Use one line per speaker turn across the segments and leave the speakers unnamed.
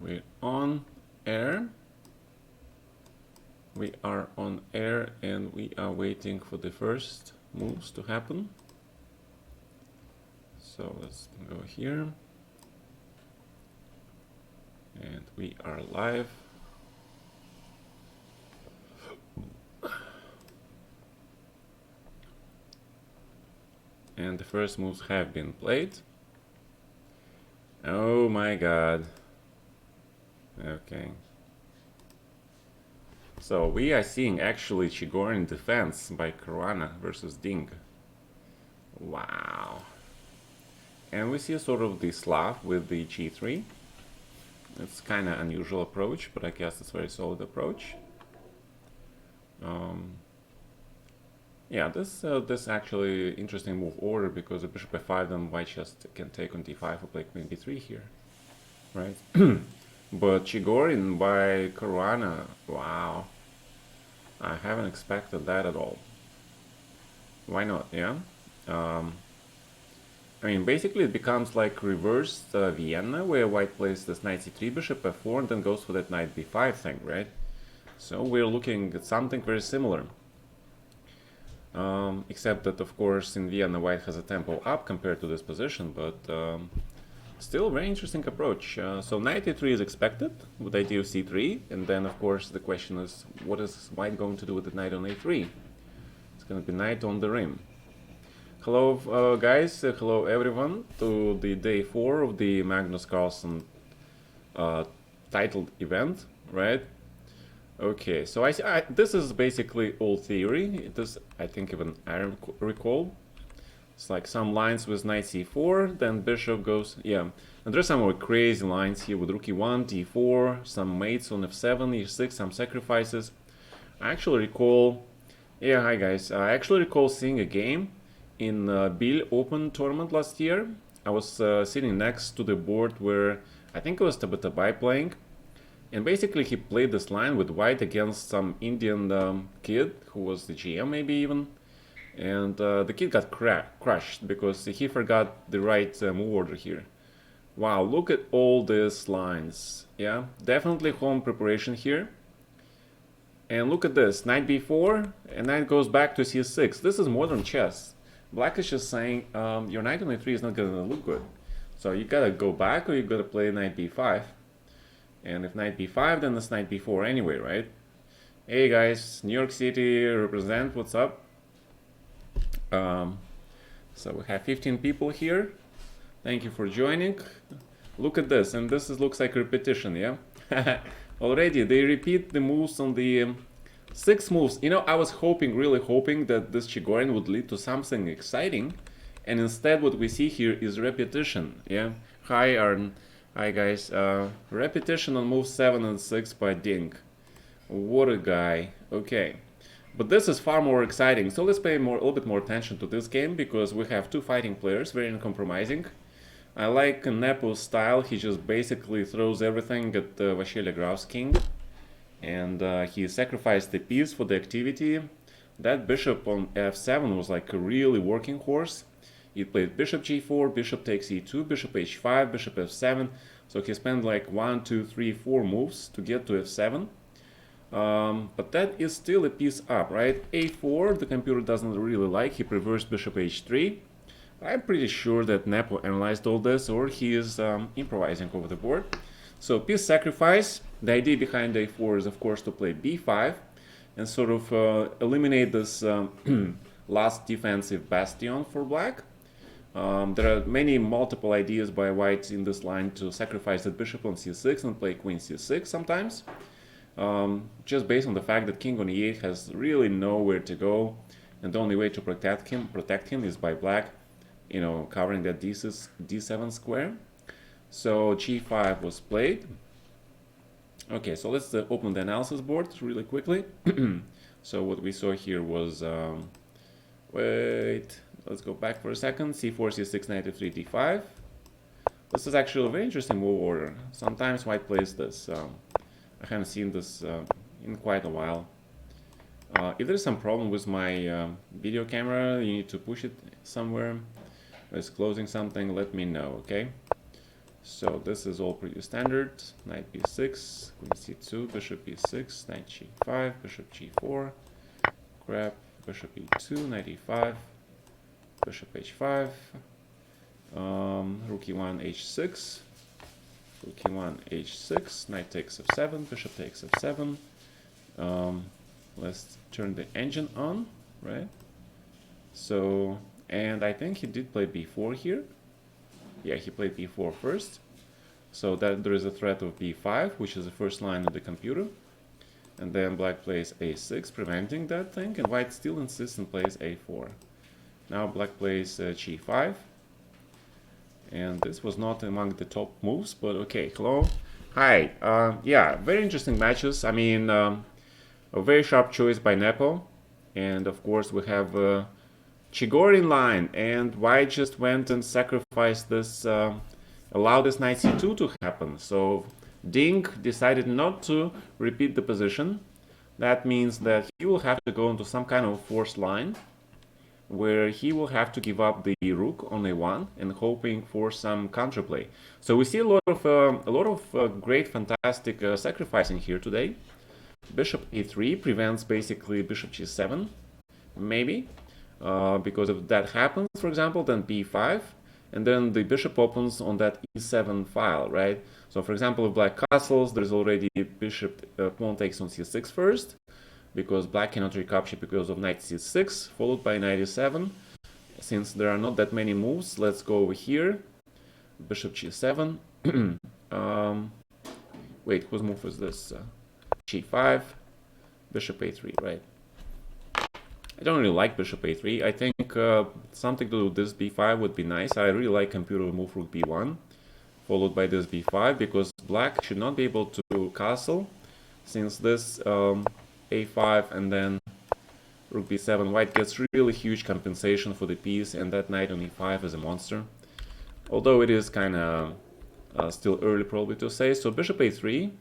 We're on air. We are on air and we are waiting for the first moves to happen. So let's go here. And we are live. And the first moves have been played. Oh my god. Okay. So we are seeing actually Chigorin defense by Caruana versus Ding. Wow. And we see sort of the Slav with the G3. It's kind of unusual approach, but I guess it's a very solid approach. Yeah, this actually interesting move order because the bishop f5, then white just can take on d5 or play queen b3 here, right? But Chigorin by Caruana, wow, I haven't expected that at all. Why not? Yeah. I mean, basically it becomes like reversed Vienna, where white plays this knight c3, bishop f4, and then goes for that knight b5 thing, right? So we're looking at something very similar. Except that, of course, in Vienna, white has a tempo up compared to this position, but still very interesting approach. So knight e3 is expected with idea of c3, and then, of course, the question is, what is white going to do with the knight on a3? It's going to be knight on the rim. Hello, guys. Hello, everyone, to the day 4 of the Magnus Carlsen titled event, right? Okay, so this is basically all theory. This, I think, even I recall. It's like some lines with knight c4, then bishop goes, yeah. And there's some more crazy lines here with rook e1, d4, some mates on f7, e6, some sacrifices. I actually recall, yeah, hi guys. I actually recall seeing a game in Bill Open tournament last year. I was sitting next to the board where I think it was Tabatabai playing. And basically he played this line with white against some Indian kid who was the GM maybe even. And the kid got crushed because he forgot the right move order here. Wow, look at all these lines. Yeah, definitely home preparation here. And look at this, knight b4, and knight goes back to c6. This is modern chess. Black is just saying your knight on a3 is not gonna look good. So you gotta go back or you gotta play knight b5. And if knight b5, then it's knight b4 anyway, right? Hey guys, New York City represent, what's up? So we have 15 people here. Thank you for joining. Look at this, and this looks like repetition, yeah? Already, they repeat the moves on the 6 moves. You know, I was hoping, really hoping that this Chigorin would lead to something exciting. And instead what we see here is repetition, yeah? Hi, Arn. Hi guys, repetition on moves 7 and 6 by Ding. What a guy. Okay, but this is far more exciting. So let's pay a little bit more attention to this game because we have two fighting players, very uncompromising. I like Nepo's style. He just basically throws everything at Vasily Grau's king, and he sacrificed the piece for the activity. That bishop on f7 was like a really working horse. He played bishop g4, bishop takes e2, bishop h5, bishop f7. So he spent like 1, 2, 3, 4 moves to get to f7. But that is still a piece up, right? a4, the computer doesn't really like. He prefers bishop h3. I'm pretty sure that Nepo analyzed all this, or he is improvising over the board. So piece sacrifice. The idea behind a4 is, of course, to play b5 and sort of eliminate this last defensive bastion for black. There are multiple ideas by white in this line to sacrifice the bishop on c6 and play queen c6 sometimes. Just based on the fact that king on e8 has really nowhere to go, and the only way to protect him is by black, you know, covering that d7 square. So g5 was played. Okay, so let's open the analysis board really quickly. So what we saw here was wait. Let's go back for a second. c4, c6, knight f3, d5. This is actually a very interesting move order. Sometimes white plays this. I haven't seen this in quite a while. If there's some problem with my video camera, you need to push it somewhere, or it's closing something, let me know, okay? So this is all pretty standard. Knight b6, queen c2, bishop b6, knight g5, bishop g4, grab, bishop e2, knight e5, bishop h5, rook e1, h6, rook e1, h6, knight takes f7, bishop takes f7. Let's turn the engine on, right? So, and I think he did play b4 here. Yeah, he played b4 first. So that there is a threat of b5, which is the first line of the computer. And then black plays a6, preventing that thing, and white still insists and plays a4. Now black plays g5. And this was not among the top moves, but okay. Hello. Hi. Yeah, very interesting matches. I mean, a very sharp choice by Nepo. And of course we have Chigor in line, and white just went and sacrificed this, allowed this knight c2 to happen. So Ding decided not to repeat the position. That means that he will have to go into some kind of forced line, where he will have to give up the rook on a1 and hoping for some counterplay. So we see a lot of great, fantastic sacrificing here today. Bishop e3 prevents basically bishop g7, maybe. Because if that happens, for example, then b5, and then the bishop opens on that e7 file, right? So, for example, if black castles, there's already bishop pawn takes on c6 first, because black cannot recapture because of knight c6, followed by knight e7. Since there are not that many moves, let's go over here. Bishop g7. Wait, whose move is this? g5, bishop a3, right? I don't really like bishop a3. I think something to do with this b5 would be nice. I really like computer move rook b1, followed by this b5, because black should not be able to castle, since this a5 and then rook b7, white gets really huge compensation for the piece, and that knight on e5 is a monster. Although it is kind of still early probably to say. So bishop a3,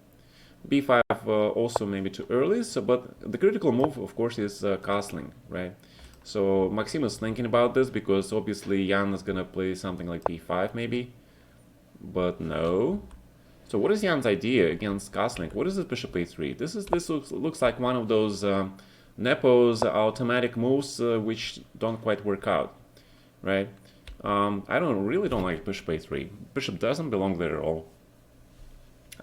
b5 also maybe too early. So, but the critical move, of course, is castling, right? So Maxim is thinking about this, because obviously Jan is gonna play something like b5 maybe, but no. So what is Jan's idea against castling? What is this bishop a3? This looks like one of those Nepo's automatic moves which don't quite work out, right? I really don't like bishop a3. Bishop doesn't belong there at all.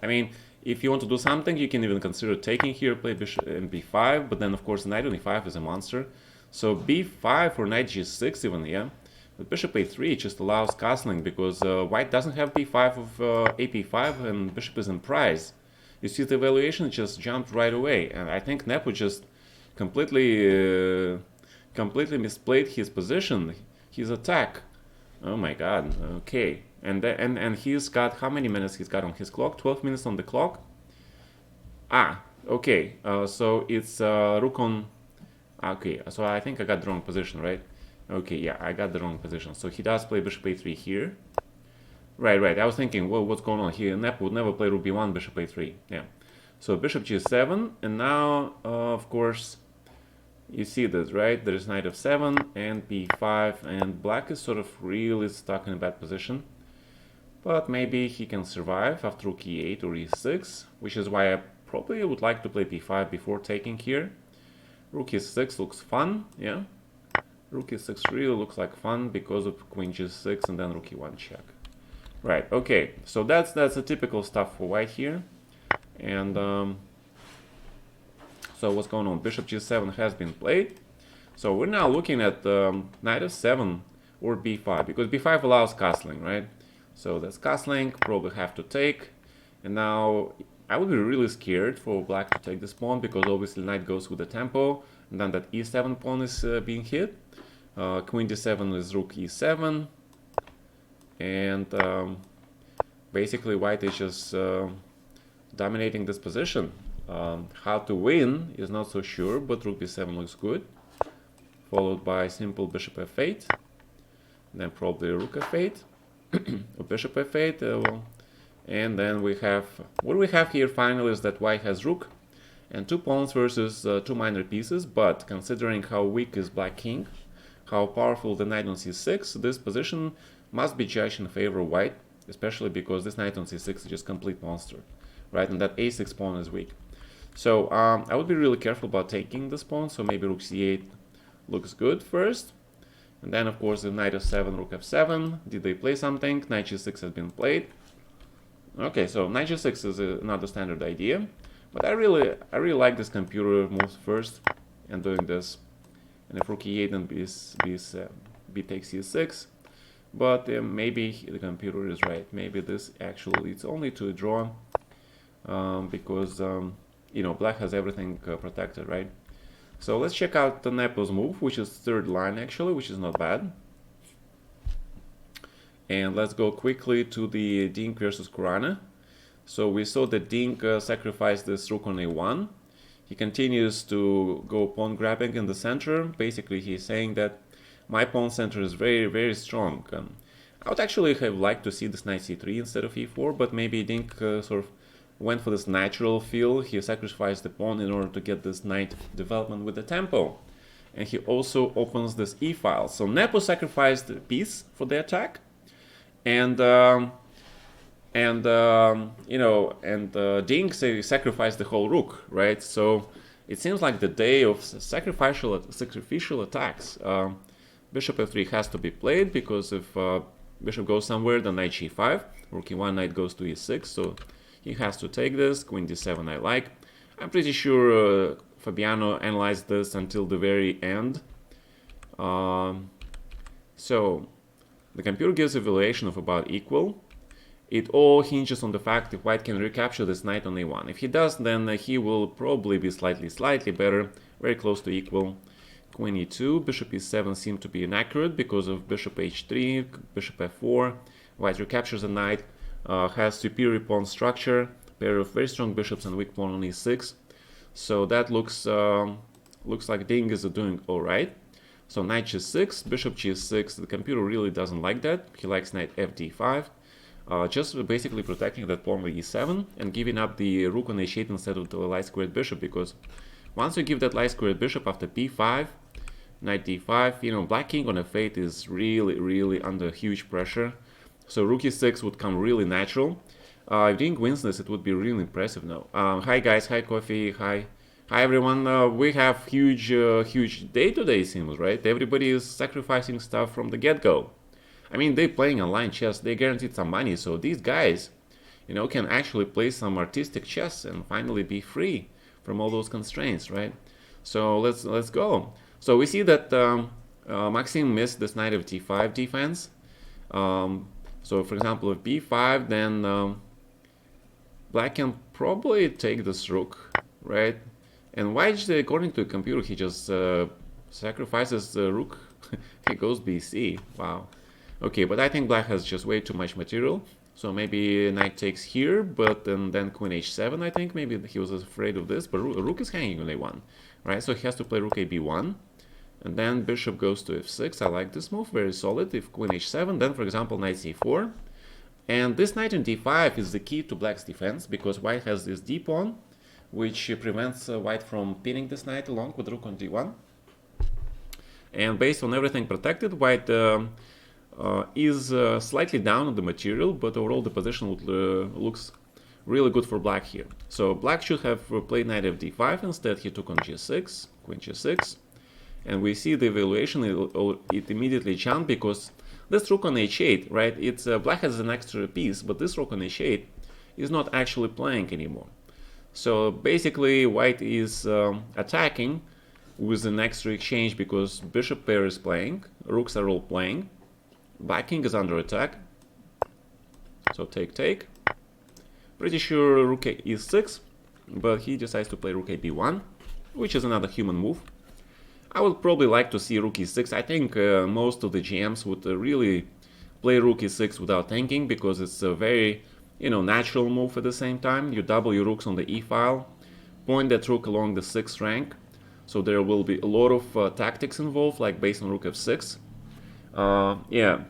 I mean, if you want to do something, you can even consider taking here, play bishop in b5, but then of course knight on e5 is a monster. So b5 or knight g6 even, yeah. But bishop a3 just allows castling, because white doesn't have b5 of ap5 and bishop is in prize. You see the evaluation just jumped right away, and I think Nepo just completely misplayed his position, his attack. Oh my god, okay. And he's got, how many minutes he's got on his clock? 12 minutes on the clock? Ah, okay. So it's rook on... Okay, so I think I got the wrong position, right? Okay, yeah, I got the wrong position. So he does play bishop a3 here. Right. I was thinking, well, what's going on here? Nepo would never play rook b1, bishop a3. Yeah. So bishop g7, and now, of course, you see this, right? There is knight f7 and b5, and black is sort of really stuck in a bad position. But maybe he can survive after rook e8 or e6, which is why I probably would like to play b5 before taking here. Rook e6 looks fun, yeah. Rook e6 really looks like fun because of queen g6 and then rook e1 check. Right, okay, so that's the typical stuff for white here. And so what's going on? Bishop g7 has been played. So we're now looking at knight f7 or b5, because b5 allows castling, right? So that's castling, probably have to take. And now I would be really scared for black to take this pawn, because obviously knight goes with the tempo, and then that e7 pawn is being hit. Queen d7 is rook e7, and basically white is just dominating this position. How to win is not so sure, but rook b7 looks good, followed by simple bishop f8, then probably rook f8, or bishop f8, and then we have, what we have here finally is that white has rook and two pawns versus two minor pieces, but considering how weak is black king, how powerful the knight on c6, this position must be judged in favor of white, especially because this knight on c6 is just complete monster, right? And that a6 pawn is weak. So I would be really careful about taking this pawn. So maybe rook c8 looks good first. And then, of course, the knight f7, rook f7. Did they play something? Knight g6 has been played. Okay, so knight g6 is another standard idea. But I really like this computer moves first and doing this. And if rook e8, then b takes c6. But maybe the computer is right. Maybe this actually leads only to a draw because you know, black has everything protected, right? So let's check out the Nepo's move, which is third line actually, which is not bad. And let's go quickly to the Dink versus Kurana. So we saw that Dink sacrificed this rook on a1. He continues to go pawn grabbing in the center. Basically, he's saying that my pawn center is very, very strong. I would actually have liked to see this knight c3 instead of e4, but maybe Dink sort of went for this natural feel. He sacrificed the pawn in order to get this knight development with the tempo. And he also opens this e file. So Nepo sacrificed a piece for the attack. And Dink sacrificed the whole rook, right? So it seems like the day of sacrificial attacks. Bishop f3 has to be played because if bishop goes somewhere, then knight g5, rook e1, knight goes to e6, so he has to take this. Queen d7 I like. I'm pretty sure Fabiano analyzed this until the very end. So the computer gives a valuation of about equal. It all hinges on the fact if white can recapture this knight on a1. If he does, then he will probably be slightly better, very close to equal. Queen e2, bishop e7 seem to be inaccurate because of bishop h3, bishop f4. White recaptures the knight, has superior pawn structure, pair of very strong bishops and weak pawn on e6. So that looks like Dink is doing all right. So knight g6, bishop g6, the computer really doesn't like that. He likes knight fd5, just basically protecting that pawn with e7 and giving up the rook on h8 instead of the light-squared bishop, because once you give that light-squared bishop after b5, knight d5, you know, black king on f8 is really under huge pressure. So rook e6 would come really natural. If Dink wins this, it would be really impressive now. Hi guys, hi Coffee, hi everyone. We have huge day today, seems, right? Everybody is sacrificing stuff from the get-go. I mean, they're playing online chess, they guaranteed some money, so these guys, you know, can actually play some artistic chess and finally be free from all those constraints, right? So let's go. So we see that Maxim missed this knight of d5 defense. So for example, if b5, then black can probably take this rook, right? And white, according to the computer, he just sacrifices the rook. He goes bc. Wow. Okay, but I think black has just way too much material. So maybe knight takes here, but then queen h7, I think. Maybe he was afraid of this, but rook is hanging on a1, right? So he has to play rook ab1. And then bishop goes to f6. I like this move, very solid. If queen h7, then for example knight c4. And this knight in d5 is the key to black's defense, because white has this d pawn, which prevents white from pinning this knight along with rook on d1. And based on everything protected, white is slightly down on the material, but overall the position looks really good for black here. So black should have played knight fd5. Instead, he took on g6, queen g6. And we see the evaluation, it immediately jumped because this rook on h8, right? It's black has an extra piece, but this rook on h8 is not actually playing anymore. So basically, white is attacking with an extra exchange because bishop pair is playing, rooks are all playing, black king is under attack. So take. Pretty sure rook e6, but he decides to play rook ab1, which is another human move. I would probably like to see rook e6. I think most of the GMs would really play rook e6 without thinking, because it's a very, you know, natural move at the same time. You double your rooks on the e file, point that rook along the 6th rank. So there will be a lot of tactics involved, like based on rook f6. Yeah,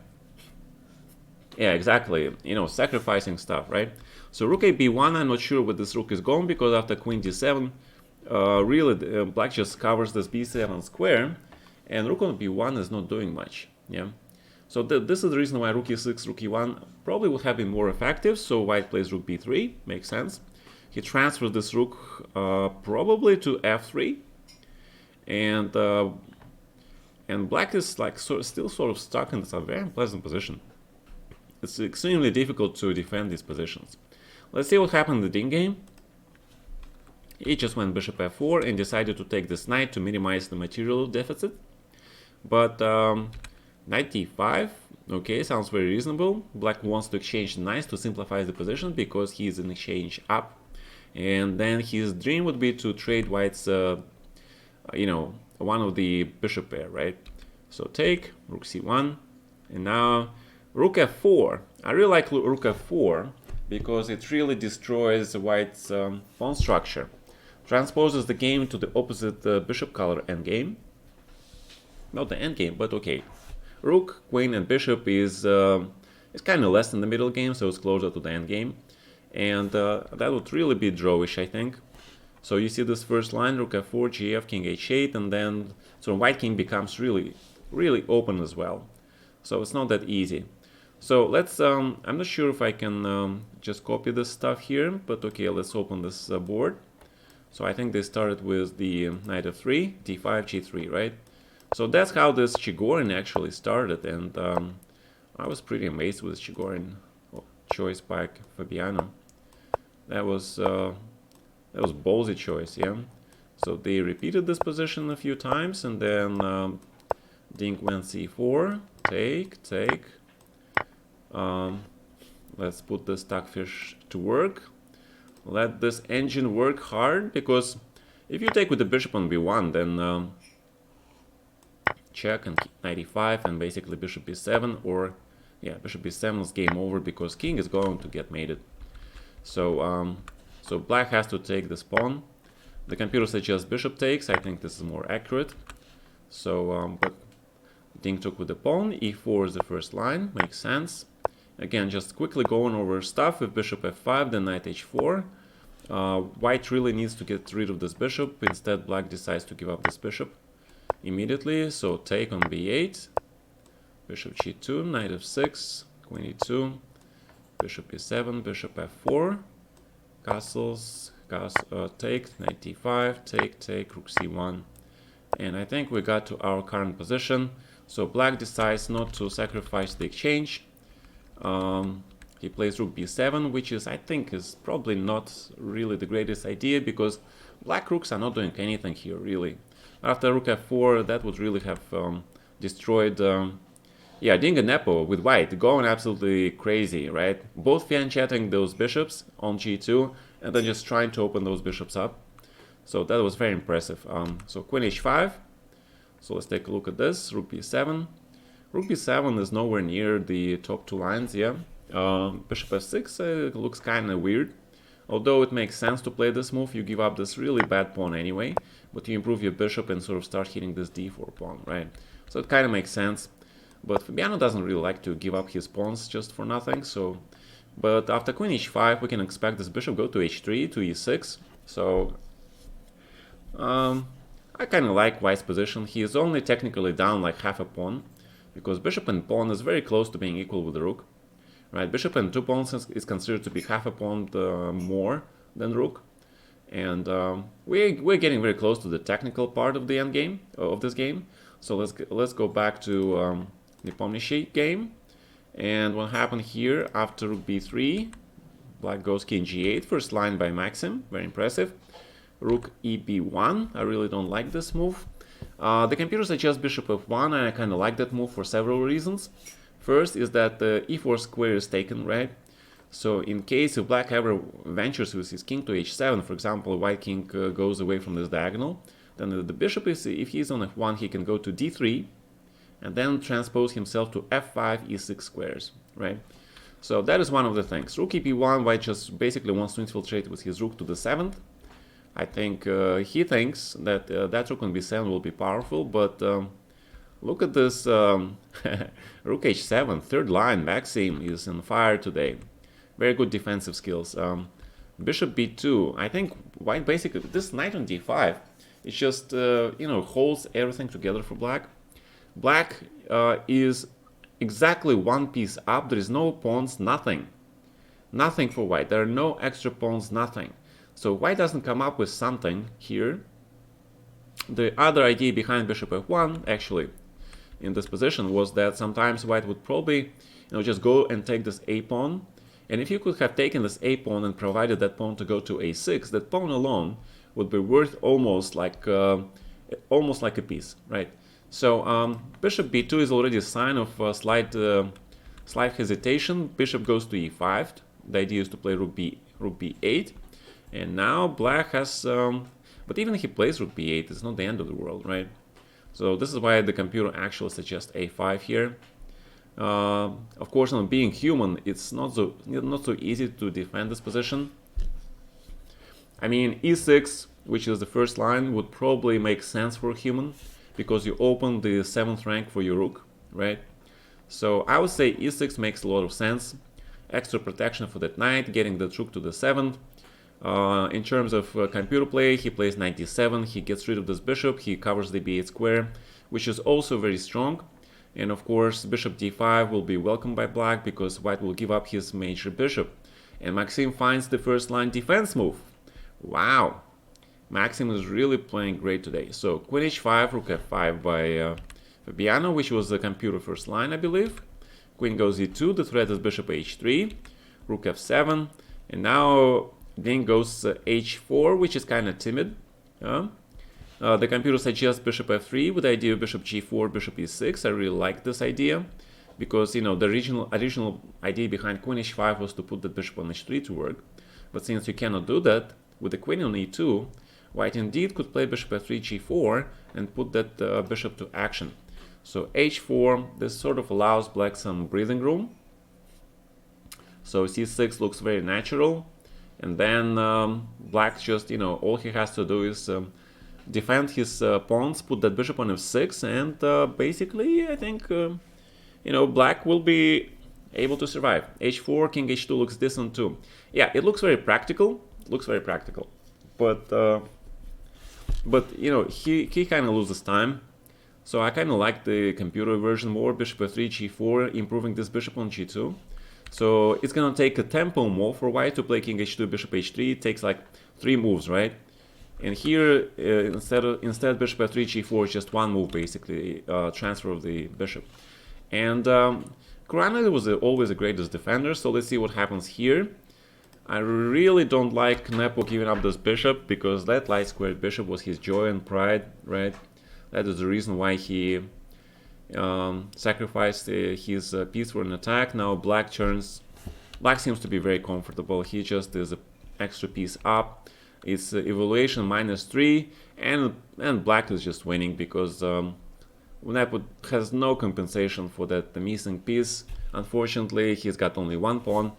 exactly. You know, sacrificing stuff, right? So rook ab1, I'm not sure where this rook is going, because after queen d7, really black just covers this b7 square, and rook on b1 is not doing much. Yeah. So this is the reason why rook e6, rook e1 probably would have been more effective. So white plays rook b3, makes sense. He transfers this rook probably to f3, and black is like still sort of stuck in this very unpleasant position. It's extremely difficult to defend these positions. Let's see what happened in the Ding game. He just went bishop f4 and decided to take this knight to minimize the material deficit. But knight d5, okay, sounds very reasonable. Black wants to exchange knights to simplify the position because he is in exchange up. And then his dream would be to trade white's, you know, one of the bishop pair, right? So take, rook c1, and now rook f4. I really like rook f4 because it really destroys white's pawn structure. Transposes the game to the opposite bishop color endgame. Not the endgame, but okay. Rook, queen, and bishop is kind of less in the middle game, so it's closer to the endgame. And that would really be drawish, I think. So you see this first line, rook f4, gf, king h8, and then so white king becomes really, really open as well. So it's not that easy. So let's, I'm not sure if I can just copy this stuff here, but okay, let's open this board. So I think they started with the knight f3, d5, g3, right? So that's how this Chigorin actually started, and I was pretty amazed with Chigorin choice by Fabiano. That was ballsy choice, yeah. So they repeated this position a few times, and then Ding went c4, take. Let's put the stockfish to work. Let this engine work hard, because if you take with the bishop on b1, then check and knight e5, and basically bishop b7, or yeah, bishop b7 is game over because king is going to get mated. So so black has to take this pawn. The computer suggests bishop takes. I think this is more accurate. So but Ding took with the pawn. e4 is the first line, makes sense. Again, just quickly going over stuff. With bishop f5, then knight h4. White really needs to get rid of this bishop. Instead, black decides to give up this bishop immediately. So take on b8, bishop g2, knight f6, queen e2, bishop e7, bishop f4, castles, take, knight d5, take, rook c1. And I think we got to our current position. So black decides not to sacrifice the exchange. He plays rook b7, which is, I think, is probably not really the greatest idea, because black rooks are not doing anything here, really. After rook f4, that would really have destroyed, yeah, Ding and Nepo with white, going absolutely crazy, right? Both fianchetting those bishops on g2, and then just trying to open those bishops up. So that was very impressive. So queen h5. So let's take a look at this. Rook b7. Rook b7 is nowhere near the top two lines, yeah. Bishop f6 looks kind of weird. Although it makes sense to play this move, you give up this really bad pawn anyway, but you improve your bishop and sort of start hitting this d4 pawn, right? So it kind of makes sense. But Fabiano doesn't really like to give up his pawns just for nothing, so... But after queen h5, we can expect this bishop go to h3, to e6, so... I kind of like white's position. He is only technically down like half a pawn, because bishop and pawn is very close to being equal with the rook. Right, bishop and two pawns is considered to be half a pawn more than rook. And we're getting very close to the technical part of the endgame, of this game. So let's go back to the Pomnishi game. And what happened here after rook b3, black goes king g8, first line by Maxim, very impressive. Rook eb1, I really don't like this move. The computer suggests bishop f1, and I kind of like that move for several reasons. First is that the e4 square is taken, right? So in case if black ever ventures with his king to h7, for example, white king goes away from this diagonal, then the bishop is, if he's on f1, he can go to d3, and then transpose himself to f5, e6 squares, right? So that is one of the things. Rook ep1, white just basically wants to infiltrate with his rook to the 7th. I think he thinks that that rook on b7 will be powerful, but look at this rook h7, third line. Maxim is on fire today. Very good defensive skills. Bishop b2. I think white basically, this knight on d5, it just, you know, holds everything together for black. Black is exactly one piece up. There is no pawns, nothing. Nothing for white. There are no extra pawns, nothing. So white doesn't come up with something here. The other idea behind bishop f1, actually, in this position was that sometimes white would probably, just go and take this a pawn. And if you could have taken this a pawn and provided that pawn to go to a6, that pawn alone would be worth almost like a piece, right? So bishop b2 is already a sign of slight hesitation. Bishop goes to e5. The idea is to play rook b8, and now black has. But even if he plays rook b8, it's not the end of the world, right? So this is why the computer actually suggests a5 here. Of course, being human, it's not so easy to defend this position. I mean, e6, which is the first line, would probably make sense for a human because you open the 7th rank for your rook, right? So I would say e6 makes a lot of sense. Extra protection for that knight, getting the rook to the 7th. In terms of computer play, he plays knight d7, he gets rid of this bishop, he covers the b8 square, which is also very strong. And of course, bishop d5 will be welcomed by black because white will give up his major bishop. And Maxim finds the first line defense move. Wow! Maxim is really playing great today. So queen h5, rook f5 by Fabiano, which was the computer first line, I believe. Queen goes e2, the threat is bishop h3, rook f7, and now then goes h4, which is kind of timid. The computer suggests bishop f3 with the idea of bishop g4, bishop e6. I really like this idea because the original idea behind queen h5 was to put the bishop on h3 to work. But since you cannot do that with the queen on e2, white indeed could play bishop f3, g4 and put that bishop to action. So h4, this sort of allows black some breathing room. So c6 looks very natural. And then black just, all he has to do is defend his pawns, put that bishop on f6, and basically, I think, black will be able to survive. h4, king h2 looks decent too. Yeah, it looks very practical. But he kind of loses time. So I kind of like the computer version more, bishop f3, g4, improving this bishop on g2. So it's gonna take a tempo more for white to play king h2, bishop h3. It takes like 3 moves, right? And here, instead bishop f3, g4 is just one move, basically, transfer of the bishop. And Kurana was always the greatest defender, so let's see what happens here. I really don't like Nepo giving up this bishop, because that light squared bishop was his joy and pride, right? That is the reason why he sacrificed his piece for an attack. Now black seems to be very comfortable. He just is an extra piece up. It's evaluation -3, and black is just winning because Nepo has no compensation for that missing piece. Unfortunately, he's got only one pawn,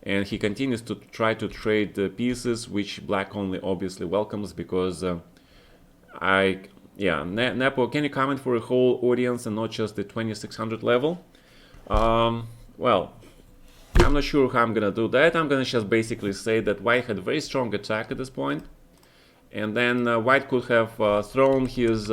and he continues to try to trade the pieces, which black only obviously welcomes because Nepo, can you comment for a whole audience and not just the 2600 level? Well, I'm not sure how I'm gonna do that. I'm gonna just basically say that white had a very strong attack at this point, and then white could have thrown his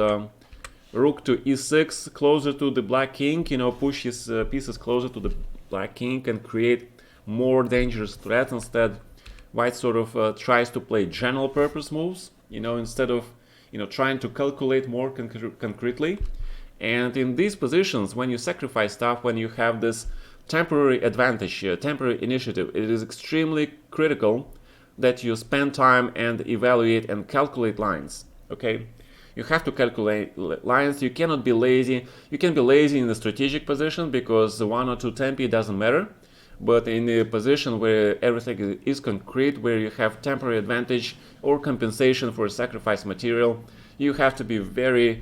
rook to e6 closer to the black king, push his pieces closer to the black king and create more dangerous threats. Instead, white sort of tries to play general purpose moves, instead of trying to calculate more concretely. And in these positions, when you sacrifice stuff, when you have this temporary advantage, temporary initiative, it is extremely critical that you spend time and evaluate and calculate lines, okay? You have to calculate lines. You cannot be lazy. You can be lazy in the strategic position because 1 or 2 tempi doesn't matter. But in the position where everything is concrete, where you have temporary advantage or compensation for sacrifice material, you have to be very,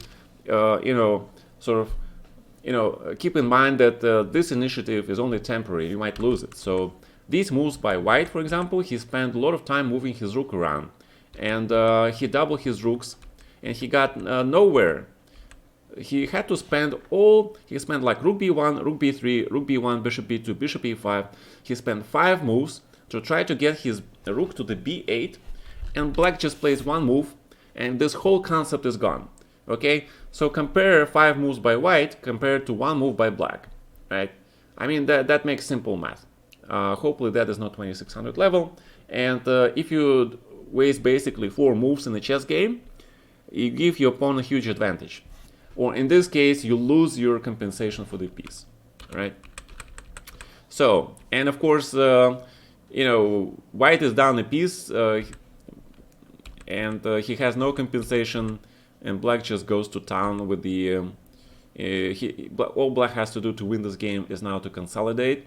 keep in mind that this initiative is only temporary. You might lose it. So these moves by white, for example, he spent a lot of time moving his rook around, and he doubled his rooks, and he got nowhere. He had to spend like rook b1, rook b3, rook b1, bishop b2, bishop e5. He spent 5 moves to try to get his rook to the b8, and black just plays one move, and this whole concept is gone. Okay, so compare 5 moves by white compared to 1 move by black. right? I mean, that makes simple math. Hopefully that is not 2600 level. And if you waste basically 4 moves in a chess game, you give your opponent a huge advantage. Or in this case, you lose your compensation for the piece, right? So, and of course, white is down a piece, and he has no compensation, and black just goes to town with the... all black has to do to win this game is now to consolidate,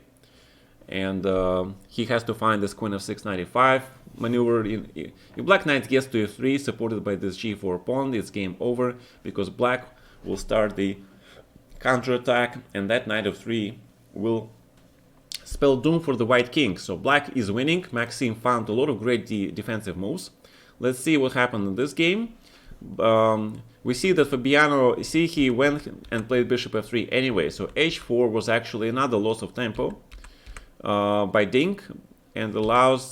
and he has to find this queen of 695 maneuver. If black knight gets to e3 supported by this g4 pawn, it's game over, because black will start the counterattack, and that knight of 3 will spell doom for the white king. So black is winning. Maxime found a lot of great defensive moves. Let's see what happened in this game. We see that Fabiano, he went and played bishop f3 anyway, so h4 was actually another loss of tempo by Dink, and allows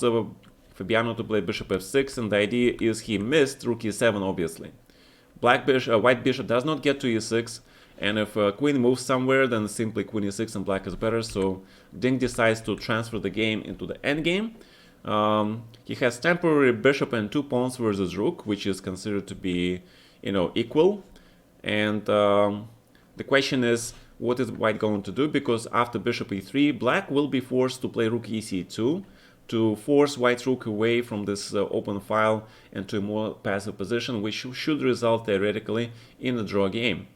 Fabiano to play bishop f6, and the idea is he missed rook e7, obviously. White bishop does not get to e6, and if queen moves somewhere, then simply queen e6 and black is better, so Dink decides to transfer the game into the endgame. He has temporary bishop and 2 pawns versus rook, which is considered to be, equal. And the question is, what is white going to do? Because after bishop e3, black will be forced to play rook ec2 to force white's rook away from this open file and to a more passive position, which should result theoretically in a draw game.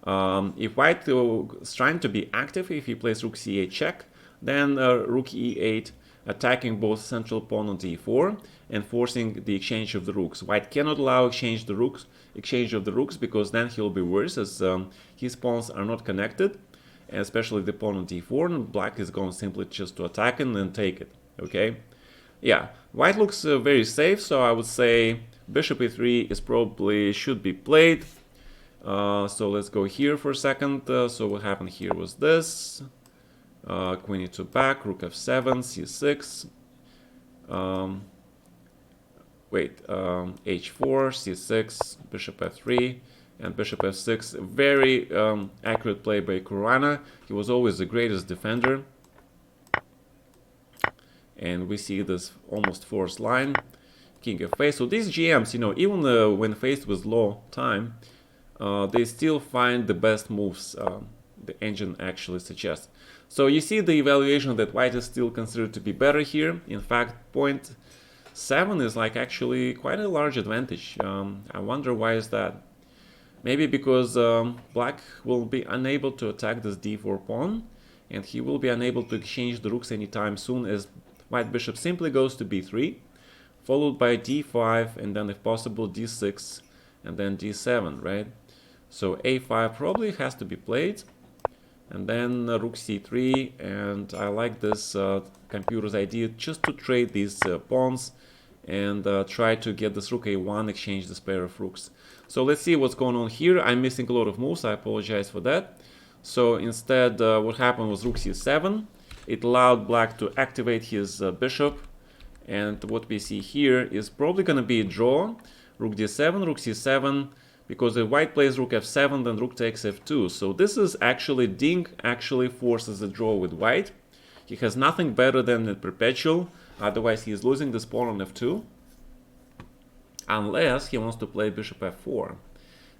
If white is trying to be active, if he plays rook c8 check, then rook e8, attacking both central pawn on d4 and forcing the exchange of the rooks. White cannot allow exchange of the rooks, because then he'll be worse, as his pawns are not connected, especially the pawn on d4, and black is going simply just to attack and then take it. Okay, yeah, white looks very safe, so I would say bishop e3 is probably should be played. So let's go here for a second. So what happened here was this. Queen e2 back, rook f7, c6, h4, c6, bishop f3, and bishop f6. Very accurate play by Kurana. He was always the greatest defender. And we see this almost forced line, king f8. So these GMs, even when faced with low time, they still find the best moves the engine actually suggests. So you see the evaluation that white is still considered to be better here. In fact, 0.7 is like actually quite a large advantage. I wonder why is that? Maybe because black will be unable to attack this d4 pawn, and he will be unable to exchange the rooks anytime soon, as white bishop simply goes to b3, followed by d5, and then if possible d6, and then d7, right? So a5 probably has to be played. And then rook c3, and I like this computer's idea just to trade these pawns and try to get this rook a1, exchange this pair of rooks. So let's see what's going on here. I'm missing a lot of moves, I apologize for that. So instead, what happened was rook c7. It allowed black to activate his bishop, and what we see here is probably going to be a draw. Rook d7, rook c7. Because if white plays rook f7, then rook takes f2. So this is actually, Dink actually forces a draw with white. He has nothing better than a perpetual, otherwise he is losing this pawn on f2. Unless he wants to play bishop f4,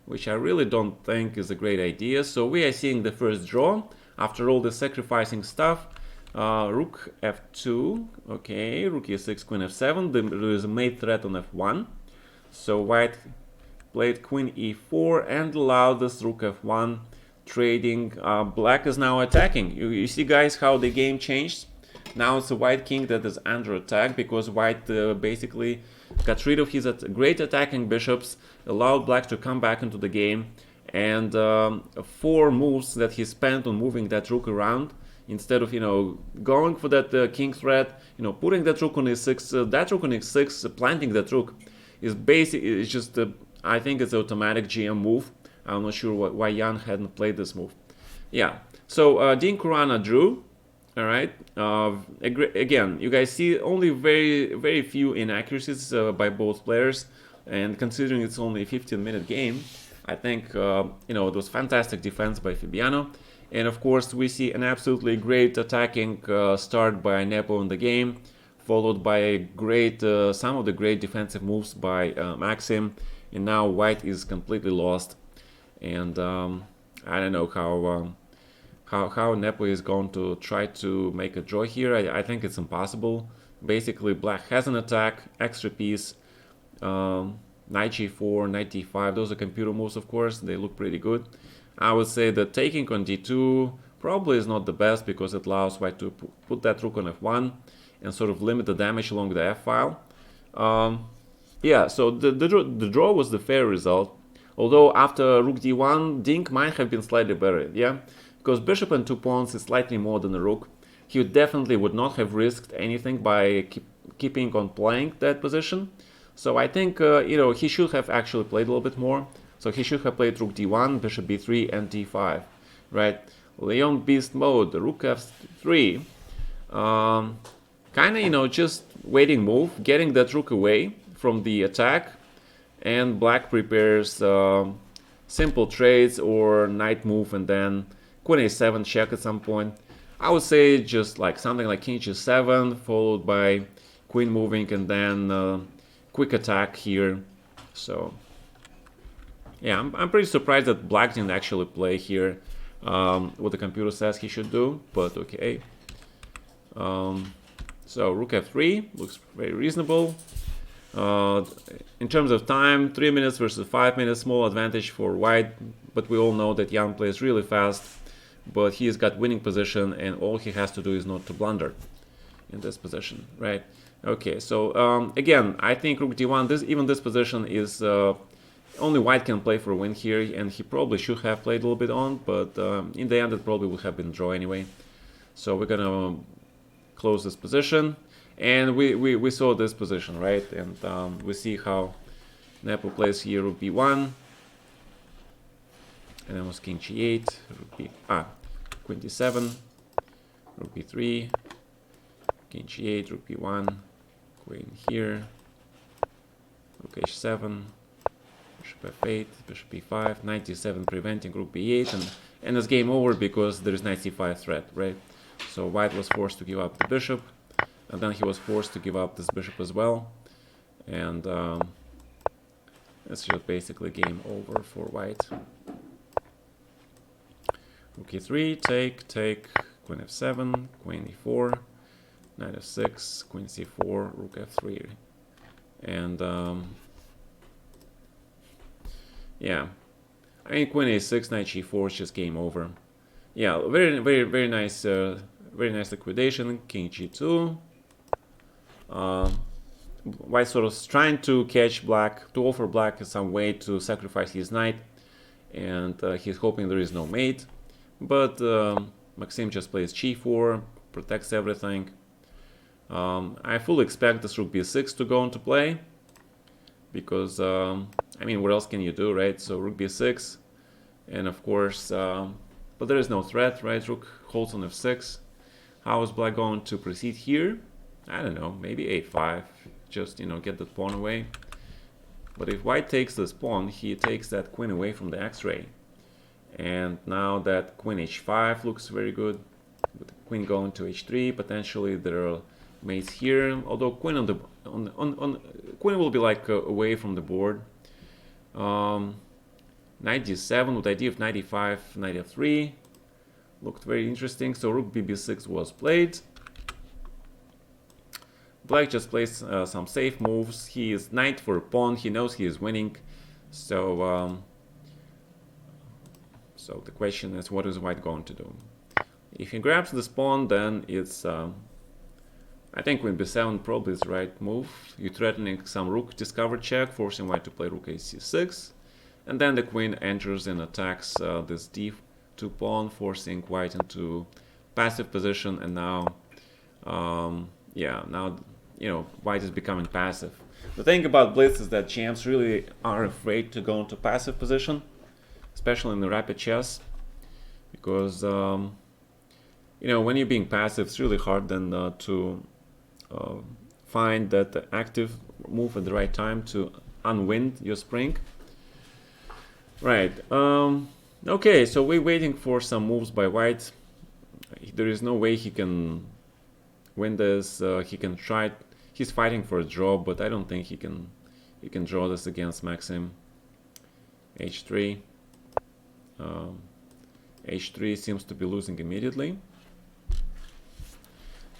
which I really don't think is a great idea. So we are seeing the first draw. After all the sacrificing stuff, rook f2, okay, rook e6, queen f7, there is a mate threat on f1. So white played queen e4 and allowed this rook f1 trading. Black is now attacking. You see, guys, how the game changed? Now it's a white king that is under attack, because white basically got rid of his great attacking bishops, allowed black to come back into the game, and 4 moves that he spent on moving that rook around, instead of going for that king threat, putting that rook on e6, that rook on e6, planting that rook, is basically, it's just I think it's an automatic GM move. I'm not sure why Jan hadn't played this move. Yeah, so Dink Kurana drew. All right. Again, you guys see only very few inaccuracies by both players, and considering it's only a 15-minute game, I think it was fantastic defense by Fabiano. And of course, we see an absolutely great attacking start by Nepo in the game, followed by a great, some of the great defensive moves by Maxim. And now White is completely lost. And I don't know how Nepo is going to try to make a draw here. I think it's impossible. Basically, Black has an attack, extra piece, knight g4, knight d5. Those are computer moves, of course. They look pretty good. I would say that taking on d2 probably is not the best because it allows White to put that rook on f1 and sort of limit the damage along the f-file. Yeah, so the draw was the fair result. Although after rook d1, Dink might have been slightly better, yeah? Because bishop and 2 pawns is slightly more than a rook. He definitely would not have risked anything by keeping on playing that position. So I think, he should have actually played a little bit more. So he should have played rook d1, bishop b3, and d5, right? Leon Beast mode, rook f3. Kind of, just waiting move, getting that rook away from the attack. And Black prepares simple trades or knight move and then queen a7 check at some point. I would say just like something like king g7 followed by queen moving and then quick attack here. So yeah, I'm pretty surprised that Black didn't actually play here what the computer says he should do, but okay. So rook f3 looks very reasonable. In terms of time, 3 minutes versus 5 minutes, small advantage for White, but we all know that Jan plays really fast, but he's got winning position and all he has to do is not to blunder in this position, right? Okay, so again, I think rook d1, even this position is only White can play for a win here, and he probably should have played a little bit on, but in the end it probably would have been a draw anyway. So we're gonna close this position, and we saw this position, right? And we see how Nepo plays here, rook b1, and then was king g8, queen d7, rook b3, king g8, rook b1, queen here, rook h7, bishop f8, bishop b5, knight d7 preventing rook b8, and it's game over because there is knight c5 threat, right? So White was forced to give up the bishop, and then he was forced to give up this bishop as well, and it's just basically game over for White. Rook e3, take, queen f7, queen e4, knight f6, queen c4, rook f3, and yeah, I think queen a6, knight g4 is just game over. Yeah, very nice, very nice liquidation. King g2. White sort of trying to catch Black, to offer Black some way to sacrifice his knight, and he's hoping there is no mate. But Maxim just plays g4, protects everything. I fully expect this rook b6 to go into play, because I mean, what else can you do, right? So rook b6, and of course, but there is no threat, right? Rook holds on f6. How is Black going to proceed here? I don't know, maybe a5, just, get that pawn away. But if White takes this pawn, he takes that queen away from the x-ray. And now that queen h5 looks very good, with the queen going to h3, potentially there are mates here, although queen queen will be like away from the board. Knight d7 with the idea of knight e5, knight f3 looked very interesting. So rook bb6 was played. Black just plays some safe moves. He is knight for a pawn. He knows he is winning. So so the question is, what is White going to do? If he grabs this pawn, then it's I think queen b7 probably is the right move. You're threatening some rook discover check, forcing White to play rook ac6. And then the queen enters and attacks this d2 pawn, forcing White into passive position. And now, yeah, now, White is becoming passive. The thing about Blitz is that champs really are afraid to go into passive position, especially in the rapid chess, because, when you're being passive, it's really hard then to find that active move at the right time to unwind your spring. Right. Okay, so we're waiting for some moves by white. There is no way he can win this. He can try. He's fighting for a draw, but I don't think he can draw this against Maxim. H3. H3 seems to be losing immediately,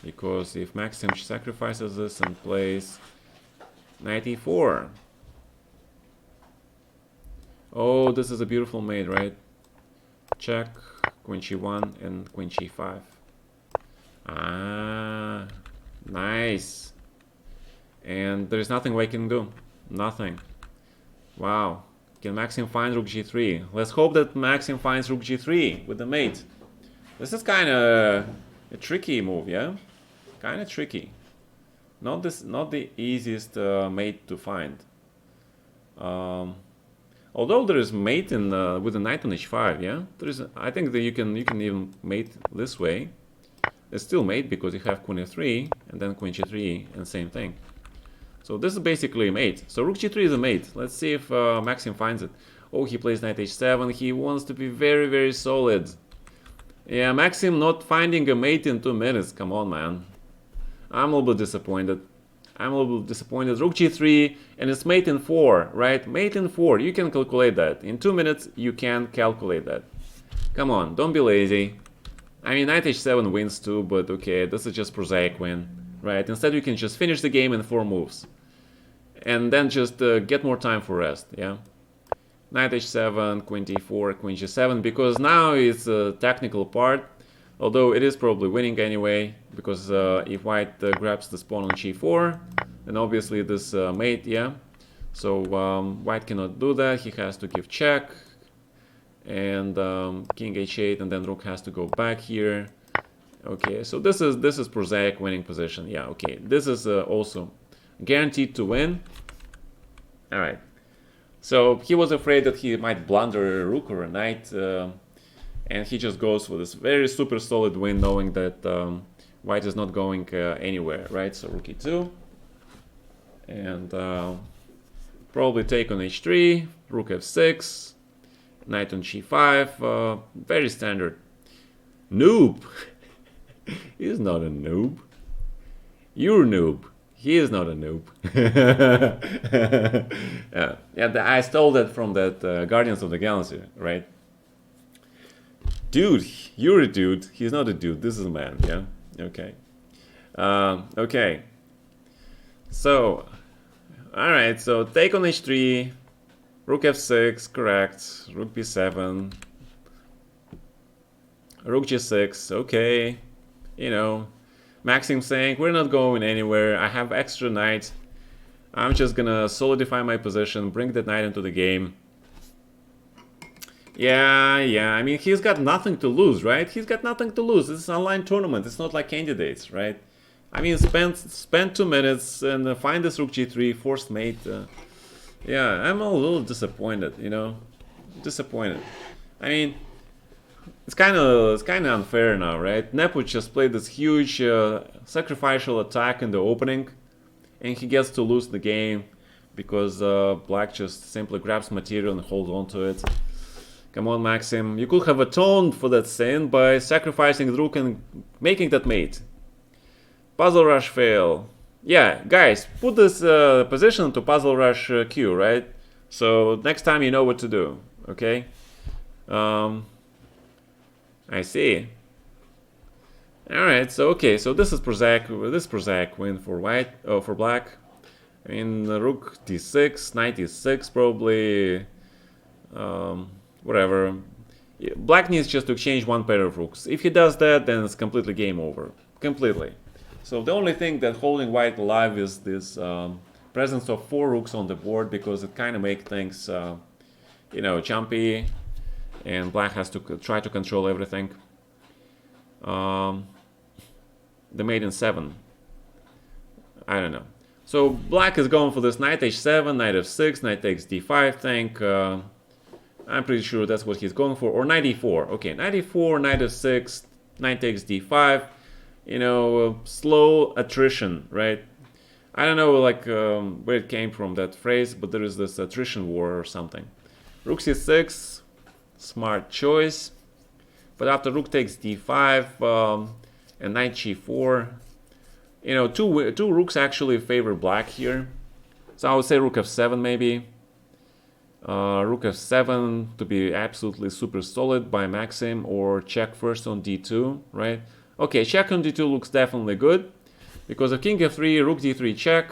because if Maxim sacrifices this and plays knight e4. Oh, this is a beautiful mate, right? Check, queen g1 and queen g5. Ah, nice. And there's nothing we can do. Nothing. Wow. Can Maxim find rook g3? Let's hope that Maxim finds rook g3 with the mate. This is kind of a tricky move, yeah? Kind of tricky. Not the easiest mate to find. Although there is mate in with the knight on h5, yeah. There is. I think that you can even mate this way. It's still mate because you have queen f3 and then queen g3 and same thing. So this is basically a mate. So rook g3 is a mate. Let's see if Maxim finds it. Oh, he plays knight h7. He wants to be very, very solid. Yeah, Maxim not finding a mate in 2 minutes. Come on, man. I'm a little bit disappointed. Rook g3 and it's mate in 4, right? Mate in 4. You can calculate that. In 2 minutes, you can calculate that. Come on, don't be lazy. I mean, knight h7 wins too, but okay, this is just prosaic win, right? Instead, you can just finish the game in 4 moves. And then just get more time for rest, yeah? Knight h7, queen d4, queen g7, because now it's a technical part, although it is probably winning anyway, because if white grabs the pawn on g4, then obviously this mate, yeah? So white cannot do that, he has to give check, and king h8, and then rook has to go back here. Okay, so this is prosaic winning position, yeah, okay. This is also guaranteed to win. All right. So he was afraid that he might blunder a rook or a knight, and he just goes for this very super solid win, knowing that white is not going anywhere, right? So rook e2, and probably take on h3, rook f6, knight on g5, very standard. Noob! He's not a noob. You're a noob. He is not a noob. Yeah, I stole that from that Guardians of the Galaxy, right? Dude, you're a dude. He's not a dude. This is a man, yeah? Okay. Okay. So, alright, so take on h3, rook f6, correct, rook b7, rook g6, okay, you know. Maxim saying, we're not going anywhere, I have extra knights, I'm just gonna solidify my position, bring the knight into the game. Yeah, I mean, he's got nothing to lose, right? He's got nothing to lose. This is an online tournament, it's not like candidates, right? I mean, spend 2 minutes and find this rook g3, forced mate. Yeah, I'm a little disappointed, you know? Disappointed. I mean, it's kind of unfair now, right? Neput just played this huge sacrificial attack in the opening, and he gets to lose the game because black just simply grabs material and holds on to it. Come on, Maxim, you could have atoned for that sin by sacrificing the rook and making that mate. Puzzle rush fail. Yeah, guys, put this position to puzzle rush queue, right? So next time you know what to do, okay? I see. Alright, so okay, so this is prosaic win for white, for black. I mean, rook d6, knight e6 probably, whatever. Black needs just to exchange one pair of rooks. If he does that, then it's completely game over. Completely. So the only thing that holding white alive is this presence of 4 rooks on the board, because it kind of makes things, you know, jumpy, and black has to try to control everything. The mate in 7. I don't know. So black is going for this knight h7, knight f6, knight takes d5 thing. I'm pretty sure that's what he's going for. Or knight e4. Okay, knight e4, knight f6, knight takes d5. You know, slow attrition, right? I don't know, like, where it came from, that phrase, but there is this attrition war or something. Rook c6, Smart choice. But after rook takes d5 and knight g4, you know, two rooks actually favor black here. So I would say rook f7 maybe. Rook f7 to be absolutely super solid by Maxim, or check first on d2, right? Okay, check on d2 looks definitely good, because of king f3, rook d3 check,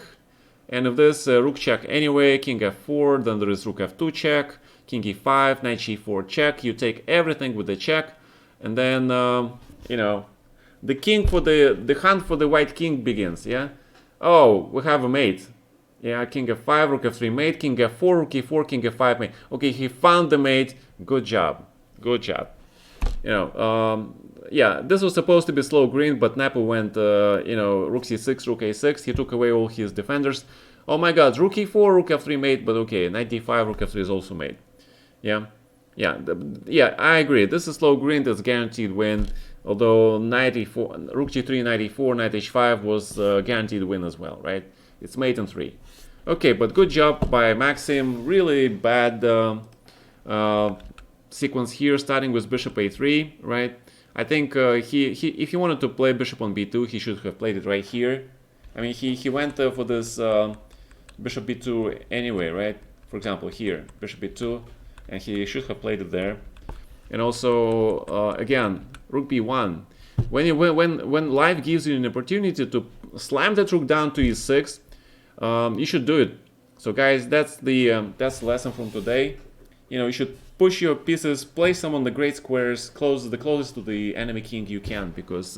and if this rook check anyway, king f4, then there is rook f2 check, king e5, knight g4 check. You take everything with the check, and then you know, the king for the hunt for the white king begins. Yeah. Oh, we have a mate. Yeah, king f5, rook f3 mate, king f4, rook e4, king f5 mate. Okay, he found the mate. Good job. Good job. You know, yeah, this was supposed to be slow green, but Napa went, you know, rook c6, rook a6. He took away all his defenders. Oh my god, rook e4, rook f3 mate, but okay, knight d5, rook f3 is also mate. Yeah, yeah, yeah, I agree. This is slow green, that's guaranteed win. Although knight e4, rook g3, knight e4, knight h5 was guaranteed win as well, right? It's mate in 3. Okay, but good job by Maxim. Really bad sequence here, starting with bishop a3, right? I think if he wanted to play bishop on b2, he should have played it right here. I mean, he went for this bishop b2 anyway, right? For example, here, bishop b2, and he should have played it there. And also, again, rook b1. When life gives you an opportunity to slam that rook down to e6, you should do it. So guys, that's the lesson from today. You know, you should push your pieces, place them on the great squares, the closest to the enemy king you can, because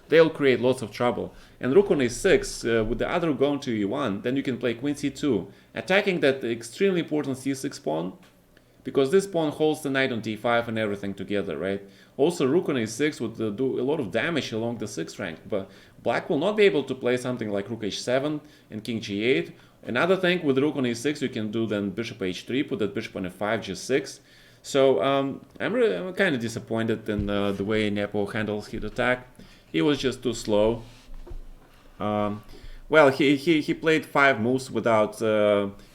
they'll create lots of trouble. And rook on a6, with the other rook going to e1, then you can play queen c2, attacking that extremely important c6 pawn, because this pawn holds the knight on d5 and everything together, right? Also, rook on a6 would do a lot of damage along the 6th rank, but black will not be able to play something like rook h7 and king g8. Another thing, with rook on a6, you can do then bishop h3, put that bishop on f5, g6. So I'm kind of disappointed in the way Nepo handles his attack. He was just too slow. Well, he played 5 moves without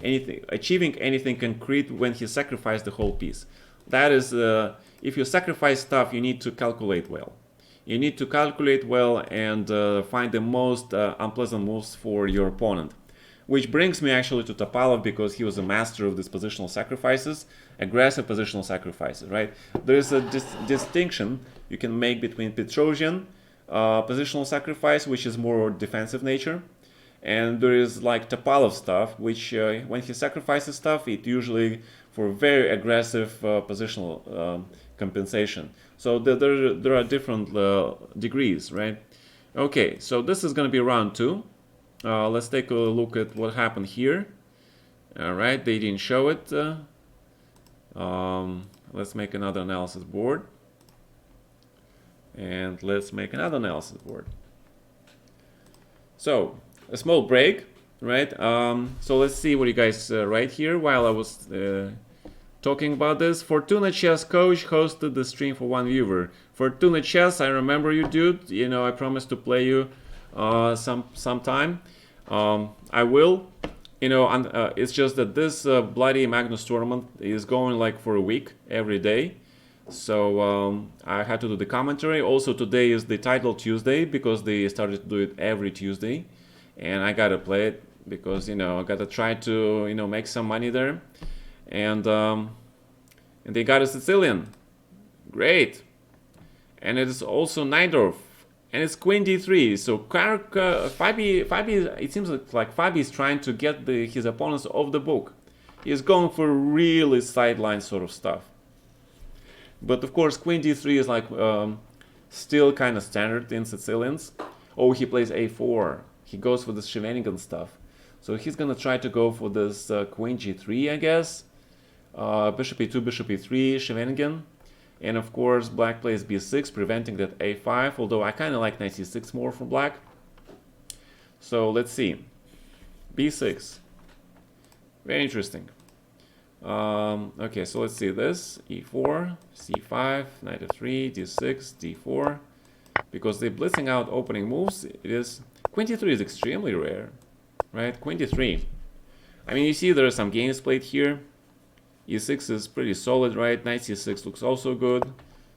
achieving anything concrete when he sacrificed the whole piece. That is, if you sacrifice stuff, you need to calculate well. You need to calculate well and find the most unpleasant moves for your opponent. Which brings me actually to Topalov, because he was a master of these positional sacrifices, aggressive positional sacrifices, right? There is a distinction you can make between Petrosian positional sacrifice, which is more defensive nature, and there is like Topalov stuff, which when he sacrifices stuff, it usually for very aggressive positional compensation. So there are different degrees, right? Okay, so this is going to be round 2. Let's take a look at what happened here. All right, they didn't show it. Let's make another analysis board. And let's make another analysis board. So, a small break, right? So let's see what you guys write here while I was talking about this. Fortuna Chess Coach hosted the stream for 1 viewer. Fortuna Chess, I remember you, dude. You know, I promised to play you sometime. I will. You know, it's just that this bloody Magnus tournament is going like for a week every day. So I had to do the commentary. Also, today is the title Tuesday, because they started to do it every Tuesday. And I gotta play it because, you know, I gotta try to, you know, make some money there. And they got a Sicilian. Great. And it is also Najdorf. And it's queen d3. So Fabi, it seems like Fabi is trying to get his opponents off the book. He's going for really sideline sort of stuff. But of course, queen d3 is like still kind of standard in Sicilians. Oh, he plays a4. He goes for this shenanigan stuff. So he's gonna try to go for this queen g3, I guess. Bishop e2, bishop e3, shenanigan. And of course, black plays b6, preventing that a5, although I kind of like knight c6 more from black. So let's see. b6. Very interesting. Okay, so let's see this. e4, c5, knight f3, d6, d4. Because they're blitzing out opening moves, it is... Queen d3 is extremely rare, right? Queen d3. I mean, you see there are some games played here. E6 is pretty solid, right? Knight C6 looks also good.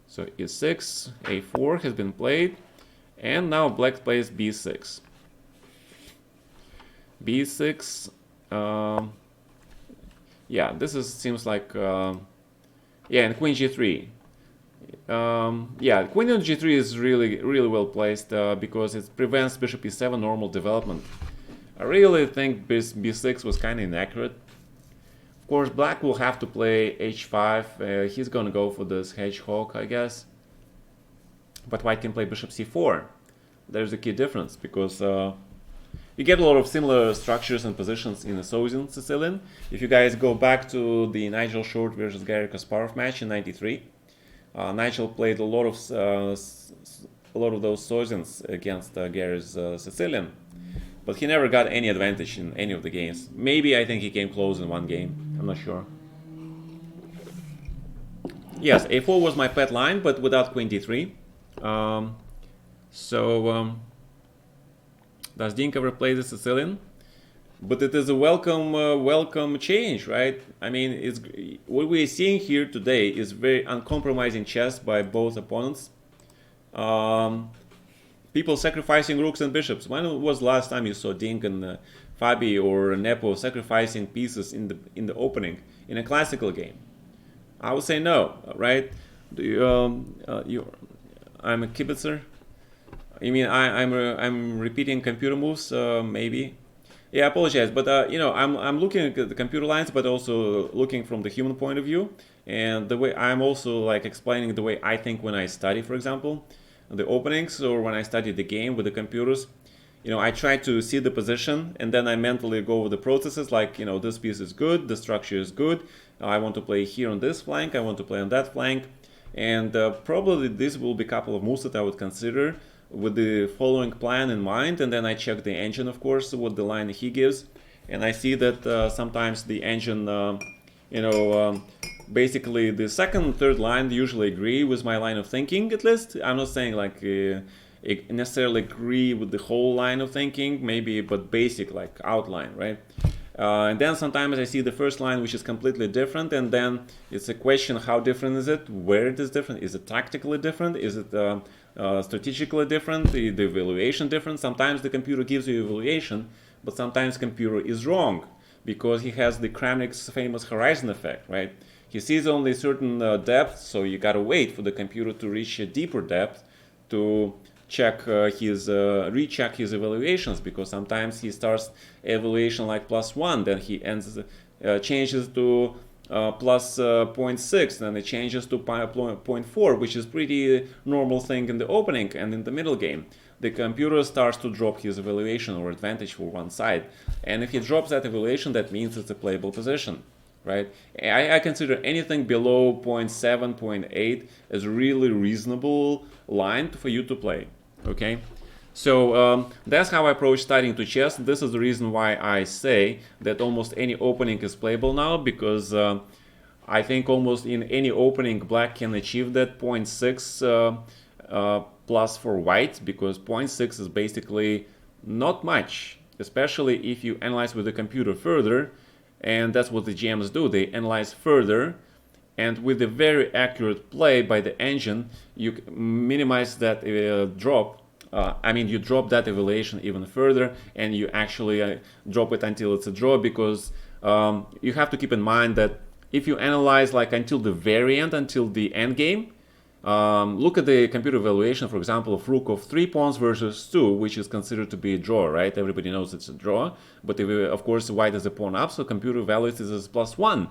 So E6, A4 has been played. And now black plays B6. B6, yeah, this seems like, yeah, and Queen G3. Yeah, Queen on G3 is really well placed because it prevents Bishop E7 normal development. I really think B6 was kind of inaccurate. Of course, black will have to play H5. He's gonna go for this hedgehog, I guess. But white can play Bishop C4. There's a key difference because you get a lot of similar structures and positions in the Southern Sicilian. If you guys go back to the Nigel Short versus Garry Kasparov match in '93, Nigel played a lot of those Southern's against Gary's Sicilian, but he never got any advantage in any of the games. Maybe I think he came close in one game. I'm not sure. Yes, A4 was my pet line, but without Queen D3. Does Dink ever play the Sicilian? But it is a welcome change, right? I mean, it's what we're seeing here today is very uncompromising chess by both opponents. People sacrificing rooks and bishops. When was the last time you saw Dink and Fabi or Nepo sacrificing pieces in the opening in a classical game? I would say no, right? I'm a kibitzer. I mean, I'm repeating computer moves, maybe. Yeah, I apologize, but I'm looking at the computer lines, but also looking from the human point of view, and the way I'm also like explaining the way I think when I study, for example, the openings, or when I study the game with the computers. I try to see the position, and then I mentally go over the processes, like, this piece is good, the structure is good, I want to play here on this flank, I want to play on that flank, and probably this will be a couple of moves that I would consider with the following plan in mind, and then I check the engine, of course, what the line he gives, and I see that sometimes the engine, basically the second and third line usually agree with my line of thinking, at least. I'm not saying like necessarily agree with the whole line of thinking, maybe, but basic, like outline, right? And then sometimes I see the first line, which is completely different, and then it's a question, how different is it, where it is different, is it tactically different, is it strategically different, the evaluation different. Sometimes the computer gives you evaluation, but sometimes computer is wrong, because he has the Kramnik's famous horizon effect, right? He sees only certain depth, so you gotta wait for the computer to reach a deeper depth to check recheck his evaluations, because sometimes he starts evaluation like +1, then he changes to plus 0.6, then it changes to 0.4, which is pretty normal thing in the opening, and in the middle game the computer starts to drop his evaluation or advantage for one side, and if he drops that evaluation, that means it's a playable position, right? I consider anything below 0.7, 0.8 as a really reasonable line for you to play, okay? So that's how I approach studying to chess. This is the reason why I say that almost any opening is playable now, because I think almost in any opening black can achieve that 0.6 plus for white, because 0.6 is basically not much, especially if you analyze with the computer further, and that's what the GMs do. They analyze further, and with a very accurate play by the engine, you minimize that drop. You drop that evaluation even further, and you actually drop it until it's a draw, because you have to keep in mind that if you analyze like until the very end, until the end game, look at the computer evaluation, for example, of rook of 3 pawns versus 2, which is considered to be a draw, right? Everybody knows it's a draw, but if, of course white is a pawn up, so computer evaluates it as +1,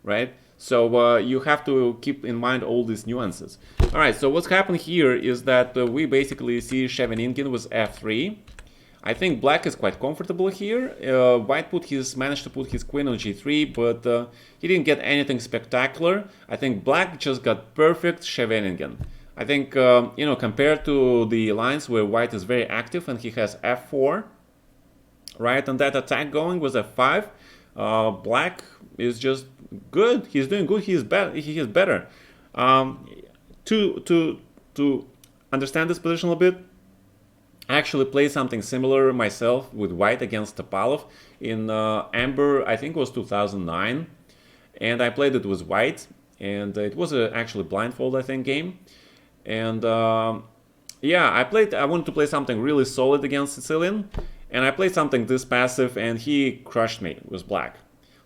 right? So you have to keep in mind all these nuances. All right, so what's happened here is that we basically see Scheveningen with f3. I think black is quite comfortable here. White managed to put his queen on g3, but he didn't get anything spectacular. I think black just got perfect Scheveningen. I think, compared to the lines where white is very active and he has f4, right, and that attack going with f5, black is just good. He's doing good. He is better. To understand this position a little bit, I actually played something similar myself with white against Topalov in Amber. I think it was 2009, and I played it with white, and it was actually blindfold, I think, game. And yeah, I wanted to play something really solid against Sicilian, and I played something this passive, and he crushed me with black.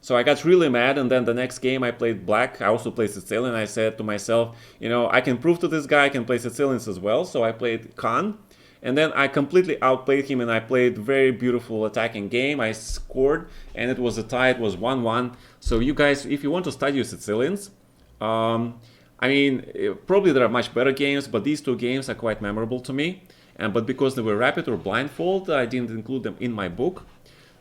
So I got really mad, and then the next game I played black. I also played Sicilian. I said to myself, I can prove to this guy I can play Sicilians as well. So I played Khan, and then I completely outplayed him, and I played very beautiful attacking game. I scored, and it was a tie. It was 1-1. So you guys, if you want to study Sicilians, I mean, probably there are much better games, but these two games are quite memorable to me. But because they were rapid or blindfold, I didn't include them in my book.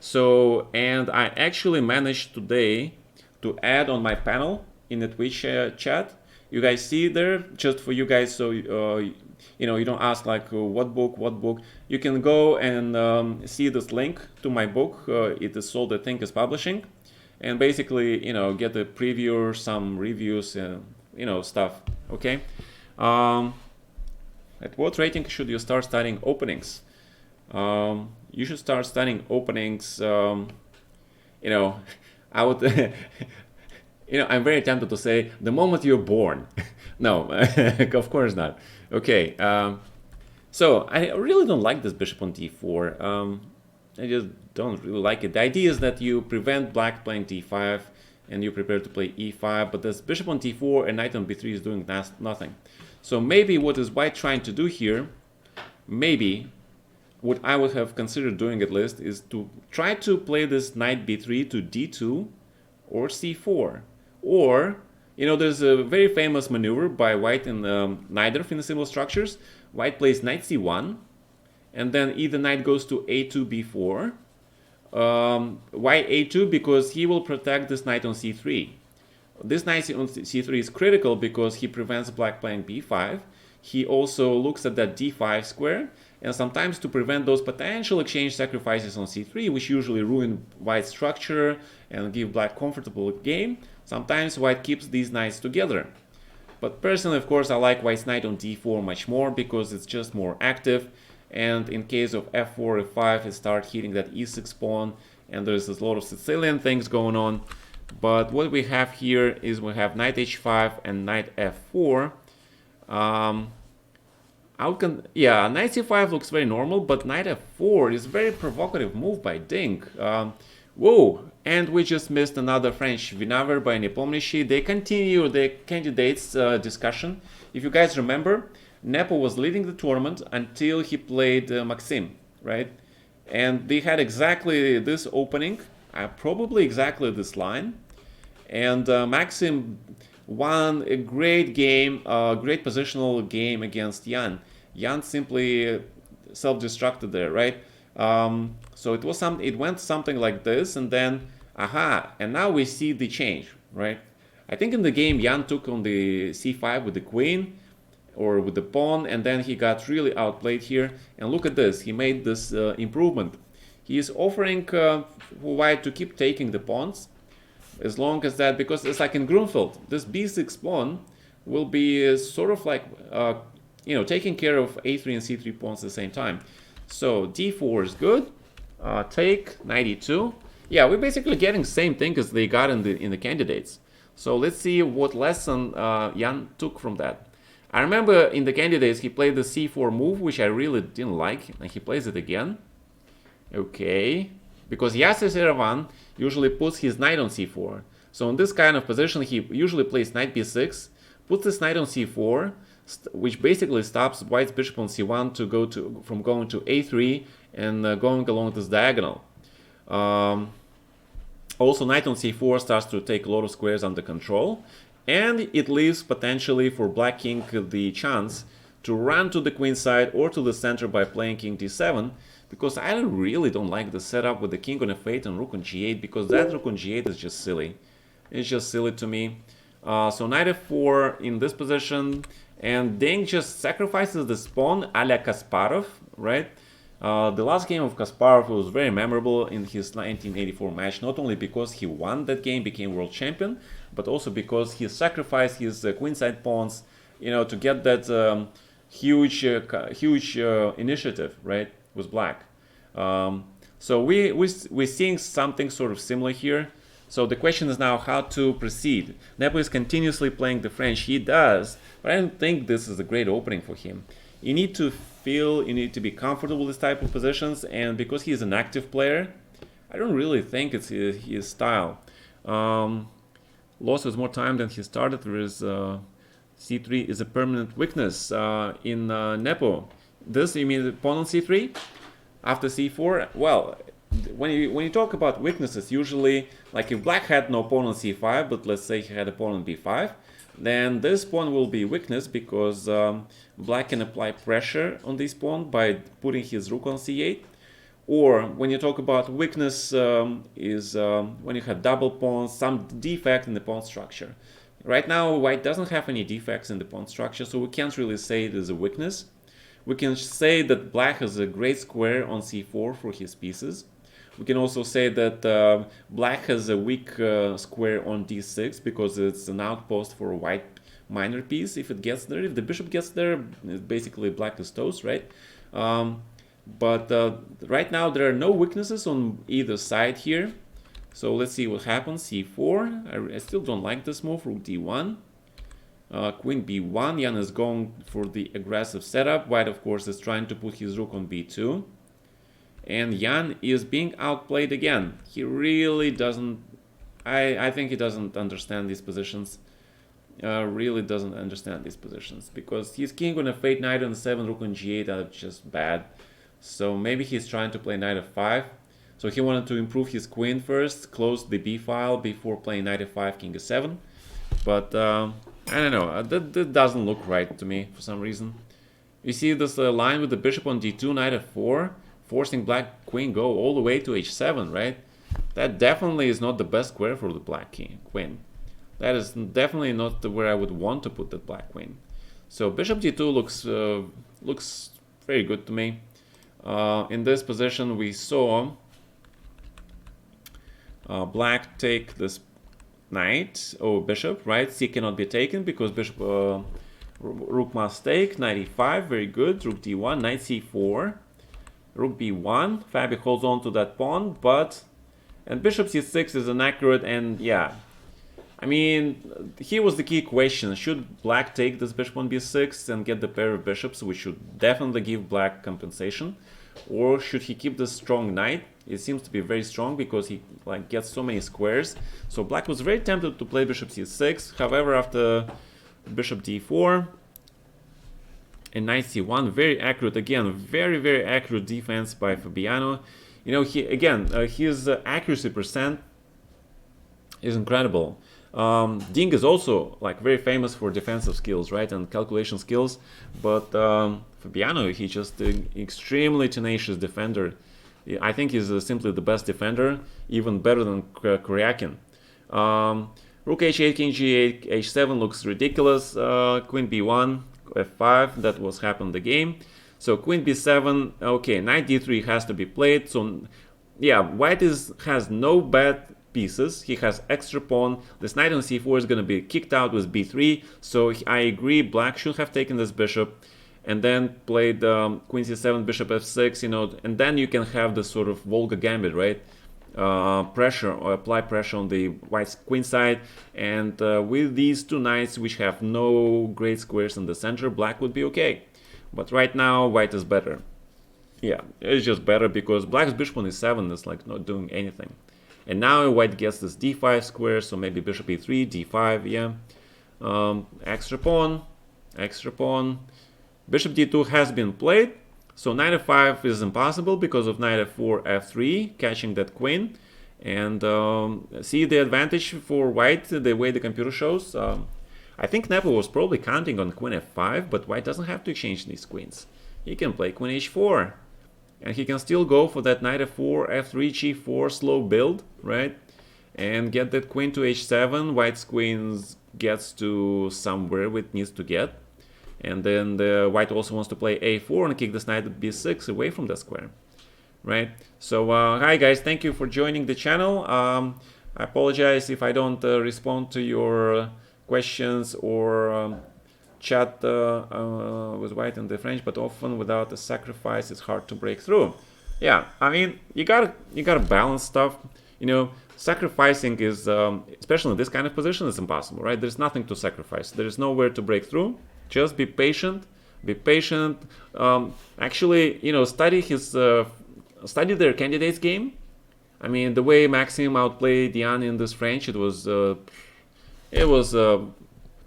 So, and I actually managed today to add on my panel in the Twitch chat. You guys see there, just for you guys, so you don't ask like what book. You can go and see this link to my book. It is sold at Think is Publishing, and basically, get a preview, some reviews, stuff. Okay. At what rating should you start studying openings? You should start studying openings. I would, I'm very tempted to say the moment you're born. No, of course not. Okay. So I really don't like this bishop on d4. I just don't really like it. The idea is that you prevent black playing d5 and you prepare to play e5, but this bishop on d4 and knight on b3 is doing nothing. So maybe what is white trying to do here, maybe what I would have considered doing at least is to try to play this knight b3 to d2 or c4. Or, there's a very famous maneuver by white in Neidorf in the symbol structures. White plays knight c1, and then either knight goes to a2, b4. Why a2? Because he will protect this knight on c3. This knight on c3 is critical because he prevents black playing b5. He also looks at that d5 square, and sometimes to prevent those potential exchange sacrifices on c3, which usually ruin white's structure and give black comfortable game, sometimes white keeps these knights together. But personally, of course, I like white's knight on d4 much more because it's just more active. And in case of f4, f5, it starts hitting that e6 pawn, and there's a lot of Sicilian things going on. But what we have here is we have knight h5 and knight f4. Knight c5 looks very normal, but knight f4 is a very provocative move by Ding. Whoa! And we just missed another French Vinaver by Nepomniachtchi. They continue the candidates discussion. If you guys remember, Nepo was leading the tournament until he played Maxim, right? And they had exactly this opening, probably exactly this line. And Maxim won a great game, great positional game against Jan. Jan simply self-destructed there, right? So it went something like this, and then, and now we see the change, right? I think in the game, Jan took on the c5 with the queen, or with the pawn, and then he got really outplayed here. And look at this, he made this improvement. He is offering for white to keep taking the pawns, as long as that, because it's like in Grunfeld, this b6 pawn will be sort of like, taking care of a3 and c3 pawns at the same time. So d4 is good, take, knight e2. Yeah, we're basically getting the same thing as they got in the candidates. So let's see what lesson Jan took from that. I remember in the candidates he played the c4 move, which I really didn't like, and he plays it again. Okay, because Yasser Seiravan usually puts his knight on c4. So in this kind of position, he usually plays knight b6, puts his knight on c4, which basically stops white's bishop on c1 from going to a3 and going along this diagonal. Also, knight on c4 starts to take a lot of squares under control, and it leaves potentially for black king the chance to run to the queen side or to the center by playing king d7, because I really don't like the setup with the king on f8 and rook on g8, because that rook on g8 is just silly. It's just silly to me. So knight f4 in this position, and Deng just sacrifices this pawn a la Kasparov, right? The last game of Kasparov was very memorable in his 1984 match, not only because he won that game, became world champion, but also because he sacrificed his queenside pawns, to get that huge initiative, right, with black. So we're seeing something sort of similar here. So the question is now how to proceed. Nepo is continuously playing the French. He does, but I don't think this is a great opening for him. You need to you need to be comfortable with this type of positions, and because he's an active player, I don't really think it's his style. Lost with more time than he started. There is c3 is a permanent weakness in Nepo. This, you mean the pawn on c3 after c4? Well, when you talk about weaknesses, usually, like if black had no pawn on c5, but let's say he had a pawn on b5, then this pawn will be weakness because black can apply pressure on this pawn by putting his rook on c8. Or when you talk about weakness is when you have double pawns, some defect in the pawn structure. Right now, white doesn't have any defects in the pawn structure, so we can't really say it is a weakness. We can say that black has a great square on c4 for his pieces. We can also say that black has a weak square on d6 because it's an outpost for a white minor piece. If it gets there, if the bishop gets there, basically black is toast, right? But right now there are no weaknesses on either side here. So let's see what happens. c4. I still don't like this move. Rook d1. Queen b1. Jan is going for the aggressive setup. White, of course, is trying to put his rook on b2. And Jan is being outplayed again. He really doesn't... I think he doesn't understand these positions. Really doesn't understand these positions. Because his king on f8, knight on 7, rook on g8 are just bad. So maybe he's trying to play knight f5. So he wanted to improve his queen first, close the b file before playing knight f5, king f7. But I don't know, that doesn't look right to me for some reason. You see this line with the bishop on d2, knight f4, forcing black queen go all the way to h7, right? That definitely is not the best square for the black queen. That is definitely not where I would want to put the black queen. So bishop d2 looks very good to me. In this position we saw black take this knight or bishop, right? C cannot be taken because bishop rook must take, knight e5, very good, rook d1, knight c4, rook b1, Fabi holds on to that pawn, and bishop c6 is inaccurate, and yeah, I mean, here was the key question, should black take this bishop on b6 and get the pair of bishops, which should definitely give black compensation, or should he keep this strong knight? It seems to be very strong because he gets so many squares. So black was very tempted to play bishop c6. However, after bishop d4 and knight c1, very accurate again, very accurate defense by Fabiano. You know, his accuracy percent is incredible. Ding is also very famous for defensive skills, right, and calculation skills. But Fabiano, he's just an extremely tenacious defender. I think he's simply the best defender, even better than Kuryakin. Rook h8, king g8, h7 looks ridiculous. Queen b1, f5, that was happened the game. So queen b7, okay, knight d3 has to be played. So yeah, white has no bad pieces. He has extra pawn. This knight on c4 is going to be kicked out with b3. So I agree, black should have taken this bishop and then played queen c7, bishop f6, you know, and then you can have this sort of Volga gambit, right? Pressure, or apply pressure on the white queen side, and with these two knights which have no great squares in the center, black would be okay. But right now, white is better. Yeah, it's just better because black's bishop on e7 is not doing anything. And now white gets this d5 square, so maybe bishop e3, d5, yeah. Extra pawn. Bishop d2 has been played, so knight f5 is impossible because of knight f4, f3, catching that queen. And see the advantage for white, the way the computer shows. I think Nepo was probably counting on queen f5, but white doesn't have to exchange these queens. He can play queen h4, and he can still go for that knight f4, f3, g4 slow build, right? And get that queen to h7, white's queen gets to somewhere it needs to get. And then the white also wants to play a4 and kick this knight at b6 away from the square, right? So hi guys, thank you for joining the channel. I apologize if I don't respond to your questions or chat with white and the French, but often without a sacrifice it's hard to break through. Yeah, I mean, you gotta balance stuff. You know, sacrificing is, especially in this kind of position, is impossible, right? There's nothing to sacrifice. There is nowhere to break through. Just be patient. Be patient. Actually, you know, study their candidates game. I mean, the way Maxime outplayed Jan in this French, it was a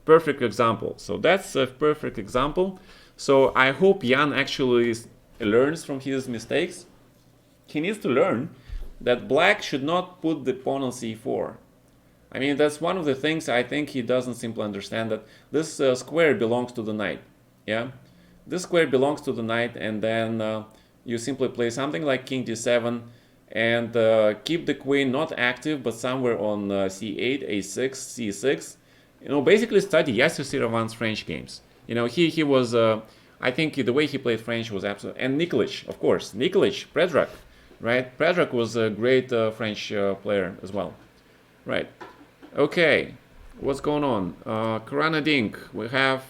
perfect example. So that's a perfect example. So I hope Jan actually learns from his mistakes. He needs to learn that black should not put the pawn on c4. I mean, that's one of the things I think he doesn't simply understand, that this square belongs to the knight. Yeah, this square belongs to the knight, and then you simply play something like king d7 and keep the queen not active, but somewhere on c8, a6, c6. You know, basically study Yasser Siravan's French games. You know, he was, I think the way he played French was absolute. And Nikolic, of course, Nikolic, Predrag, right? Predrag was a great French player as well, right? Okay, what's going on? Karana Dink, we have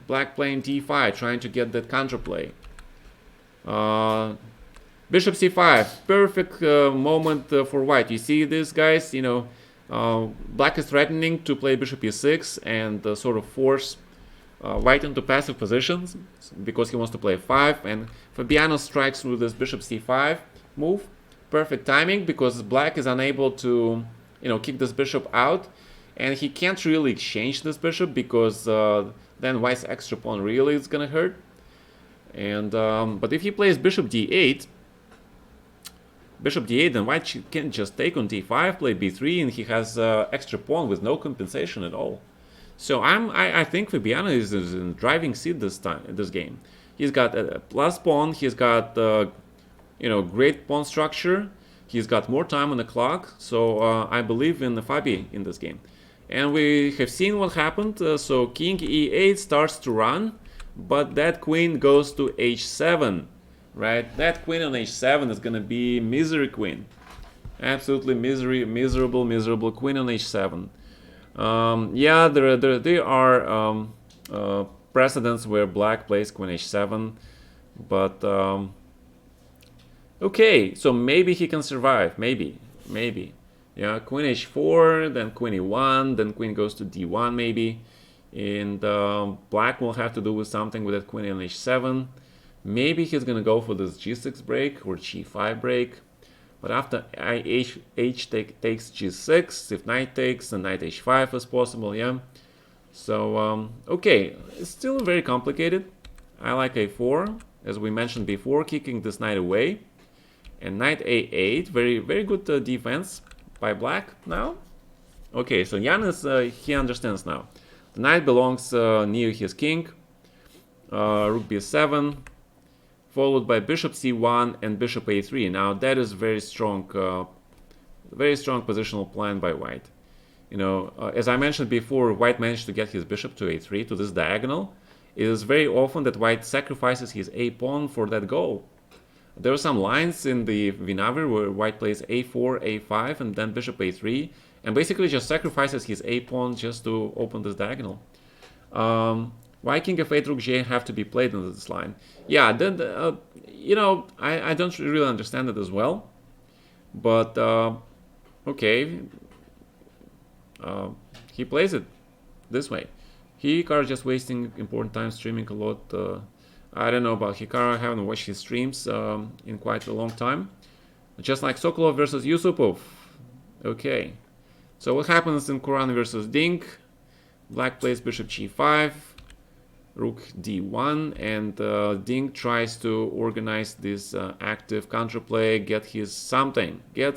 black playing d5, trying to get that counterplay. Bishop c5, perfect moment for white. You see this, guys? You know, black is threatening to play bishop e6 and sort of force white into passive positions because he wants to play 5. And Fabiano strikes through this bishop c5 move. Perfect timing, because black is unable to, you know, kick this bishop out, and he can't really exchange this bishop because then white's extra pawn really is gonna hurt. And but if he plays bishop d8, then white can just take on d5, play b3, and he has extra pawn with no compensation at all. So I think Fabiano is in driving seat this game. He's got a plus pawn. He's got you know, great pawn structure. He's got more time on the clock. So I believe in Fabi in this game. And we have seen what happened. So king e8 starts to run, but that queen goes to h7, right? That queen on h7 is gonna be misery queen. Absolutely miserable queen on h7. Yeah, there are precedents where black plays queen h7, but okay, so maybe he can survive. Maybe. Yeah, queen h4, then queen e1, then queen goes to d1 maybe, and black will have to do with something with that queen on h7. Maybe he's gonna go for this g6 break or g5 break. But after h takes g6, if knight takes, then knight h5 is possible, yeah. So, okay, it's still very complicated. I like a4, as we mentioned before, kicking this knight away. And knight a8, very good defense by black now. Okay, so Jan he understands now. The knight belongs near his king. Rook b7. Followed by bishop c1 and bishop a3. Now that is very strong positional plan by white. You know, as I mentioned before, white managed to get his bishop to a3, to this diagonal. It is very often that white sacrifices his a pawn for that goal. There are some lines in the Vinavir where white plays a4, a5, and then bishop a3, and basically just sacrifices his a pawn just to open this diagonal. Why king f8, rook j have to be played on this line? Yeah, then you know, I don't really understand it as well, but okay, he plays it this way. Hikaru just wasting important time streaming a lot. I don't know about Hikaru. I haven't watched his streams in quite a long time. Just like Sokolov versus Yusupov. Okay, so what happens in Kuran versus Dink? Black plays bishop g5. Rook d1, and Dink tries to organize this active counterplay, get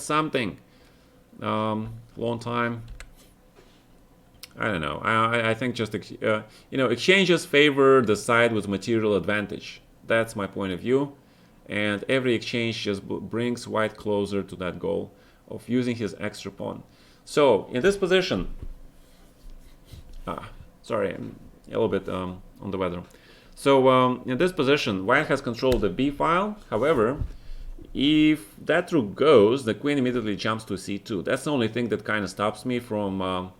something. Long time. I don't know. I think just you know, exchanges favor the side with material advantage. That's my point of view, and every exchange just brings white closer to that goal of using his extra pawn. So in this position, sorry, I'm a little bit on the weather. So in this position, white has control of the b file. However, if that rook goes, the queen immediately jumps to c2. That's the only thing that kind of stops me from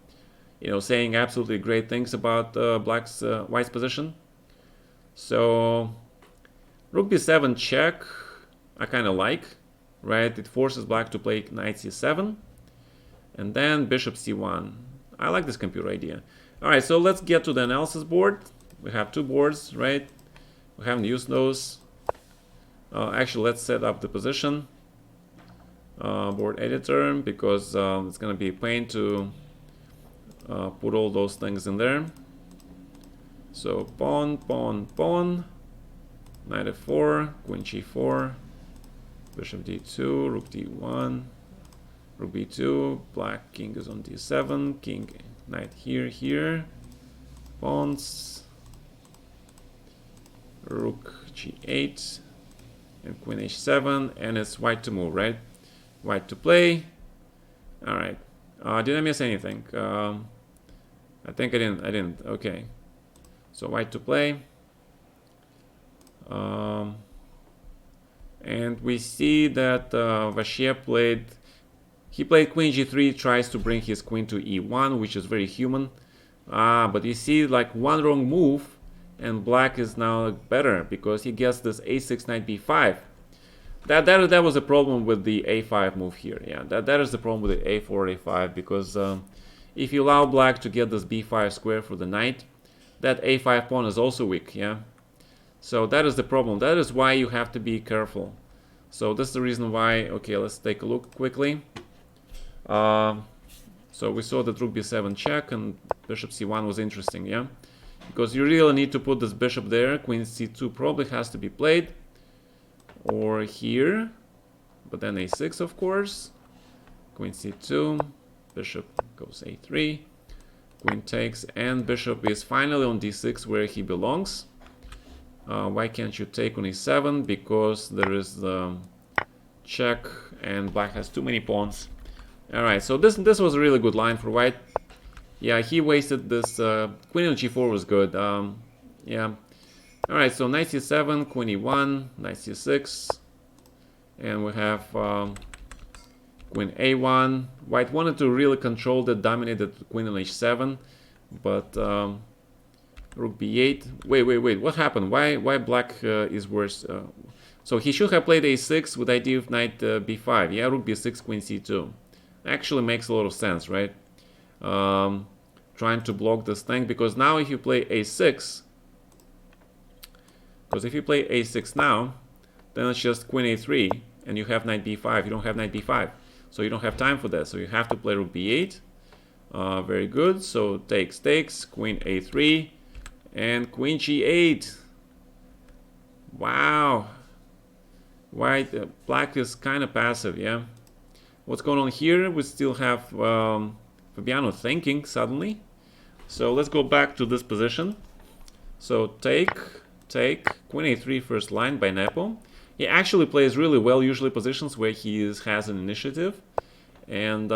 you know, saying absolutely great things about white's position. So rook b7 check, I kind of like, right? It forces black to play knight c7. and then bishop c1. I like this computer idea. All right, so let's get to the analysis board. We have two boards, right? We haven't used those. Actually, let's set up the position board editor, because it's going to be a pain to put all those things in there. So pawn, pawn, pawn, knight f4, queen g4, bishop d2, rook d1, rook b2, black king is on d7, king, knight here, here, pawns, rook g8, and queen h7, and it's white to move, right? White to play. All right. Did I miss anything? I think I didn't. Okay. So white to play. And we see that Vachier played queen g3, tries to bring his queen to e1, which is very human. But you see, like, one wrong move, and black is now better because he gets this a6 knight b5. That was a problem with the a5 move here. Yeah, that is the problem with the a4, a5, because if you allow black to get this b5 square for the knight, that a5 pawn is also weak. Yeah, so that is the problem. That is why you have to be careful. So this is the reason why. Okay, let's take a look quickly. So we saw that rook b7 check and bishop c1 was interesting. Yeah, because you really need to put this bishop there. Queen c2 probably has to be played, or here, but then a6, of course. Queen c2, bishop goes a3, queen takes, and bishop is finally on d6 where he belongs. Why can't you take on e7? Because there is the check and black has too many pawns. All right, so this was a really good line for white. Yeah, he wasted this. Queen on g4 was good. Yeah. All right, so knight c7, queen e1, knight c6, and we have queen a1. White wanted to really control the dominated queen on h7, but rook b8. Wait, what happened? Why black is worse? So he should have played a6 with idea of knight b5. Yeah, rook b6, queen c2. Actually makes a lot of sense, right? Trying to block this thing, because now if you play a6, because if you play a6 now, then it's just queen a3, and you have knight b5. You don't have knight b5, so you don't have time for that. So you have to play rook b8. Very good. So takes, queen a3, and queen g8. Wow. White, black is kind of passive, yeah. What's going on here? We still have Fabiano thinking suddenly. So let's go back to this position. So take, queen a3 first line by Nepo. He actually plays really well, usually positions where he has an initiative. And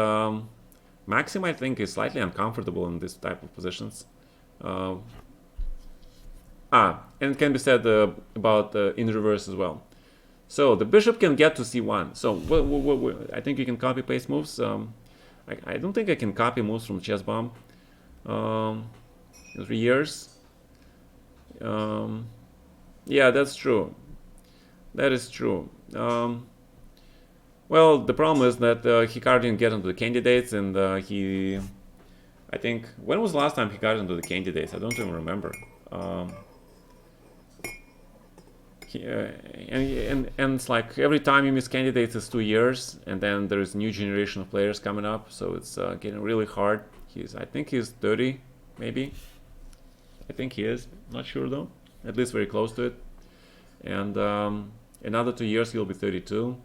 Maxim, I think, is slightly uncomfortable in this type of positions. And it can be said about in reverse as well. So the bishop can get to c1. So I think you can copy paste moves. I don't think I can copy moves from Chess Bomb in 3 years. Yeah, that's true. That is true. Well, the problem is that Hikaru didn't get into the candidates, and I think, when was the last time he got into the candidates? I don't even remember. And it's like every time you miss candidates is 2 years, and then there's a new generation of players coming up, so it's getting really hard. I think he's 30, maybe. I think he is, not sure though. At least very close to it. And another 2 years he'll be 32,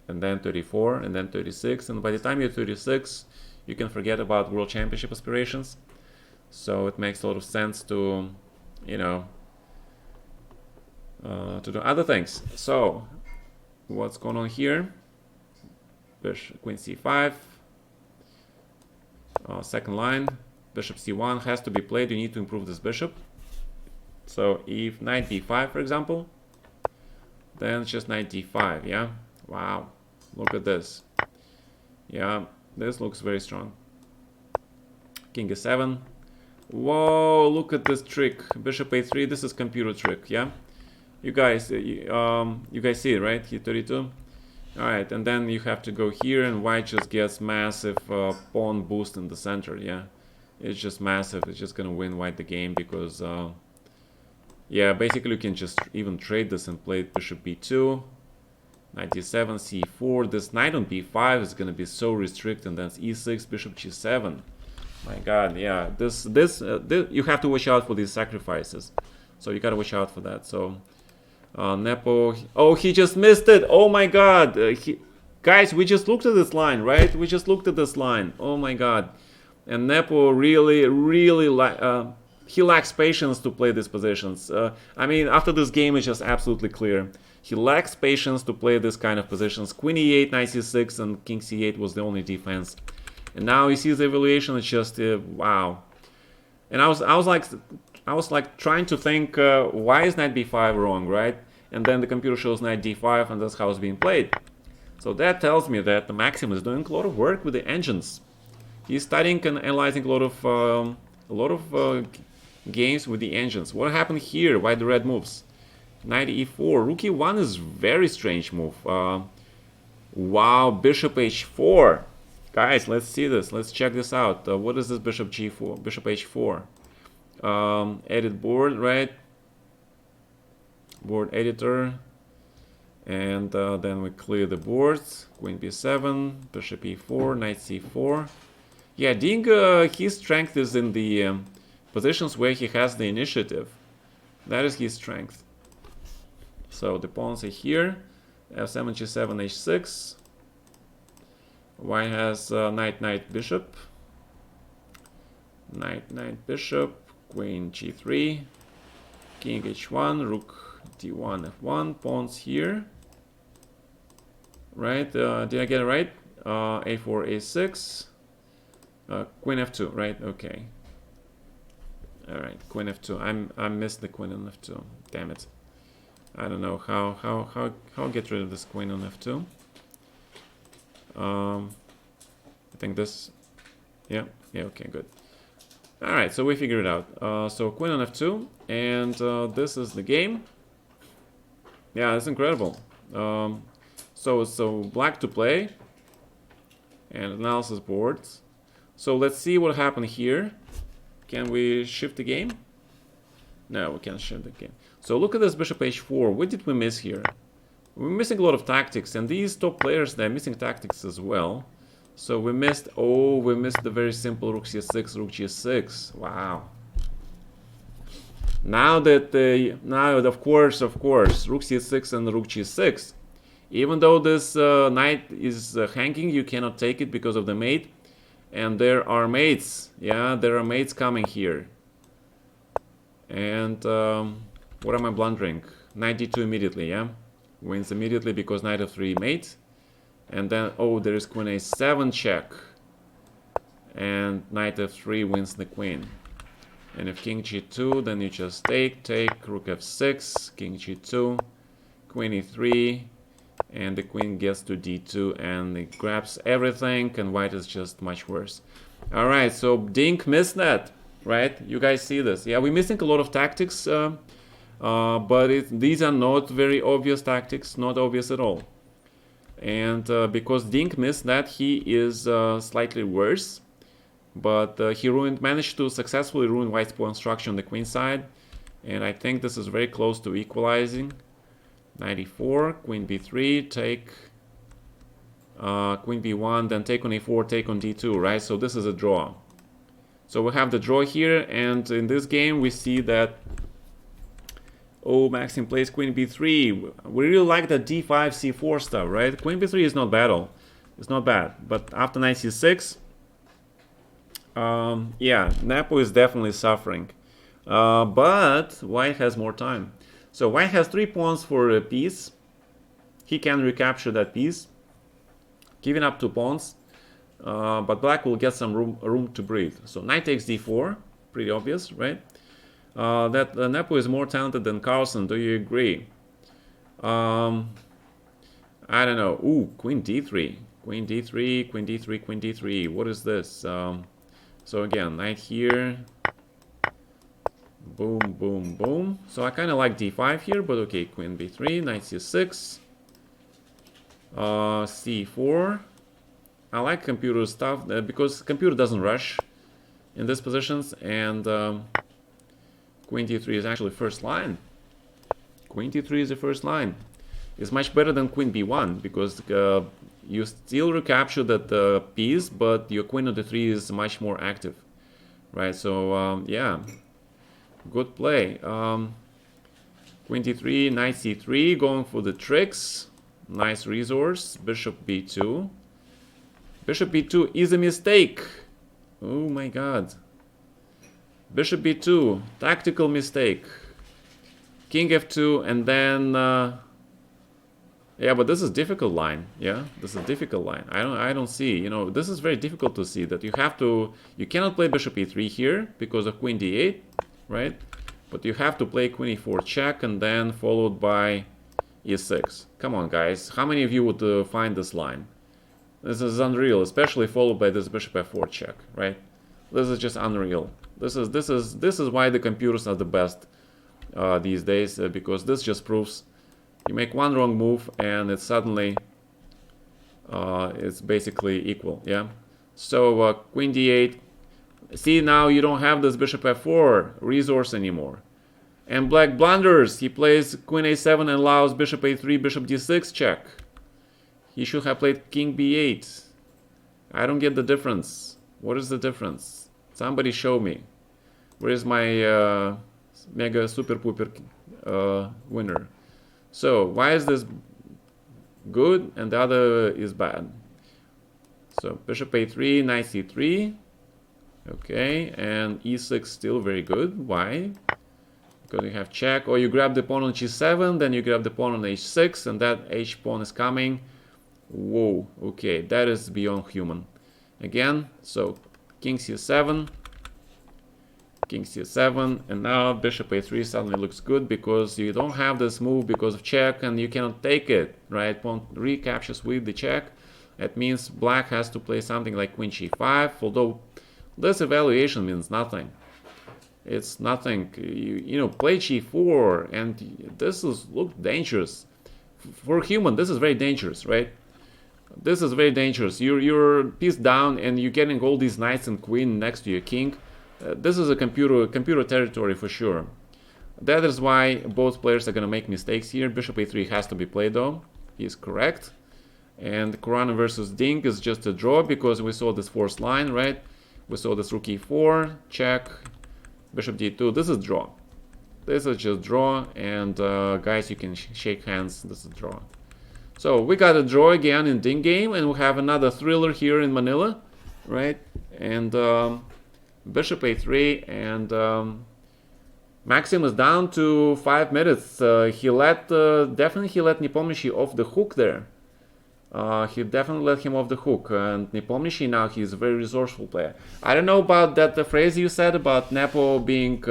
and then 34, and then 36. And by the time you're 36, you can forget about World Championship aspirations. So it makes a lot of sense to, you know, to do other things. So what's going on here? Bishop, queen c5. Second line, bishop c1 has to be played. You need to improve this bishop. So if knight d5, for example, then it's just knight d5. Yeah, wow, look at this. Yeah, this looks very strong. King e7. Whoa, look at this trick. Bishop a3. This is computer trick. Yeah, you guys see it, right? He 32. Alright, and then you have to go here, and white just gets massive pawn boost in the center, yeah. It's just massive. It's just gonna win white the game because, yeah, basically you can just even trade this and play bishop b2, knight d7, c4. This knight on b5 is gonna be so restricted, and that's e6, bishop g7. My god, yeah, this you have to watch out for these sacrifices. So you gotta watch out for that. So Nepo, oh, he just missed it. Oh my god, guys, we just looked at this line, right? We just looked at this line. Oh my god. And Nepo really he lacks patience to play these positions. I mean, after this game, it's just absolutely clear. He lacks patience to play this kind of positions. Queen e8, knight c6, and king c8 was the only defense. And now he sees the evaluation. It's just wow. And I was like trying to think why is knight b5 wrong, right? And then the computer shows knight d5, and that's how it's being played. So that tells me that the Maxim is doing a lot of work with the engines. He's studying and analyzing a lot of games with the engines. What happened here? Why the red moves? Knight e4. Rook e1 is very strange move. Wow, bishop h4. Guys, let's see this. Let's check this out. What is this bishop g4? Bishop h4. Edit board, right? Board editor. And then we clear the boards. Queen b7, bishop e4, knight c4. Yeah, Ding, his strength is in the positions where he has the initiative. That is his strength. So the pawns are here. f7, g7, h6. White has knight, knight, bishop. Knight, knight, bishop. Queen g3. King h1. Rook d1, f1. Pawns here. Right? Did I get it right? a4, a6. Queen f2, right? Okay. All right, queen f2. I missed the queen on f2. Damn it. I don't know how get rid of this queen on f2. I think this. Yeah. Okay, good. All right, so we figured it out. So queen on f2, and this is the game. Yeah, it's incredible. So black to play, and analysis boards. So let's see what happened here. Can we shift the game? No, we can't shift the game. So look at this bishop h4. What did we miss here? We're missing a lot of tactics, and these top players, they're missing tactics as well. So we missed the very simple rook c6, rook g6. Wow. Now that of course, rook c6 and rook g6. Even though this knight is hanging, you cannot take it because of the mate. And there are mates, yeah, there are mates coming here. And what am I blundering? Knight d2 immediately, yeah? Wins immediately because knight f3 mate. And then, oh, there is queen a7 check. And knight f3 wins the queen. And if king g2, then you just take, rook f6, king g2, queen e3. And the queen gets to d2 and it grabs everything, and white is just much worse. All right, so Dink missed that, right? You guys see this? Yeah, we're missing a lot of tactics, but these are not very obvious tactics, not obvious at all. And because Dink missed that, he is slightly worse, but he managed to successfully ruin white's pawn structure on the queen side, and I think this is very close to equalizing. Knight e4, queen b3, take queen b1, then take on e4, take on d2, right? So this is a draw. So we have the draw here, and in this game we see that Maxim plays queen b3. We really like the d5, c4 stuff, right? Queen b3 is not bad at all. It's not bad. But after knight c6, yeah, Nepo is definitely suffering. But white has more time. So white has 3 pawns for a piece. He can recapture that piece, giving up 2 pawns. But black will get some room to breathe. So knight takes d4, pretty obvious, right? That Nepo is more talented than Carlsen. Do you agree? I don't know. Ooh, queen d3, queen d3, queen d3, queen d3. What is this? So again, knight here. Boom, boom, boom. So I kind of like d5 here, but okay, queen b3, knight c6. c4. I like computer stuff because computer doesn't rush in these positions, and queen d3 is actually first line. Queen d3 is the first line. It's much better than queen b1 because you still recapture that piece, but your queen on d3 is much more active, right? So yeah, good play. Queen d3, knight c3, going for the tricks. Nice resource. Bishop b2. Bishop b2 is a mistake. Oh my god. Bishop b2, tactical mistake. King f2, and then yeah, but this is difficult line. Yeah, this is difficult line. I don't see, you know, this is very difficult to see that you cannot play bishop e3 here because of queen d8, right? But you have to play queen e4 check and then followed by e6. Come on, guys. How many of you would find this line? This is unreal, especially followed by this bishop f4 check, right? This is just unreal. This is why the computers are the best these days, because this just proves you make one wrong move and it's suddenly it's basically equal. Yeah. So queen d8. See, now you don't have this bishop f4 resource anymore. And black blunders. He plays queen a7 and allows bishop a3, bishop d6 check. He should have played king b8. I don't get the difference. What is the difference? Somebody show me. Where is my mega super pooper winner? So why is this good and the other is bad? So bishop a3, knight c3. Okay, and e6 still very good. Why? Because you have check, or you grab the pawn on g7, then you grab the pawn on h6, and that h pawn is coming. Whoa, okay, that is beyond human. Again, so king c7, and now bishop a3 suddenly looks good because you don't have this move because of check and you cannot take it, right? Pawn recaptures with the check. That means black has to play something like queen g5, although this evaluation means nothing. It's nothing. You know, play g4, and this looks dangerous. For human, this is very dangerous, right? This is very dangerous. You're pieced down and you're getting all these knights and queen next to your king. This is a computer territory for sure. That is why both players are going to make mistakes here. Bishop a3 has to be played though. He's correct. And Kurana versus Ding is just a draw because we saw this forced line, right? We saw this rook e4, check, bishop d2. This is draw. This is just draw. And guys, you can shake hands. This is draw. So we got a draw again in Ding game, and we have another thriller here in Manila, right? And bishop a3, and Maxim is down to 5 minutes. He let definitely let Nepomniachtchi off the hook there. He definitely let him off the hook, and Nepomniachtchi now he's a very resourceful player. I don't know about that phrase you said about Nepo being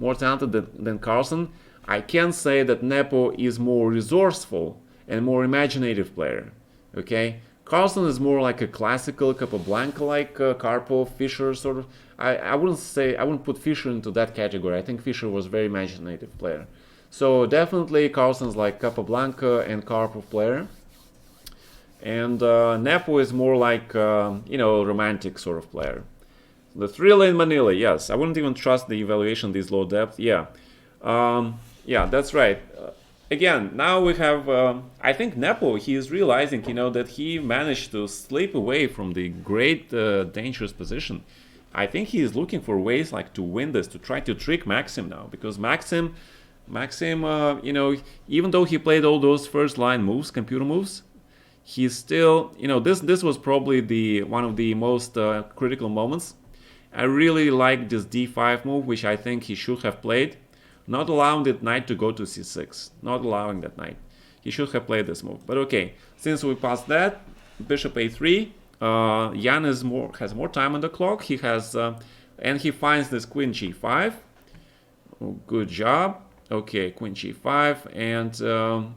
more talented than Carlsen. I can say that Nepo is more resourceful and more imaginative player. Okay, Carlsen is more like a classical Capablanca, like Karpov, Fischer sort of. I wouldn't put Fischer into that category. I think Fischer was a very imaginative player. So definitely Carlsen's like Capablanca and Karpov player. And Nepo is more like romantic sort of player. The thriller in Manila, yes. I wouldn't even trust the evaluation this low depth. Yeah, yeah, that's right. Again, now we have, I think Nepo, he is realizing, that he managed to slip away from the great dangerous position. I think he is looking for ways like to win this, to try to trick Maxim now, because Maxim, even though he played all those first line moves, computer moves, he's still, this was probably one of the most critical moments. I really like this d5 move, which I think he should have played. Not allowing that knight to go to c6. Not allowing that knight. He should have played this move. But okay, since we passed that, bishop a3. Jan has more time on the clock. He has, and he finds this queen g5. Oh, good job. Okay, queen g5, and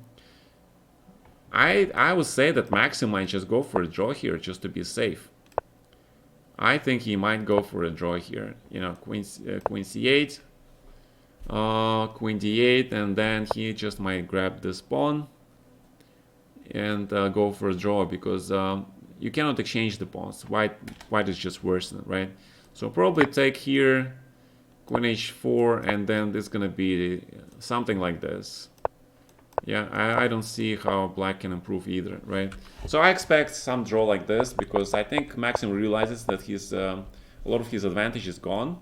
I would say that Maxim might just go for a draw here just to be safe. I think he might go for a draw here. Queen c8. Queen d8, and then he just might grab this pawn, and go for a draw, because you cannot exchange the pawns. White is just worse, right? So probably take here queen h4, and then this is gonna be something like this. Yeah, I don't see how black can improve either, right? So I expect some draw like this, because I think Maxim realizes that a lot of his advantage is gone.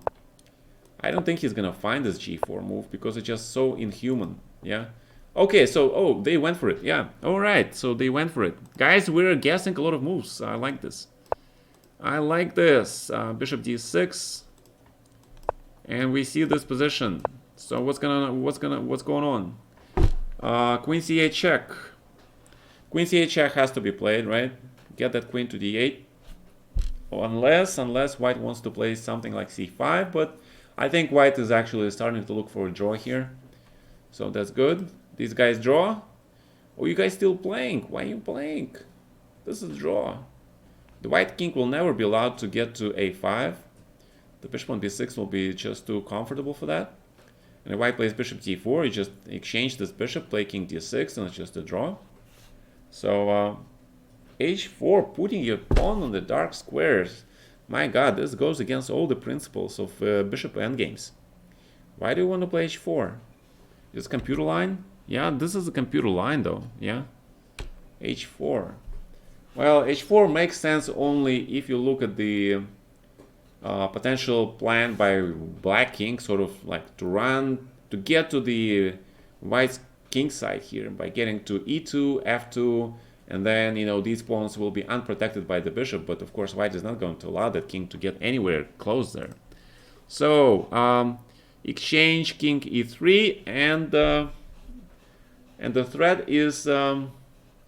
I don't think he's gonna find this g4 move, because it's just so inhuman. Yeah. Okay, so oh, they went for it. Yeah. All right, so they went for it, guys. We're guessing a lot of moves. I like this. I like this. Bishop d6, and we see this position. So what's going on? Queen c8 check. Queen c8 check has to be played, right? Get that queen to d8. Unless white wants to play something like c5, but I think white is actually starting to look for a draw here. So that's good. These guys draw. Oh, you guys still playing? Why are you playing? This is draw. The white king will never be allowed to get to a5. The bishop on b6 will be just too comfortable for that. And if white plays bishop d4, you just exchange this bishop, play king d6, and it's just a draw. So h4, putting your pawn on the dark squares. My god, this goes against all the principles of bishop endgames. Why do you want to play h4? Is it computer line? Yeah, this is a computer line though, yeah. h4. Well, h4 makes sense only if you look at the potential plan by black king, sort of like to get to the white's king side here by getting to e2, f2, and then, you know, these pawns will be unprotected by the bishop, but of course white is not going to allow that king to get anywhere close there. So exchange king e3, and the threat is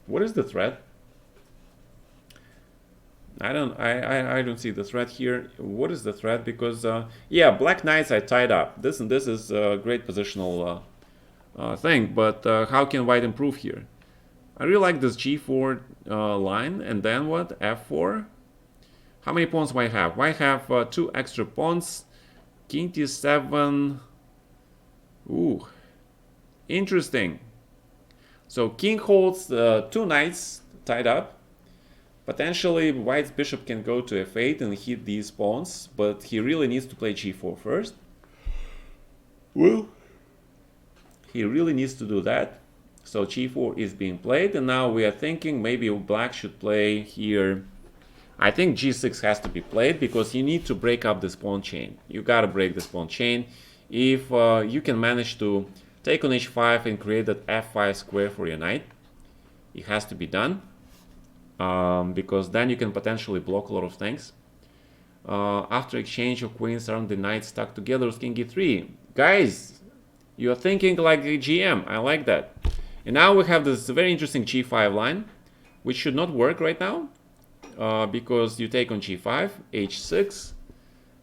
what is the threat? I don't see the threat here. What is the threat? Because yeah, black knights are tied up. This is a great positional thing, but how can white improve here? I really like this g4 line, and then what? f4. How many pawns white have? White have 2 extra pawns. King d7. Ooh, interesting. So king holds 2 knights tied up. Potentially white's bishop can go to f8 and hit these pawns, but he really needs to play g4 first. Well, he really needs to do that. So g4 is being played, and now we are thinking maybe black should play here. I think g6 has to be played, because you need to break up this pawn chain. You gotta break this pawn chain. If you can manage to take on h5 and create that f5 square for your knight, it has to be done. Because then you can potentially block a lot of things. After exchange of queens, aren't the knights stuck together with king e3? Guys, you're thinking like a GM. I like that. And now we have this very interesting g5 line, which should not work right now, because you take on g5, h6,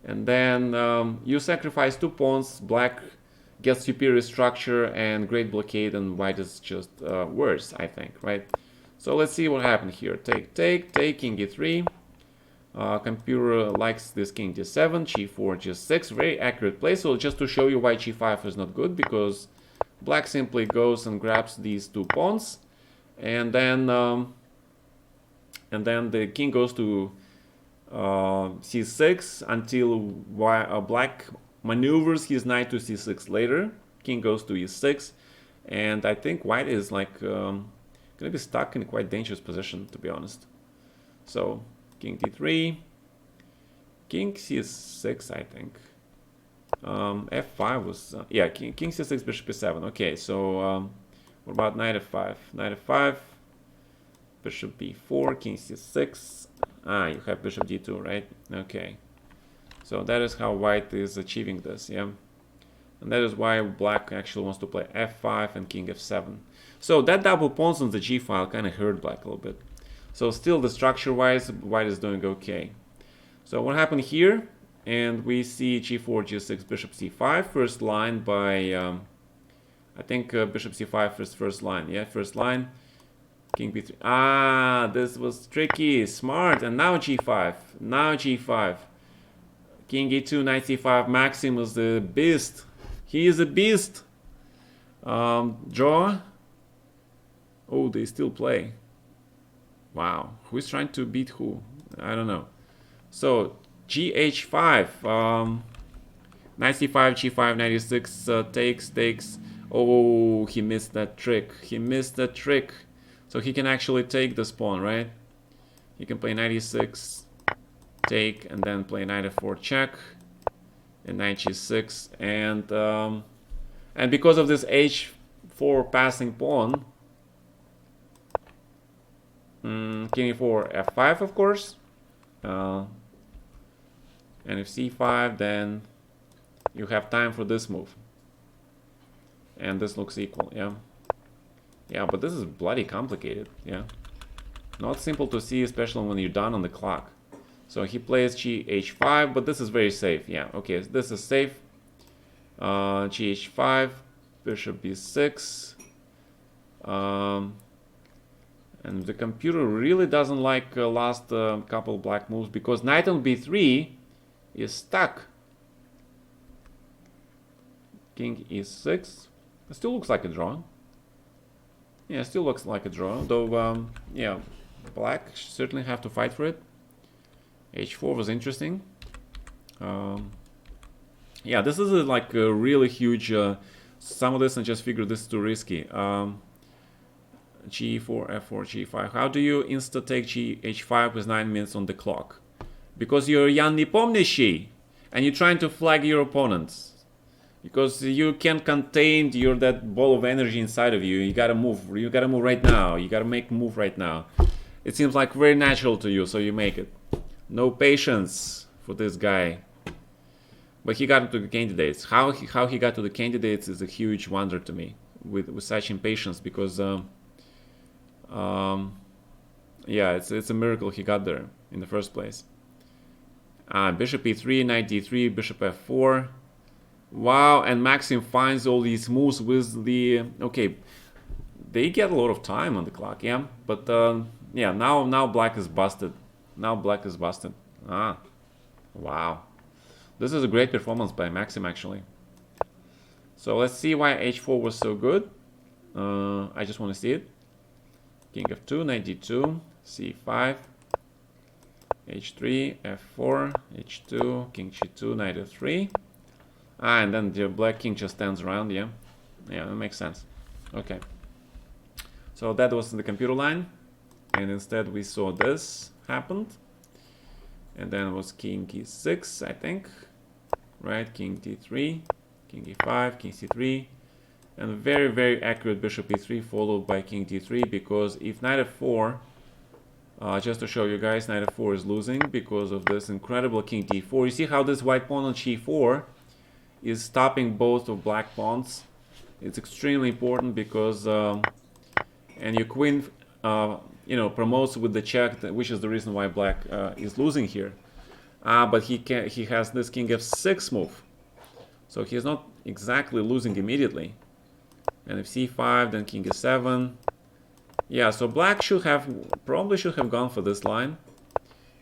and then you sacrifice 2 pawns. Black gets superior structure and great blockade, and white is just worse, I think, right? So let's see what happened here. Take, king e3. Computer likes this king d7, g4, g6. Very accurate play. So just to show you why g5 is not good, because black simply goes and grabs these 2 pawns, and then the king goes to c6 until black maneuvers his knight to c6 later. King goes to e6, and I think white is like gonna be stuck in a quite dangerous position, to be honest. So king d3, king c6, I think. f5 was yeah, king c6, bishop e7. Okay, so what about knight f5? Knight f5, bishop b4, king c6. You have bishop d2, right? Okay, so that is how white is achieving this, yeah. And that is why black actually wants to play f5 and king f7. So that double pawns on the g file kind of hurt black a little bit. So still, the structure-wise, white is doing okay. So what happened here? And we see g4, g6, bishop c5, first line by, I think bishop c5 is first line. Yeah, first line, king b3. This was tricky, smart. And now g5, now g5. King e2, knight c5, Maxim is the beast. He is a beast. Draw. Oh, they still play. Wow, who is trying to beat who? I don't know. So gh5, 95, g5, 96, takes. Oh, he missed that trick. He missed that trick. So he can actually take this pawn, right? He can play 96, take, and then play knight f4 check, and knight g6, and because of this h4 passing pawn, king e4, f5, of course, and if c5, then you have time for this move, and this looks equal. Yeah, but this is bloody complicated. Yeah, not simple to see, especially when you're done on the clock. So he plays gh5, but this is very safe. Yeah, okay, this is safe. Gh5, bishop b6. And the computer really doesn't like last couple black moves, because knight on b3 is stuck. King e6. It still looks like a draw. Yeah, it still looks like a draw, though, yeah, black certainly have to fight for it. h4 was interesting. Yeah, this is like a really huge, some of this I just figured this is too risky. g4, f4, g5. How do you insta-take gh5 with 9 minutes on the clock? Because you're Jan Nepomniachtchi, and you're trying to flag your opponents. Because you can't contain that ball of energy inside of you. You gotta move. You gotta move right now. You gotta make a move right now. It seems like very natural to you, so you make it. No patience for this guy. But he got into the candidates. How he got to the candidates is a huge wonder to me, with such impatience, because yeah, it's a miracle he got there in the first place. Bishop e3, knight d3, bishop f4. Wow, and Maxim finds all these moves with the... Okay, they get a lot of time on the clock, yeah? But, yeah, now black is busted. Now black is busted. Wow. This is a great performance by Maxim, actually. So let's see why h4 was so good. I just want to see it. King f2, knight d2, c5, h3, f4, h2, king g2, knight f3. And then the black king just stands around. Yeah, that makes sense. Okay, so that was the computer line, and instead we saw this happened, and then it was king e6, I think, right? King d3, king e5, king c3, and very, very accurate bishop e3 followed by king d3, because if knight f4, just to show you guys, knight f4 is losing because of this incredible king d4. You see how this white pawn on g4 is stopping both of black pawns. It's extremely important because and your queen promotes with the check, which is the reason why black is losing here. But he has this king f6 move, so he's not exactly losing immediately. And if c5, then king e7. Yeah, so black probably should have gone for this line,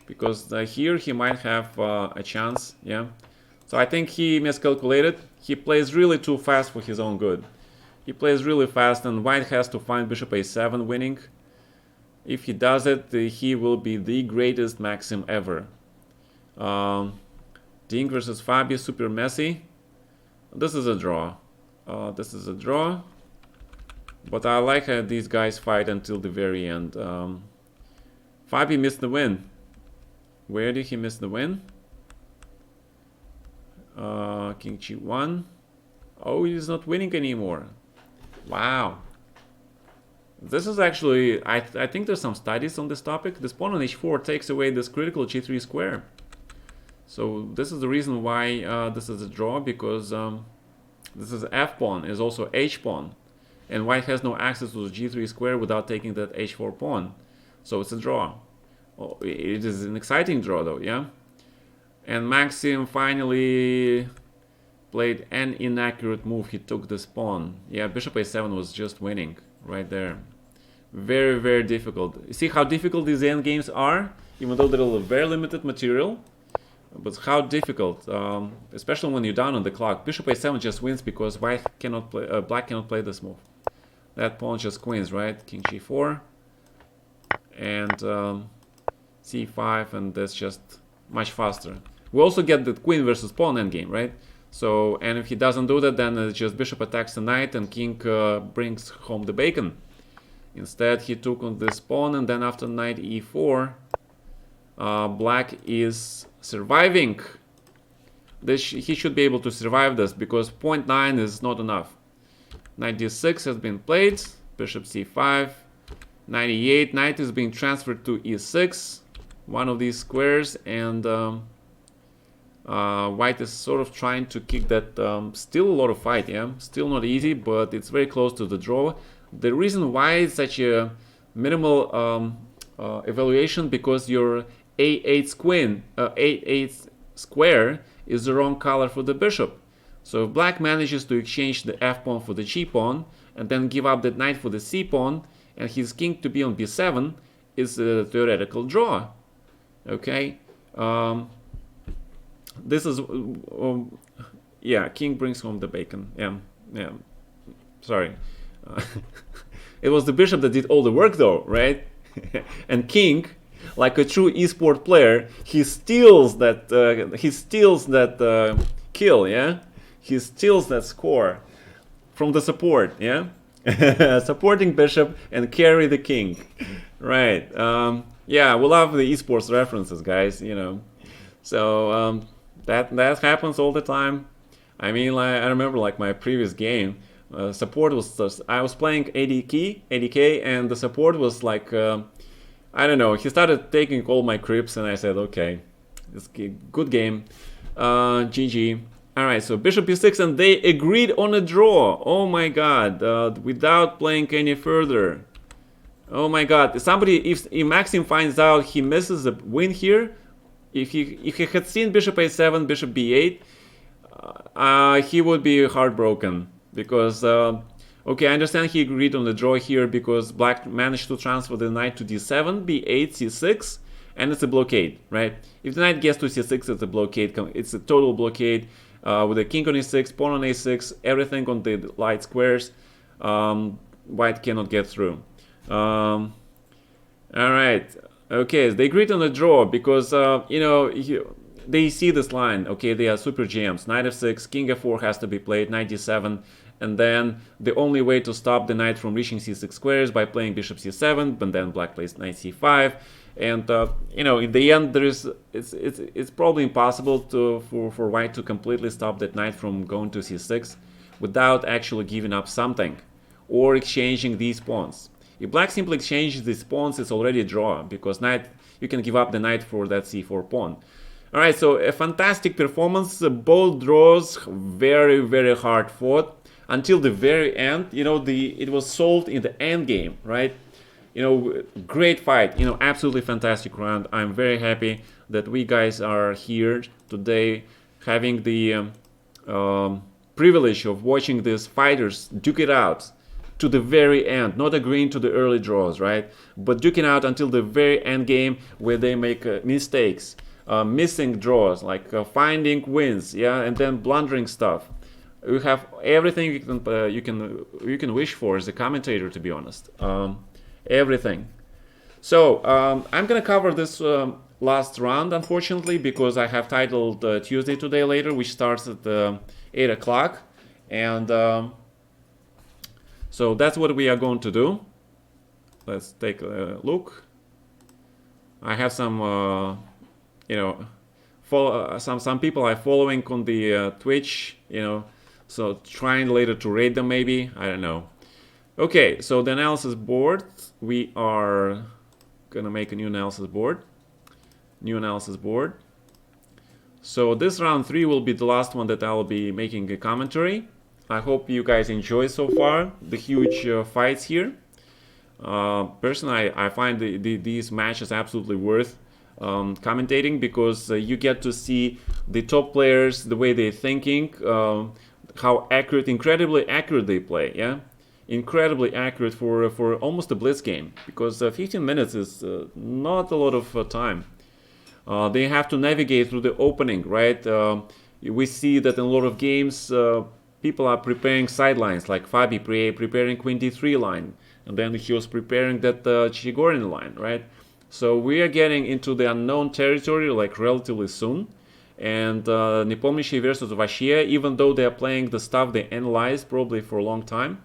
because here he might have a chance. Yeah. So I think he miscalculated. He plays really too fast for his own good. He plays really fast, and white has to find bishop a7 winning. If he does it, he will be the greatest Maxim ever. Ding versus Fabi, super messy. This is a draw. This is a draw. But I like how these guys fight until the very end. Fabi missed the win. Where did he miss the win? King g1. Oh, he's not winning anymore. Wow. This is actually, I think there's some studies on this topic. This pawn on h4 takes away this critical g3 square. So this is the reason why this is a draw, because this is f pawn, is also h pawn. And white has no access to the g3 square without taking that h4 pawn. So it's a draw. Oh, it is an exciting draw though, yeah? And Maxim finally played an inaccurate move. He took this pawn. Yeah, bishop a7 was just winning right there. Very, very difficult. You see how difficult these endgames are? Even though they're very limited material. But how difficult, especially when you're down on the clock. Bishop a7 just wins because white cannot play, black cannot play this move. That pawn just queens, right? King g4. and c5, and that's just much faster. We also get the queen versus pawn endgame, right? So, and if he doesn't do that, then it's just bishop attacks the knight and king brings home the bacon. Instead, he took on this pawn, and then after knight e4, black is surviving. He should be able to survive this, because 0.9 is not enough. Knight d6 has been played, bishop c5, knight e8, knight is being transferred to e6, one of these squares, and white is sort of trying to kick that. Still a lot of fight, yeah, still not easy, but it's very close to the draw. The reason why it's such a minimal evaluation, because your a8 square is the wrong color for the bishop. So if black manages to exchange the f pawn for the g pawn and then give up the knight for the c pawn and his king to be on b7, is a theoretical draw. Okay, this is yeah, king brings home the bacon. Yeah, sorry. It was the bishop that did all the work though, right? And king, like a true esport player, he steals that kill, yeah? He steals that score from the support, yeah? Supporting bishop and carry the king. Right. Yeah, we love the esports references, guys, you know. So that happens all the time. I mean, like, I remember like my previous game, support was, I was playing ADK, and the support was like, I don't know, he started taking all my creeps, and I said, okay, it's a good game, GG. Alright, so bishop e6, and they agreed on a draw. Oh my god, without playing any further. Oh my god, somebody, if Maxim finds out he misses a win here, if he had seen bishop a7, bishop b8, he would be heartbroken. Because, okay, I understand he agreed on the draw here because black managed to transfer the knight to d7, b8, c6, and it's a blockade, right? If the knight gets to c6, it's a blockade. It's a total blockade with the king on e6, pawn on a6, everything on the light squares. White cannot get through. All right, okay, they agreed on the draw because, you know, they see this line, okay, they are super GMs. Knight f6, king f4 has to be played, knight d7, and then the only way to stop the knight from reaching c6 squares by playing bishop c7, but then black plays knight c5, and you know, in the end, it's probably impossible for white to completely stop that knight from going to c6 without actually giving up something or exchanging these pawns. If black simply exchanges these pawns, it's already a draw because knight, you can give up the knight for that c4 pawn. All right, so a fantastic performance. Both draws very, very hard fought until the very end. You know, it was solved in the end game, right? You know, great fight. You know, absolutely fantastic round. I'm very happy that we guys are here today, having the privilege of watching these fighters duke it out to the very end, not agreeing to the early draws, right? But duking out until the very end game where they make mistakes. Missing draws, like finding wins, yeah, and then blundering stuff. You have everything you can wish for as a commentator, to be honest. Everything. So I'm gonna cover this last round, unfortunately, because I have titled Tuesday Today Later, which starts at 8 o'clock, and so that's what we are going to do. Let's take a look. I have some. You know, some people are following on the Twitch, you know, so trying later to rate them maybe, I don't know. Okay, so the analysis board, we are gonna make a new analysis board. So this round 3 will be the last one that I'll be making a commentary. I hope you guys enjoy so far the huge fights here. Personally, I find these matches absolutely worth commentating because you get to see the top players, the way they're thinking, how accurate, incredibly accurate they play, yeah? Incredibly accurate for almost a blitz game, because 15 minutes is not a lot of time. They have to navigate through the opening, right? We see that in a lot of games, people are preparing sidelines, like Fabi preparing queen d3 line, and then he was preparing that Chigorin line, right? So we are getting into the unknown territory like relatively soon. And Nepomniachtchi versus Vashia, even though they are playing the stuff they analyzed probably for a long time,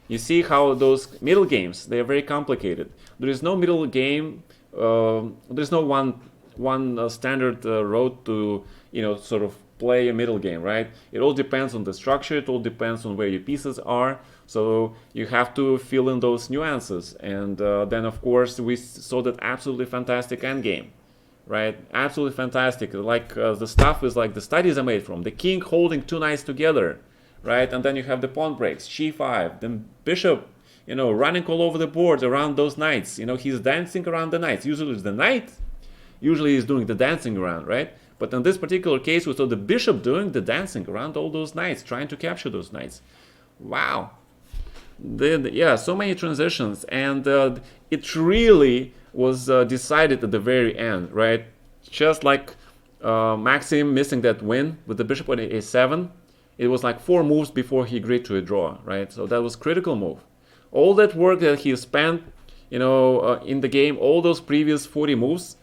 you see how those middle games, they are very complicated. There is no middle game, there's no one standard road to, sort of play a middle game, right? It all depends on the structure, it all depends on where your pieces are, so you have to fill in those nuances. And then of course we saw that absolutely fantastic endgame, right? Absolutely fantastic. Like the stuff is like the studies are made from the king holding two knights together, right? And then you have the pawn breaks, g5, then bishop, running all over the board around those knights. He's dancing around the knights. Usually it's the knight, usually he's doing the dancing around, right? But in this particular case, we saw the bishop doing the dancing around all those knights, trying to capture those knights. Wow. Yeah, so many transitions, and it really was decided at the very end, right? Just like Maxim missing that win with the bishop on a7, it was like 4 moves before he agreed to a draw, right? So that was critical move. All that work that he spent, in the game, all those previous 40 moves,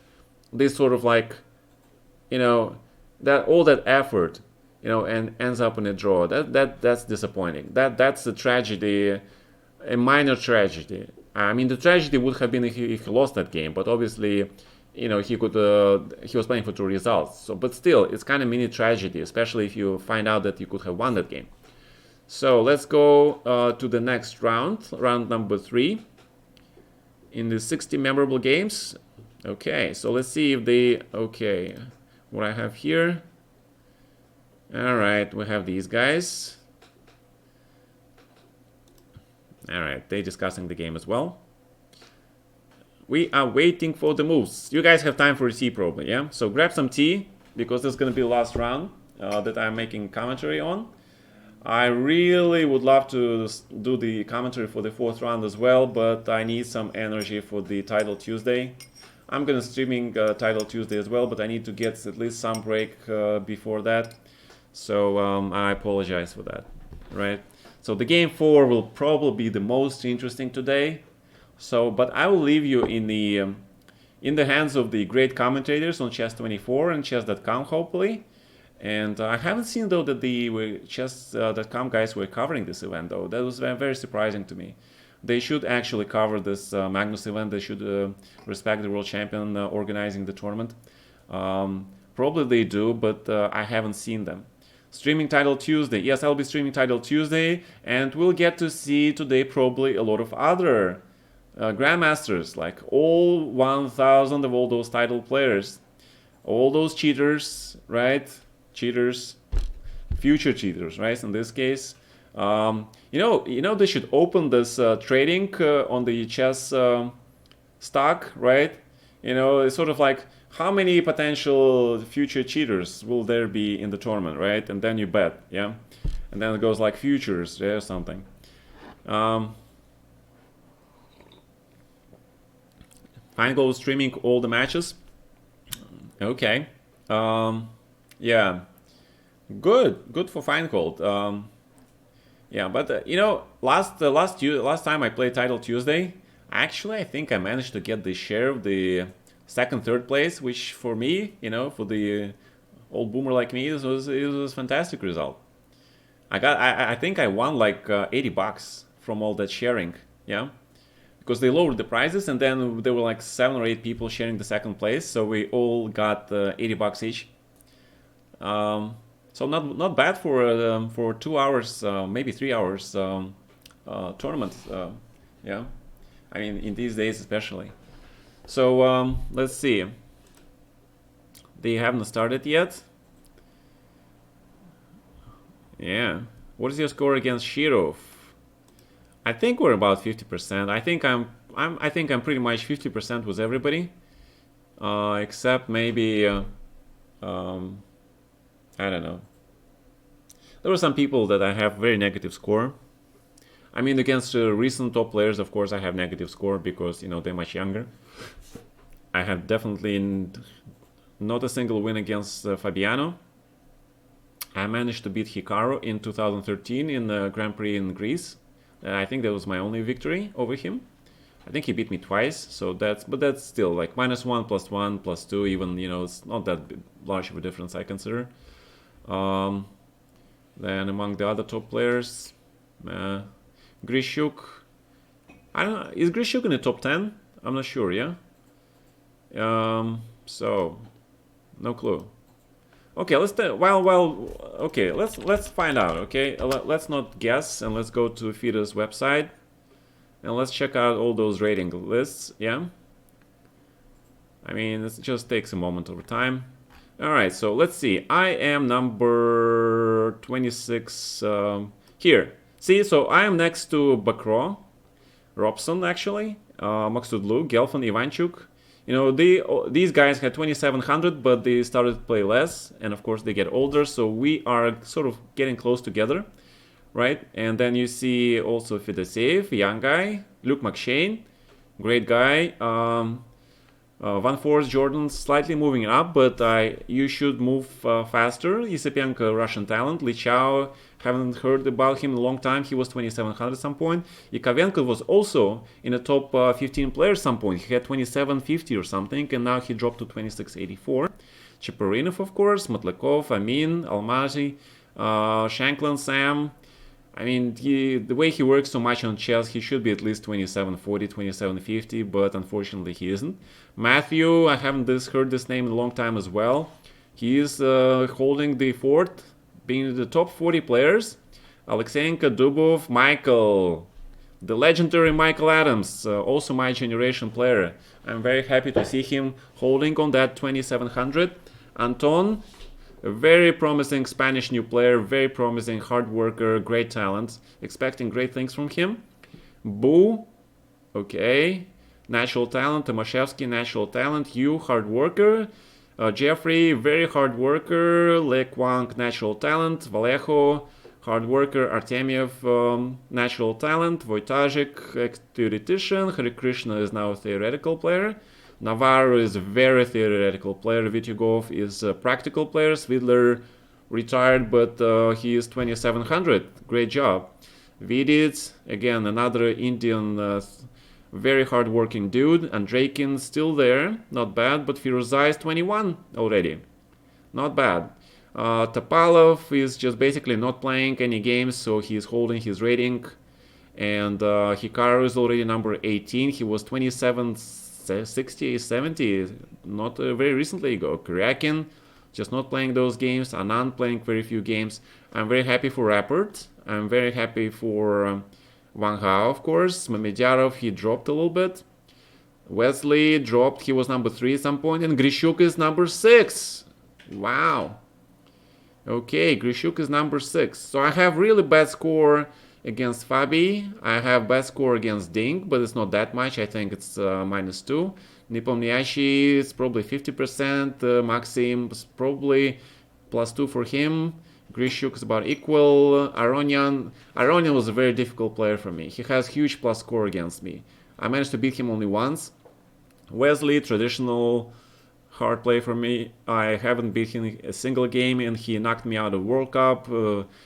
they sort of like, that all that effort, and ends up in a draw. That's disappointing. That's a tragedy, a minor tragedy. I mean, the tragedy would have been if he lost that game, but obviously, he was playing for 2 results. So, but still, it's kind of mini tragedy, especially if you find out that you could have won that game. So let's go to the next round number 3 in the 60 memorable games. Okay, so let's see if they, what I have here. All right, we have these guys. All right, they're discussing the game as well. We are waiting for the moves. You guys have time for a tea probably, yeah? So grab some tea, because this is going to be the last round that I'm making commentary on. I really would love to do the commentary for the 4th round as well, but I need some energy for the Title Tuesday. I'm going to streaming Title Tuesday as well, but I need to get at least some break before that. So I apologize for that, right? So the game 4 will probably be the most interesting today. So, but I will leave you in the hands of the great commentators on Chess24 and Chess.com, hopefully. And I haven't seen though that the Chess.com guys were covering this event though. That was very, very surprising to me. They should actually cover this Magnus event. They should respect the world champion organizing the tournament. Probably they do, but I haven't seen them. Streaming Title Tuesday. Yes, I'll be streaming Title Tuesday, and we'll get to see today probably a lot of other grandmasters, like all 1,000 of all those title players, all those cheaters, right? Cheaters, future cheaters, right? In this case, they should open this trading on the chess stock, right? It's sort of like, how many potential future cheaters will there be in the tournament, right? And then you bet, yeah? And then it goes like futures, yeah, or something. Feingold streaming all the matches. Okay. Yeah. Good for Feingold. Yeah, but last time I played Title Tuesday, actually I think I managed to get the share of the 2nd, 3rd place, which for me, for the old boomer like me, it was a fantastic result. I think I won like $80 from all that sharing, yeah, because they lowered the prices, and then there were like 7 or 8 people sharing the 2nd place, so we all got $80 each. So not bad for 2 hours, maybe 3 hours tournament, yeah. I mean, in these days especially. So let's see. They haven't started yet. Yeah. What is your score against Shirov? I think we're about 50%. I think I'm pretty much 50% with everybody, except maybe I don't know. There were some people that I have very negative score. I mean, against recent top players, of course, I have negative score because they're much younger. I have definitely not a single win against Fabiano. I managed to beat Hikaru in 2013 in the Grand Prix in Greece. I think that was my only victory over him. I think he beat me twice, so that's still like -1, +1, +2, even, you know, it's not that large of a difference, I consider. Then among the other top players, Grishuk. I don't know, is Grishuk in the top 10? I'm not sure, yeah? So, no clue. Okay, let's find out, okay? Let's not guess, and let's go to FIDE's website. And let's check out all those rating lists, yeah? I mean, it just takes a moment over time. All right, so let's see. I am number 26 here. See, so I am next to Bakro, Robson, actually, Maksudlu, Gelfand, Ivanchuk. You know, these guys had 2,700, but they started to play less, and of course they get older, so we are sort of getting close together, right? And then you see also Fedoseev, young guy, Luke McShane, great guy. Van Force, Jordan, slightly moving up, but you should move faster. Ysepenko, Russian talent. Lichao, haven't heard about him in a long time. He was 2,700 at some point. Yakovenko was also in the top 15 players at some point. He had 2,750 or something, and now he dropped to 2,684. Chaparinov, of course, Matlakov, Amin, Almazy, Shanklin, Sam. I mean, the way he works so much on chess, he should be at least 2740, 2750, but unfortunately he isn't. Matthew, I haven't heard this name in a long time as well. He is holding the fort, being in the top 40 players. Alexeyenko, Dubov, Michael, the legendary Michael Adams, also my generation player. I'm very happy to see him holding on that 2700. Anton, a very promising Spanish new player, very promising hard worker, great talent. Expecting great things from him. Boo, okay. Natural talent. Tomaszewski, natural talent. Yu, hard worker. Jeffrey, very hard worker. Le Kwang, natural talent. Vallejo, hard worker. Artemiev, natural talent. Wojtaszek, theoretician. Hare Krishna is now a theoretical player. Navarro is a very theoretical player. Vityugov is a practical player. Svidler retired, but he is 2700. Great job. Vidic, again, another Indian, very hard-working dude. Andreikin still there, not bad, but Firuzai is 21 already. Not bad. Topalov is just basically not playing any games, so he's holding his rating. And Hikaru is already number 18. He was 2760, 70, not very recently ago. Kuryakin, just not playing those games. Anand playing very few games. I'm very happy for Rappert. I'm very happy for Wang Hao, of course. Mamedyarov, he dropped a little bit. Wesley dropped. He was number 3 at some point. And Grishuk is number 6. Wow. Okay, Grishuk is number 6. So I have really bad score against Fabi. I have bad score against Dink, but it's not that much. I think it's -2. Nepomniachtchi is probably 50%. Maxim is probably +2 for him. Grishuk is about equal. Aronian was a very difficult player for me. He has huge plus score against me. I managed to beat him only once. Wesley, traditional hard play for me. I haven't beat him a single game, and he knocked me out of World Cup.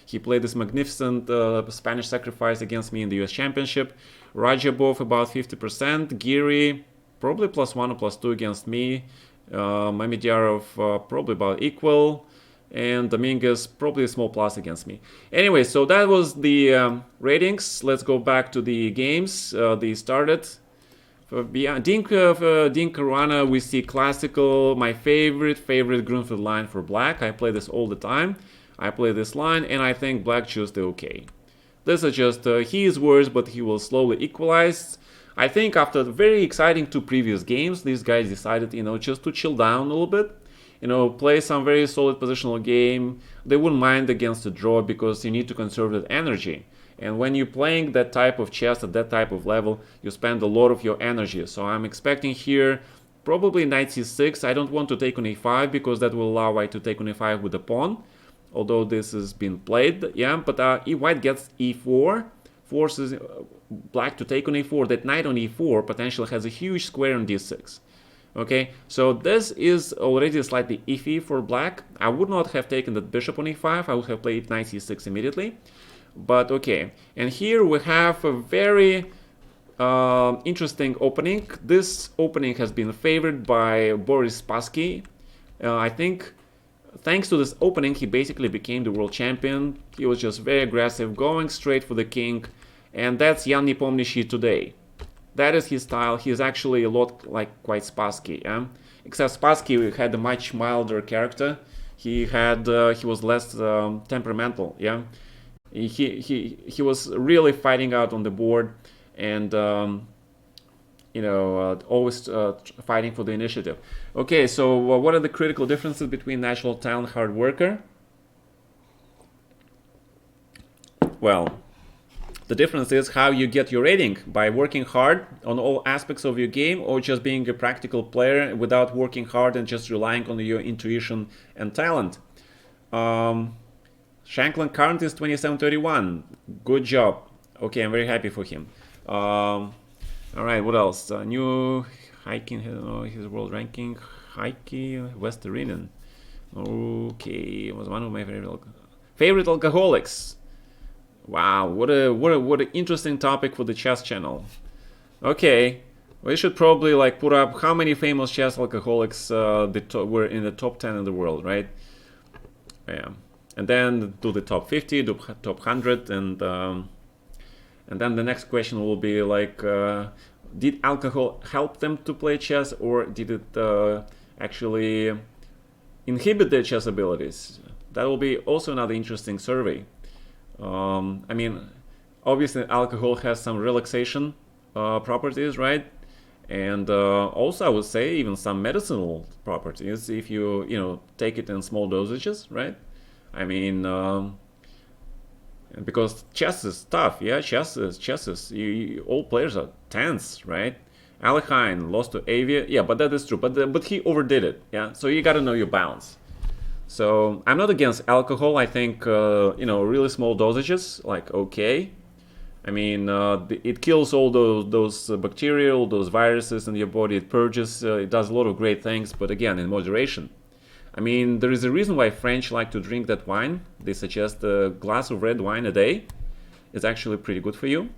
He played this magnificent Spanish sacrifice against me in the US Championship. Rajabov about 50%. Giri probably +1 or +2 against me. Mamedyarov probably about equal. And Dominguez probably a small plus against me. Anyway, so that was the ratings. Let's go back to the games. They started. For Dink Caruana, we see classical, my favorite Grunfeld line for black. I play this all the time. I play this line, and I think black chose the okay. This is just, he is worse, but he will slowly equalize. I think after very exciting 2 previous games, these guys decided, just to chill down a little bit. Play some very solid positional game. They wouldn't mind against a draw because you need to conserve that energy. And when you're playing that type of chess at that type of level, you spend a lot of your energy. So I'm expecting here probably knight c6. I don't want to take on e5 because that will allow white to take on e5 with the pawn. Although this has been played, yeah. But white gets e4, forces black to take on e4. That knight on e4 potentially has a huge square on d6. Okay, so this is already slightly iffy for black. I would not have taken the bishop on e5. I would have played knight c6 immediately. but okay. And here we have a very interesting opening. This opening has been favored by Boris Spassky. I think thanks to this opening, he basically became the world champion. He was just very aggressive, going straight for the king, and that's Jan Nepomniachtchi today. That is his style. He's actually a lot like quite Spassky, yeah? Except Spassky had a much milder character. He was less temperamental, yeah. He was really fighting out on the board, and always fighting for the initiative. Okay, so what are the critical differences between natural talent and hard worker? Well, the difference is how you get your rating, by working hard on all aspects of your game, or just being a practical player without working hard and just relying on your intuition and talent. Shanklin current is 2731. Good job. Okay, I'm very happy for him. All right, what else? New hiking, his world ranking. Heike Westerinen. Okay, was one of my favorite alcoholics. Wow, what an interesting topic for the chess channel. Okay, we should probably like put up how many famous chess alcoholics were in the top 10 in the world, right? Yeah, and then do the top 50, do top 100, and then the next question will be like, did alcohol help them to play chess, or did it actually inhibit their chess abilities? That will be also another interesting survey. I mean, obviously alcohol has some relaxation properties, right? And also I would say even some medicinal properties if you take it in small dosages, right? I mean, because chess is tough, yeah. Chess is all players are tense, right? Alekhine lost to Avia, yeah, but that is true. But he overdid it, yeah. So you got to know your balance. So I'm not against alcohol. I think really small dosages, like okay. I mean, it kills all those bacteria, all those viruses in your body. It purges. It does a lot of great things, but again, in moderation. I mean, there is a reason why French like to drink that wine. They suggest a glass of red wine a day is actually pretty good for you.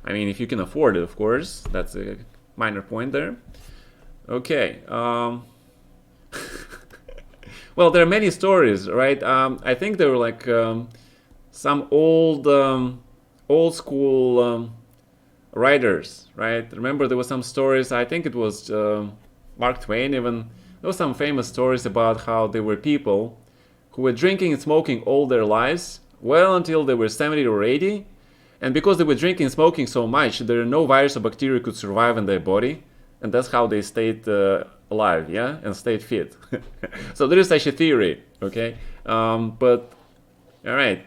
I mean, if you can afford it, of course. That's a minor point there. Okay. Well, there are many stories, right? I think there were like some old school writers, right? Remember, there were some stories. I think it was Mark Twain even. There were some famous stories about how there were people who were drinking and smoking all their lives, well until they were 70 or 80. And because they were drinking and smoking so much, there no virus or bacteria could survive in their body. And that's how they stayed alive, yeah, and stayed fit. So there is such a theory, okay? But all right,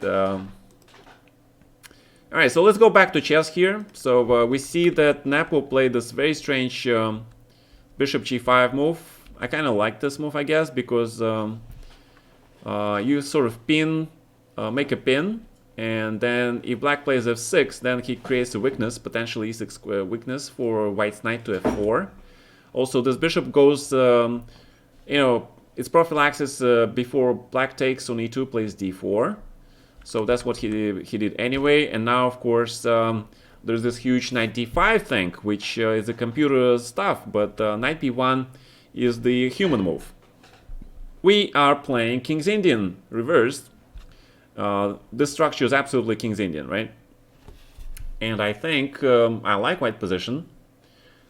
so let's go back to chess here. So we see that Nepo played this very strange bishop g5 move. I kind of like this move, I guess, because you sort of pin, make a pin, and then if black plays f6, then he creates a weakness, potentially e6 weakness for white's knight to f4. Also, this bishop goes, its prophylaxis before black takes on e2, plays d4. So that's what he did anyway. And now, of course, there's this huge knight d5 thing, which is the computer stuff, but knight b1 is the human move. We are playing King's Indian reversed. This structure is absolutely King's Indian, right? And I think I like white position.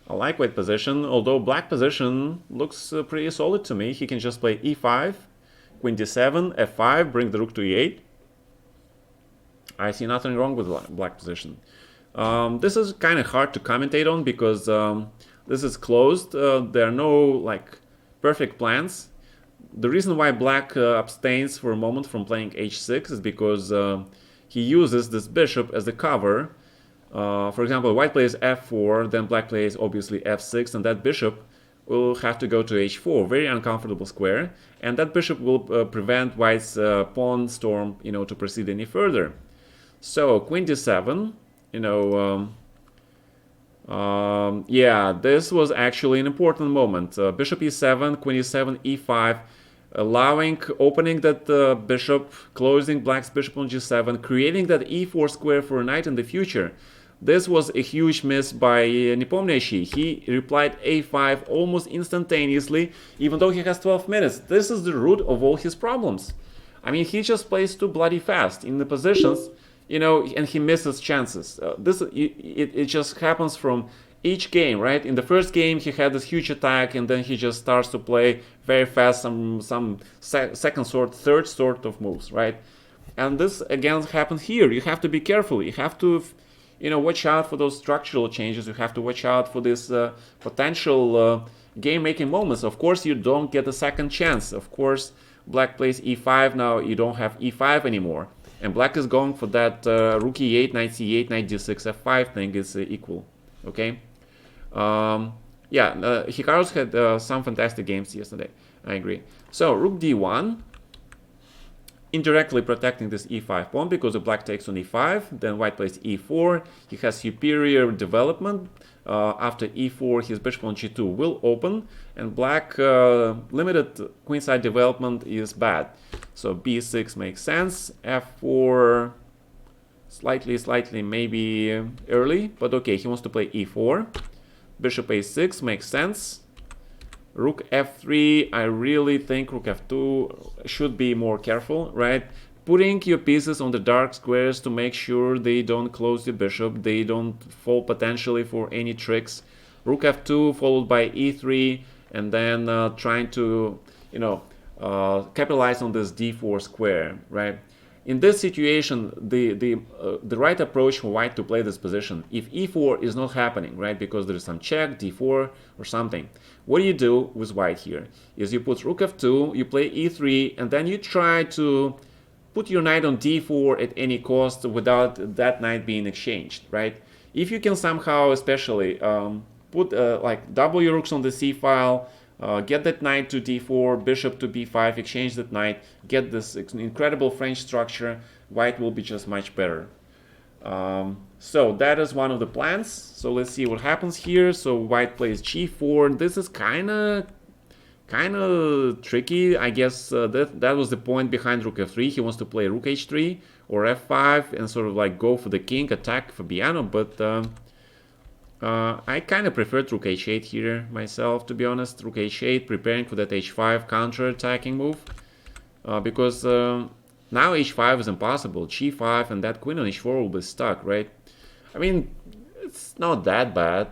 Although black position looks pretty solid to me. He can just play e5, queen d7, f5, bring the rook to e8. I see nothing wrong with black position. This is kind of hard to commentate on because this is closed. There are no perfect plans. The reason why black abstains for a moment from playing h6 is because he uses this bishop as the cover. For example, white plays f4, then black plays obviously f6, and that bishop will have to go to h4, very uncomfortable square, and that bishop will prevent white's pawn storm, to proceed any further. So queen d7, yeah, this was actually an important moment. Bishop e7, queen e7, e5. opening that bishop, closing black's bishop on g7, creating that e4 square for a knight in the future. This was a huge miss by Nepomniachtchi. He replied a5 almost instantaneously, even though he has 12 minutes. This is the root of all his problems. I mean, he just plays too bloody fast in the positions, you know, and he misses chances. It just happens from each game, right? In the first game, he had this huge attack, and then he just starts to play very fast some second sort, third sort of moves, right? And this again happens here. You have to be careful. You have to, you know, watch out for those structural changes. You have to watch out for this potential game-making moments. Of course, you don't get a second chance. Of course, black plays e5 now. You don't have e5 anymore, and black is going for that rook e8, knight c8, knight d6, f5 thing is equal. Okay. Hikaru's had some fantastic games yesterday. I agree. So rook d1, indirectly protecting this e5 pawn because the black takes on e5. Then white plays e4. He has superior development. After e4, his bishop on g2 will open, and black limited queenside development is bad. So b6 makes sense. f4 slightly maybe early, but okay, he wants to play e4. Bishop a6 makes sense. Rook f3, I really think rook f2 should be more careful, right? Putting your pieces on the dark squares to make sure they don't close the bishop, they don't fall potentially for any tricks. Rook f2 followed by e3, and then trying to, you know, capitalize on this d4 square, right? In this situation, the right approach for white to play this position, if e4 is not happening, right, because there is some check, d4 or something, what do you do with white here? Is you put rook f2, you play e3, and then you try to put your knight on d4 at any cost without that knight being exchanged, right? If you can somehow, especially, put like double your rooks on the c file, get that knight to d4, bishop to b5, exchange that knight, get this incredible French structure, white will be just much better. So that is one of the plans. So let's see what happens here. So white plays g4. This is kind of tricky. I guess that was the point behind rook f3. He wants to play rook h3 or f5 and sort of like go for the king, attack Fabiano, but I kind of preferred rook h8 here myself, to be honest. Rook h8, preparing for that h5 counter-attacking move. Because now h5 is impossible. g5 and that queen on h4 will be stuck, right? I mean, it's not that bad.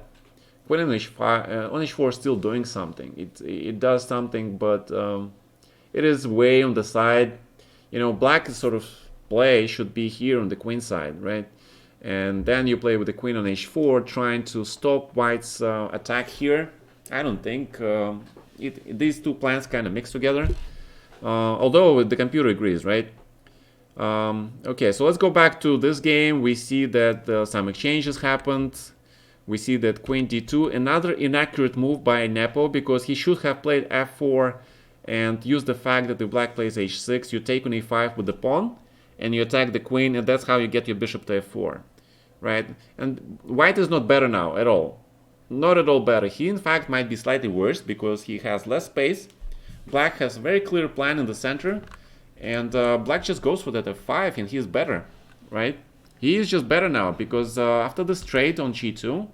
Queen on h5, on h4 is still doing something. It does something, but it is way on the side. You know, black's sort of play should be here on the queen side, right? And then you play with the queen on h4, trying to stop white's attack here. I don't think these two plans kind of mix together, although the computer agrees, right? Okay, so let's go back to this game. We see that some exchanges happened. We see that queen d2, another inaccurate move by Nepo, because he should have played f4 and used the fact that the black plays h6. You take on e5 with the pawn, and you attack the queen, and that's how you get your bishop to f4. Right? And white is not better now at all. Not at all better. He, in fact, might be slightly worse because he has less space. Black has a very clear plan in the center. And black just goes for that f5 and he's better. Right? He is just better now because after this trade on g2,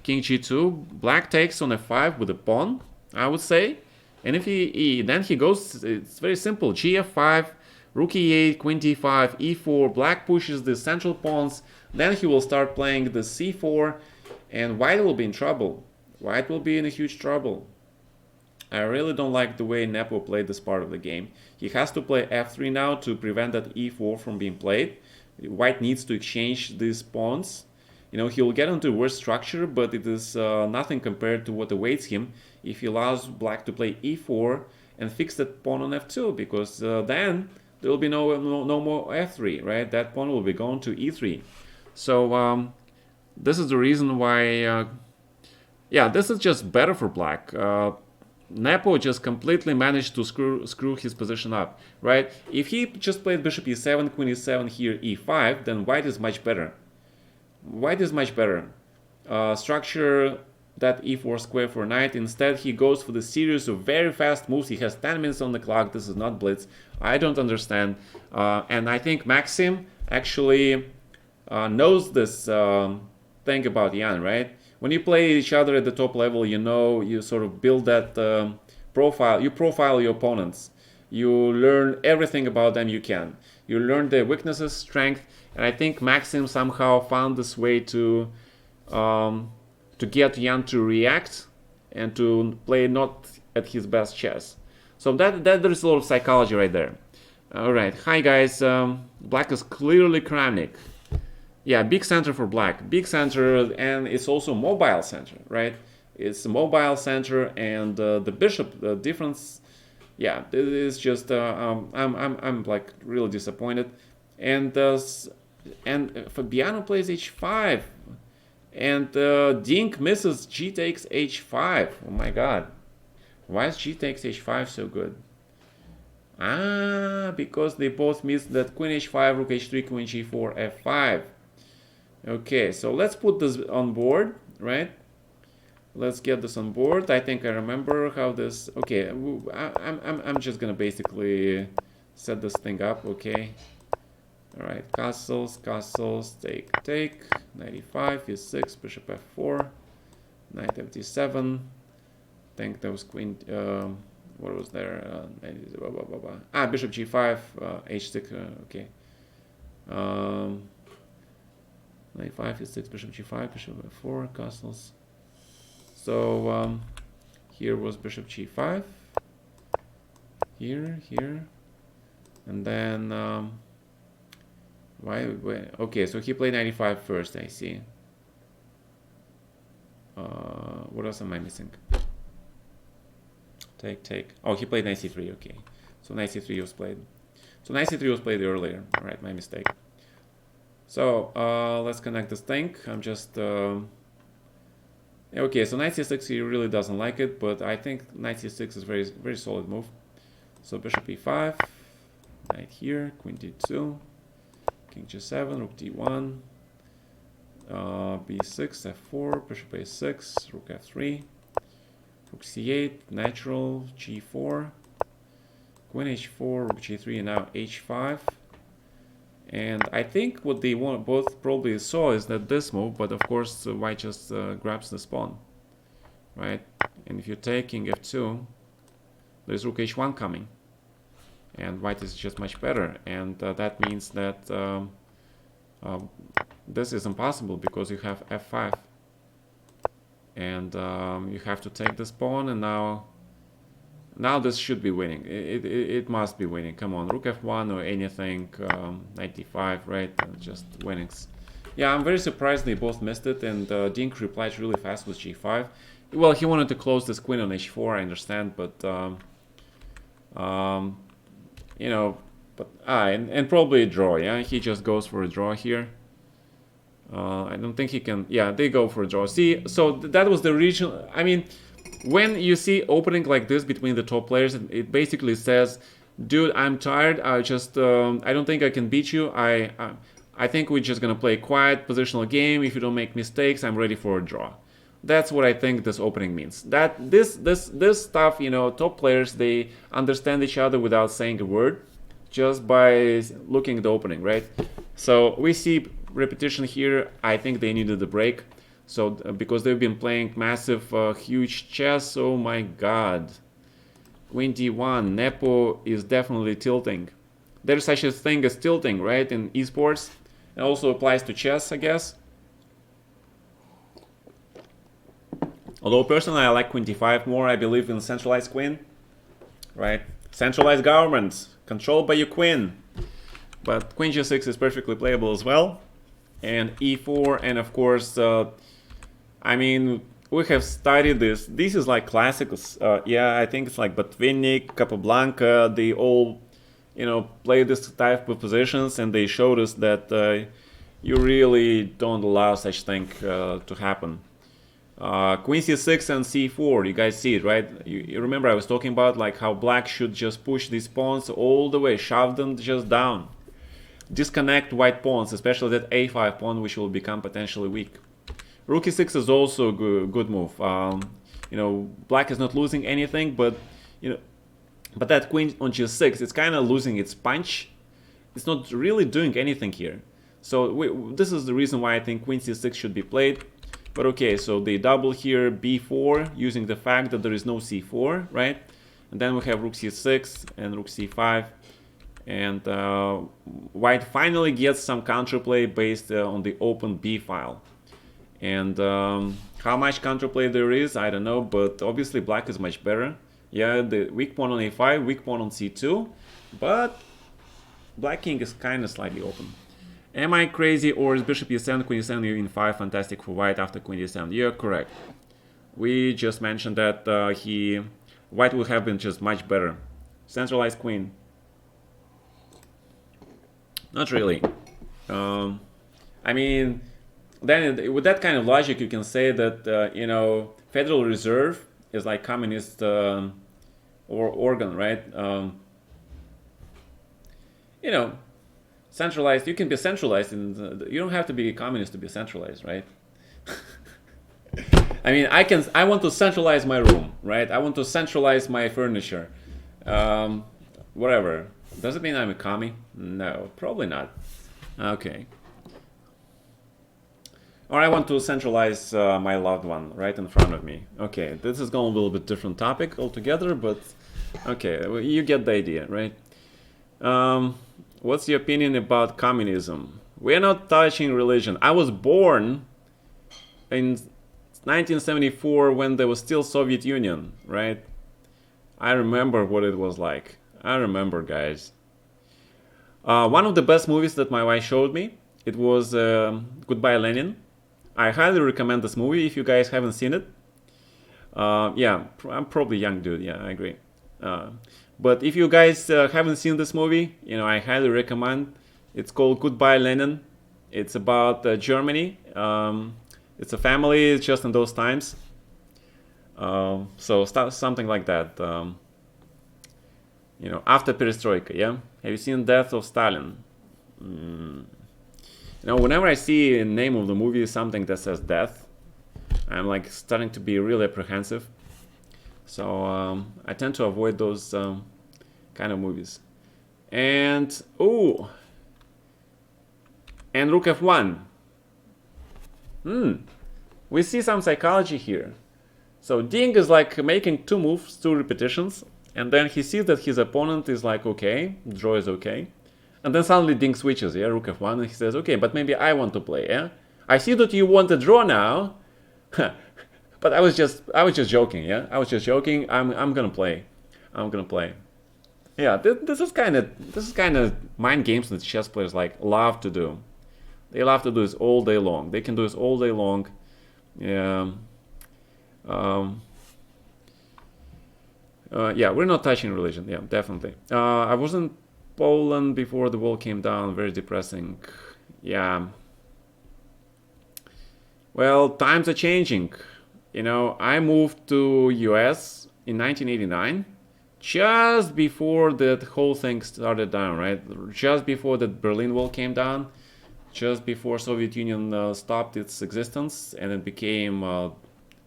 king g2, black takes on f5 with a pawn, I would say. And if then he goes, it's very simple. gf5, rook e8, queen d5, e4, black pushes the central pawns. Then he will start playing the c4, and white will be in trouble. White will be in a huge trouble. I really don't like the way Nepo played this part of the game. He has to play f3 now to prevent that e4 from being played. White needs to exchange these pawns. You know, he will get into a worse structure, but it is nothing compared to what awaits him if he allows black to play e4 and fix that pawn on f2, because then there will be no more f3, right? That pawn will be going to e3. So this is the reason why, this is just better for black. Nepo just completely managed to screw his position up, right? If he just played bishop e7, queen e7 here, e5, then white is much better. White is much better. Structure that e4 square for knight. Instead, he goes for the series of very fast moves. He has 10 minutes on the clock. This is not blitz. I don't understand. And I think Maxim actually knows this thing about Jan, right? When you play each other at the top level, you know, you sort of build that profile. You profile your opponents. You learn everything about them you can. You learn their weaknesses, strength, and I think Maxim somehow found this way to get Jan to react and to play not at his best chess. So that there's a lot of psychology right there. All right, hi guys. Black is clearly Kramnik. Yeah, big center for black. Big center, and it's also mobile center, right? It's a mobile center, and the bishop difference. Yeah, it is just I'm like really disappointed, and Fabiano plays h5, and Dink misses g takes h5. Oh my god, why is g takes h5 so good? Because they both missed that queen h5, rook h3, queen g4, f5. Okay, so let's put this on board, right? Let's get this on board. I think I remember how this. Okay, I'm just gonna basically set this thing up. Okay. All right, castles, take, knight e5, e6, bishop f4, knight f7. I think that was queen. What was there? Bishop g5, h6. Okay. Knight 5, e6, bishop g5, bishop f4, castles. So here was bishop g5, here, and then okay, so he played 95 first. I see. What else am I missing? Take. Oh, he played knight c3. Okay, so knight c3 was played. So knight c3 was played earlier. All right, my mistake. So let's connect this thing. I'm just okay. So knight c6, he really doesn't like it, but I think knight c6 is very solid move. So bishop e5, knight here, queen d2, king g7, rook d1, b6, f4, bishop a6, rook f3, rook c8, natural, g4, queen h4, rook g3, and now h5. And I think what they both probably saw is that this move, but of course white just grabs the pawn, right? And if you're taking f2, there's rook h1 coming, and white is just much better, and that means that this is impossible because you have f5, and you have to take this pawn, and now this should be winning. It must be winning. Come on, rook f1 or anything, knight d5, right? Just winnings. Yeah, I'm very surprised they both missed it, and Dink replied really fast with g5. Well, he wanted to close this queen on h4, I understand, but you know, and probably a draw. Yeah, he just goes for a draw here. I don't think he can. Yeah, they go for a draw. See, so that was the regional. I mean, when you see opening like this between the top players, it basically says, dude, I'm tired. I just I don't think I can beat you. I think we're just gonna play a quiet positional game. If you don't make mistakes, I'm ready for a draw. That's what I think this opening means. That this stuff, you know, top players, they understand each other without saying a word, just by looking at the opening, right? So we see repetition here. I think they needed a break. So because they've been playing massive, huge chess. Oh my god. Queen d1. Nepo is definitely tilting. There's such a thing as tilting, right, in esports. It also applies to chess, I guess. Although personally I like queen d5 more. I believe in centralized queen, right? Centralized government, controlled by your queen. But queen g6 is perfectly playable as well. And e4, and of course, I mean, we have studied this. This is like classics. Yeah, I think it's like Botvinnik, Capablanca. They all, you know, play this type of positions, and they showed us that you really don't allow such thing to happen. Queen c6 and c4, you guys see it, right? You remember I was talking about like how black should just push these pawns all the way, shove them just down. Disconnect white pawns, especially that a5 pawn, which will become potentially weak. Rook e6 is also a good move. You know, black is not losing anything, but you know, but that queen on g6, it's kind of losing its punch. It's not really doing anything here. So this is the reason why I think queen c6 should be played. But okay, so they double here b4 using the fact that there is no c4, right? And then we have rook c6 and rook c5. And white finally gets some counterplay based on the open b file. And how much counterplay there is, I don't know, but obviously black is much better. Yeah, the weak pawn on a5, weak pawn on c2, but black king is kind of slightly open. Am I crazy, or is bishop e7, queen e7, e5 fantastic for white after queen e7? You're correct. We just mentioned that white would have been just much better. Centralized queen. Not really. I mean, then with that kind of logic, you can say that you know, Federal Reserve is like communist or organ, right? You know, centralized. You can be centralized, and you don't have to be a communist to be centralized, right? I mean, I want to centralize my room, right? I want to centralize my furniture, whatever. Does it mean I'm a commie? No, probably not. Okay. Or I want to centralize my loved one right in front of me. Okay, this is going to be a little bit different topic altogether, but okay, well, you get the idea, right? What's your opinion about communism? We're not touching religion. I was born in 1974 when there was still Soviet Union, right? I remember what it was like. I remember, guys. One of the best movies that my wife showed me, it was Goodbye Lenin. I highly recommend this movie if you guys haven't seen it. Yeah, I'm probably young dude. Yeah, I agree. But if you guys haven't seen this movie, you know, I highly recommend. It's called Goodbye Lenin. It's about Germany. It's a family. It's just in those times. So something like that. You know, after perestroika, yeah? Have you seen Death of Stalin? You know, whenever I see a name of the movie, something that says death, I'm like starting to be really apprehensive. So I tend to avoid those kind of movies. And, ooh, and Rook F1. We see some psychology here. So Ding is like making two moves, two repetitions, and then he sees that his opponent is like, okay, draw is okay. And then suddenly Ding switches, yeah, Rook F1, and he says, okay, but maybe I want to play, yeah? I see that you want to draw now, but I was just joking, yeah? I was just joking. I'm gonna play. I'm gonna play. Yeah, this is kind of mind games that chess players like love to do. They love to do this all day long. They can do this all day long. Yeah. Yeah, we're not touching religion. Yeah, definitely. I was in Poland before the wall came down. Very depressing. Yeah. Well, times are changing. You know, I moved to US in 1989, just before that whole thing started down, right? Just before the Berlin Wall came down, just before Soviet Union stopped its existence and it became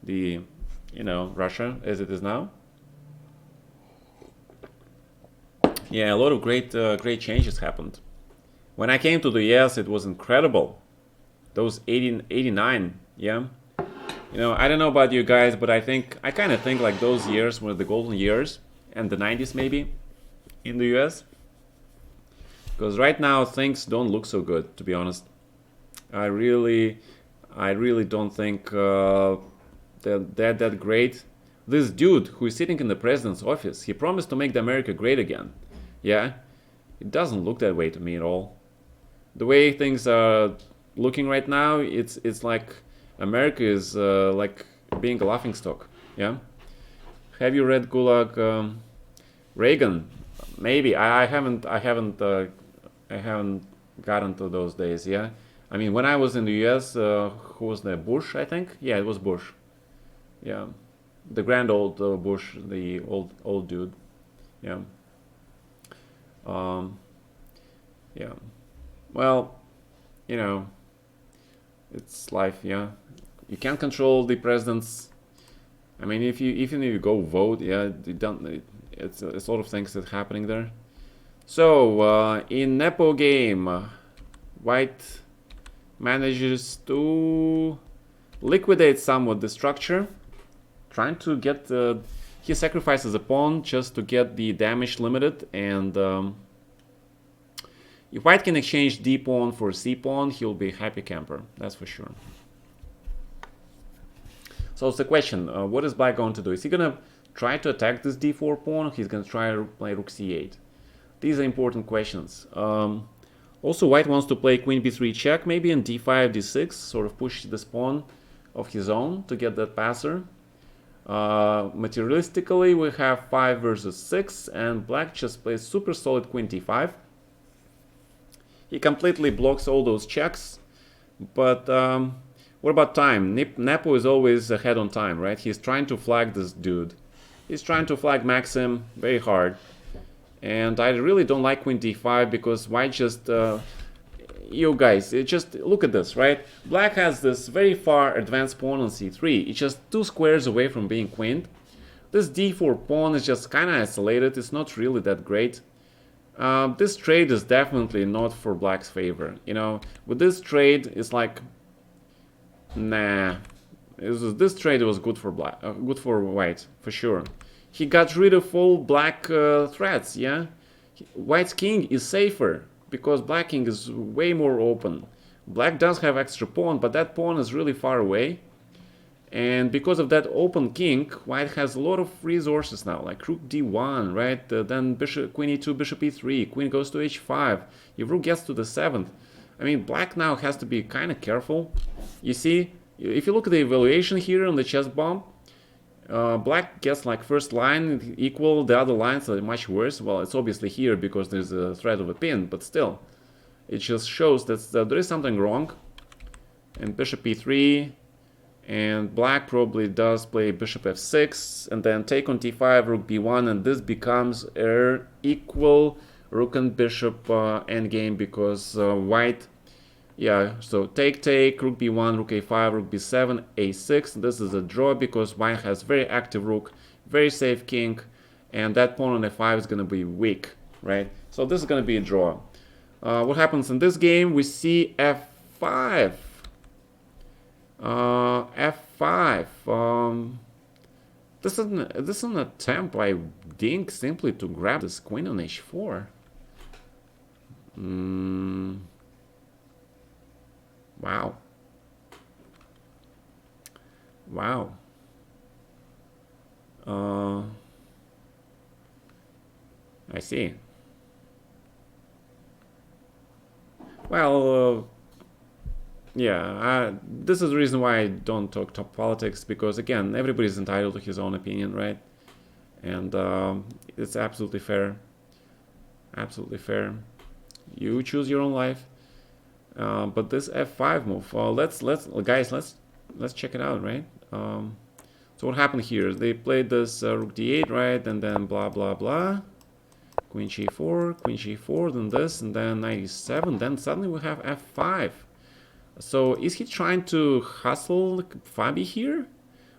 the, you know, Russia as it is now. Yeah, a lot of great changes happened. When I came to the US, it was incredible. Those 89, yeah. You know, I don't know about you guys, but I kind of think like those years were the golden years, and the 90s maybe in the US. Because right now things don't look so good, to be honest. I really don't think they're that great. This dude who is sitting in the president's office, he promised to make the America great again. Yeah, it doesn't look that way to me at all. The way things are looking right now, it's like America is like being a laughingstock. Yeah. Have you read Gulag? Reagan? Maybe. I haven't gotten to those days. Yeah. I mean, when I was in the U.S., who was there? Bush, I think. Yeah, it was Bush. Yeah, the grand old Bush, the old dude. Yeah. Yeah. Well, you know, it's life. Yeah. You can't control the president's. I mean, even if you go vote, yeah, you don't. It's a lot of things that happening there. So in Nepo game, White manages to liquidate somewhat the structure, trying to get. He sacrifices a pawn just to get the damage limited, and if White can exchange D pawn for C pawn, he'll be a happy camper. That's for sure. So it's the question, what is Black going to do? Is he going to try to attack this d4 pawn, or he's going to try to play rook c8? These are important questions. Also, White wants to play queen b3 check, maybe, and d5, d6, sort of push this pawn of his own to get that passer. Materialistically, we have 5 versus 6, and Black just plays super solid queen d5. He completely blocks all those checks, but what about time? Nepo is always ahead on time, right? He's trying to flag this dude. He's trying to flag Maxim very hard. And I really don't like queen d5 because White just... you guys, just look at this, right? Black has this very far advanced pawn on c3. It's just 2 squares away from being queened. This d4 pawn is just kind of isolated. It's not really that great. This trade is definitely not for Black's favor. You know, with this trade, it's like... Nah, this trade was good for Black, good for White, for sure. He got rid of all Black threats, yeah? White's king is safer, because Black king is way more open. Black does have extra pawn, but that pawn is really far away. And because of that open king, White has a lot of resources now, like rook d1, right? Then bishop, queen e2, bishop e3, queen goes to h5, if rook gets to the 7th. I mean, Black now has to be kind of careful. You see, if you look at the evaluation here on the chess bomb, Black gets like first line equal, the other lines are much worse. Well, it's obviously here because there's a threat of a pin, but still, it just shows that there is something wrong. And bishop e3, and Black probably does play bishop f6, and then take on t5, rook b1, and this becomes equal rook and bishop endgame because White, yeah, so take, rook b1, rook a5, rook b7, a6. This is a draw because White has very active rook, very safe king, and that pawn on f5 is going to be weak, right? So this is going to be a draw. What happens in this game? We see f5. f5. This is an attempt by Dink simply to grab this queen on h4. Wow. Wow. I see. Well, yeah, this is the reason why I don't talk top politics, because again, everybody's entitled to his own opinion, right? And it's absolutely fair. Absolutely fair. You choose your own life. But this f5 move, let's check it out, right? So what happened here? They played this rook d8, right? And then blah blah blah. Queen g4, then this, and then knight e7. Then suddenly we have f5. So is he trying to hustle Fabi here?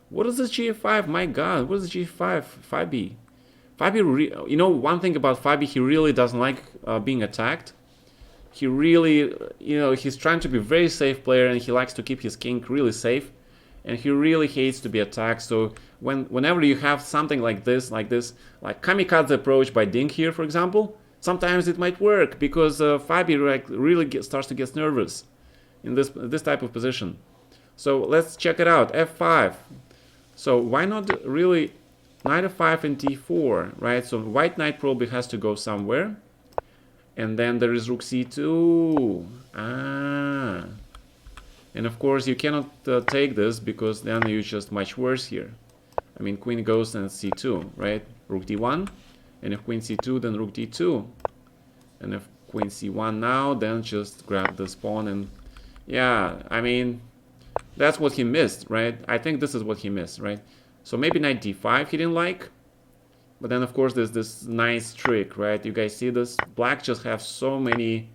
What is this g5? My God, what is g5? Fabi. Fabi, you know, one thing about Fabi, he really doesn't like being attacked. He really, you know, he's trying to be a very safe player, and he likes to keep his king really safe. And he really hates to be attacked. So whenever you have something like kamikaze approach by Dink here, for example, sometimes it might work because Fabi really starts to get nervous in this type of position. So let's check it out. f5. So why not really knight f5 and d4, right? So white knight probably has to go somewhere. And then there is rook c2. And of course you cannot take this because then you're just much worse here. I mean, queen goes and c2, right? Rook d1. And if queen c2, then rook d2. And if queen c1 now, then just grab this pawn. And yeah, I mean, that's what he missed, right? I think this is what he missed, right? So maybe knight d5 he didn't like. But then, of course, there's this nice trick, right? You guys see this? Black just have so much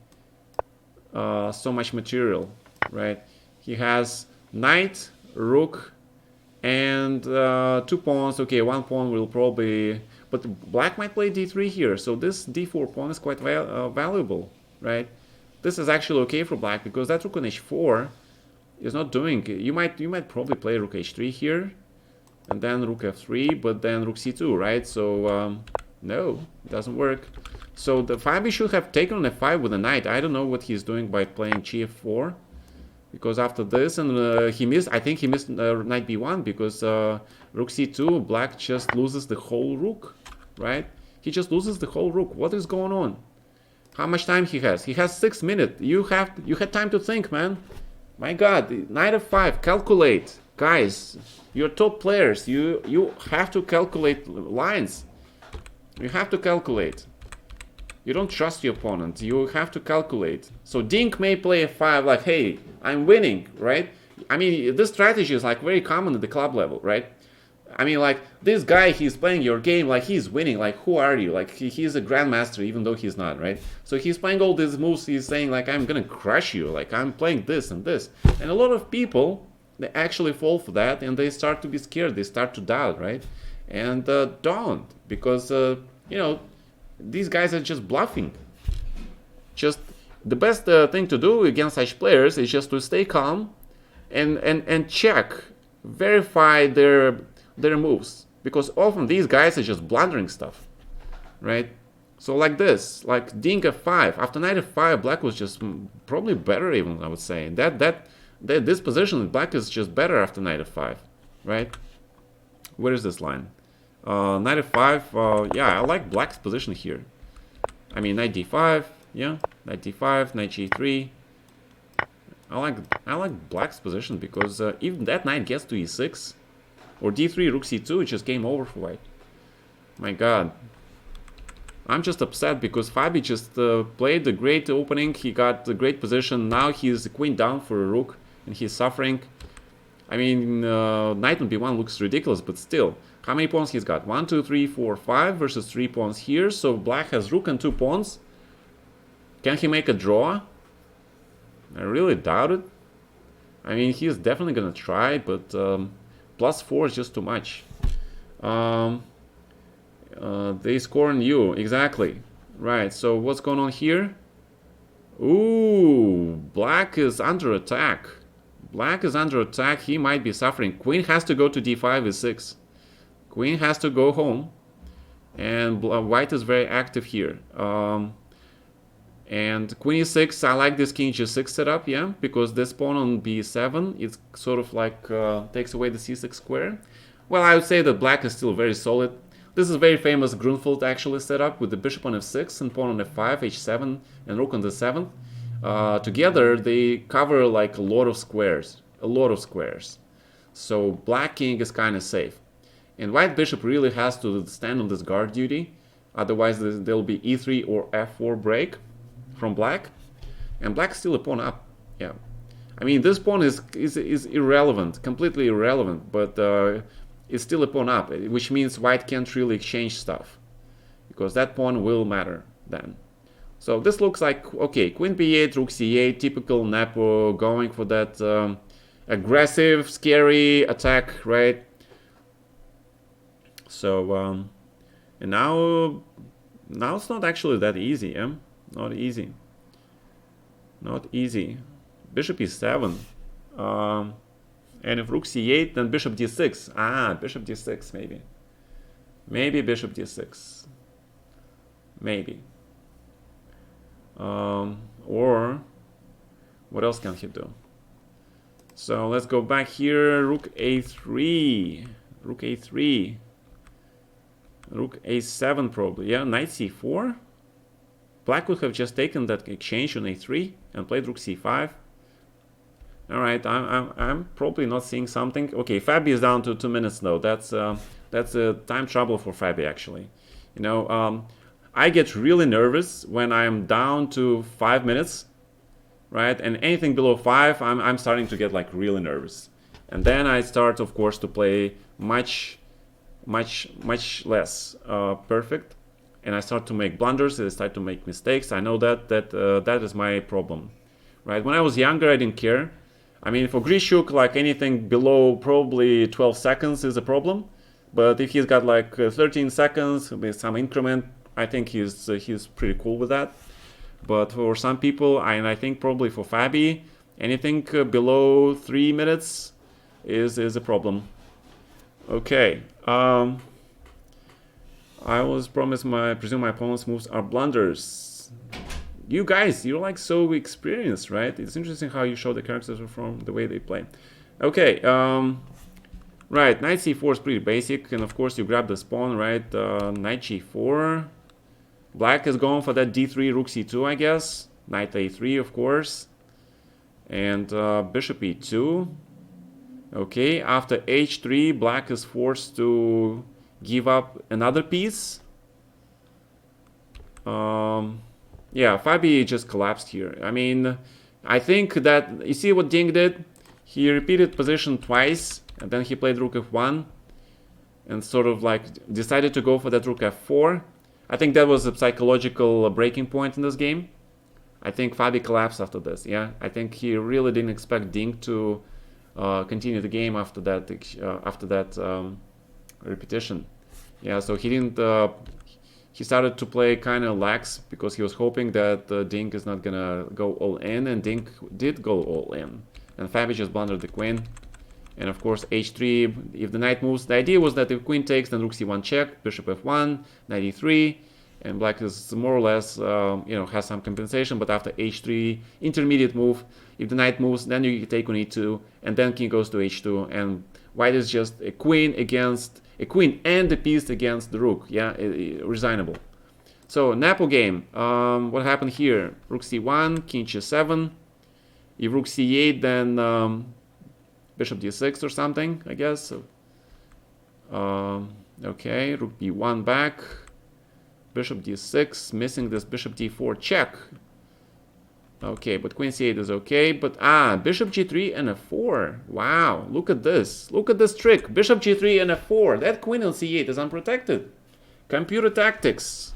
material, right? He has knight rook, and 2 pawns. Okay, 1 pawn will probably, but black might play d3 here, so this d4 pawn is quite valuable, right? This is actually okay for black because that rook on h4 is not doing. You might probably play rook h3 here, and then rook f3, but then rook c2, right? So no, it doesn't work. So the Fabi should have taken on f5 with a knight. I don't know what he's doing by playing gf4, because after this, and he missed. I think he missed knight b1 because rook c2, black just loses the whole rook, right? He just loses the whole rook. What is going on? How much time he has? He has 6 minutes. You had time to think, man. My God, knight f5. Calculate, guys. You're top players. You have to calculate lines. You have to calculate. You don't trust your opponent. You have to calculate. So Dink may play f5 like, hey, I'm winning, right? I mean, this strategy is like very common at the club level, right? I mean, like, this guy, he's playing your game like he's winning. Like, who are you? Like, he's a grandmaster, even though he's not, right? So he's playing all these moves. He's saying, like, I'm gonna crush you. Like, I'm playing this and this. And a lot of people, they actually fall for that, and they start to be scared. They start to doubt, right? And don't, because, you know, these guys are just bluffing. Just the best thing to do against such players is just to stay calm and check, verify their moves, because often these guys are just blundering stuff, right? So like this, like Dink f5 after knight f5, black was just probably better, even I would say that this position black is just better after knight f5, right? Where is this line? Knight f5, yeah, I like black's position here. I mean, knight d5, yeah, knight d5, knight g3. I like black's position because if that knight gets to e6 or d3, rook c2, it's just game over for white. My God, I'm just upset because Fabi just played a great opening. He got a great position. Now he's queen down for a rook, and he's suffering. I mean, knight on b1 looks ridiculous, but still. How many pawns he's got? 1, 2, 3, 4, 5 versus 3 pawns here. So black has rook and 2 pawns. Can he make a draw? I really doubt it. I mean, he's definitely gonna try, but +4 is just too much. They score on you, exactly. Right, so what's going on here? Ooh, black is under attack. Black is under attack. He might be suffering. Queen has to go to d5 e6. Queen has to go home, and white is very active here. And queen e6, I like this king g6 setup, yeah, because this pawn on b7, it's sort of like takes away the c6 square. Well, I would say that black is still very solid. This is very famous Grunfeld actually setup with the bishop on f6 and pawn on f5, h7, and rook on the 7th. Together, they cover like a lot of squares, So black king is kind of safe. And white bishop really has to stand on this guard duty, otherwise there'll be e3 or f4 break from black, and black's still a pawn up. Yeah, I mean, this pawn is irrelevant, completely irrelevant, but it's still a pawn up, which means white can't really exchange stuff, because that pawn will matter then. So this looks like, okay, queen b8, rook c8, typical Nepo, going for that aggressive, scary attack, right? So, and now it's not actually that easy, yeah? Not easy. Not easy. Bishop e7. And if rook c8, then bishop d6. Ah, bishop d6, maybe. Maybe bishop d6. Maybe. Or what else can he do? So let's go back here. Rook a3. Rook a3. Rook a7 probably. Yeah, knight c4. Black would have just taken that exchange on a3 and played rook c5. All right, I'm probably not seeing something. Okay, Fabi is down to 2 minutes though. That's a time trouble for Fabi actually. You know, I get really nervous when I'm down to 5 minutes, right? And anything below 5, I'm starting to get like really nervous. And then I start, of course, to play much less perfect, and I start to make blunders. I start to make mistakes. I know that is my problem, right? When I was younger, I didn't care. I mean, for Grishuk, like anything below probably 12 seconds is a problem. But if he's got like 13 seconds with some increment, I think he's pretty cool with that. But for some people, and I think probably for Fabi, anything below 3 minutes is a problem. Okay. I was promised presume my opponent's moves are blunders. You guys, you're like so experienced, right? It's interesting how you show the characters from the way they play. Okay. Right, knight c4 is pretty basic, and of course you grab the pawn, right? Knight g4. Black is going for that d3, rook c2, I guess. Knight a3, of course. And bishop e2. Okay, after h3, black is forced to give up another piece. Yeah, Fabi just collapsed here. I mean, I think that, you see what Ding did? He repeated position twice, and then he played rook f1, and sort of like decided to go for that rook f4. I think that was a psychological breaking point in this game. I think Fabi collapsed after this, yeah. I think he really didn't expect Ding to continue the game after that repetition. Yeah, so he didn't. He started to play kind of lax because he was hoping that Ding is not gonna go all in, and Ding did go all in. And Fabi just blundered the queen. And of course h3, if the knight moves, the idea was that if queen takes, then rook c1 check, bishop f1, knight e3, and black is more or less, has some compensation. But after h3, intermediate move, if the knight moves, then you take on e2, and then king goes to h2, and white is just a queen and a piece against the rook. Yeah, resignable. So Napo game, what happened here? Rook c1, king g7. If rook c8, then bishop d6 or something, I guess. Okay, rook b1 back, bishop d6, missing this bishop d4 check. Okay, but queen c8 is okay, but bishop g3 and f4. Wow, look at this. Look at this trick. Bishop g3 and f4. That queen on c8 is unprotected. Computer tactics.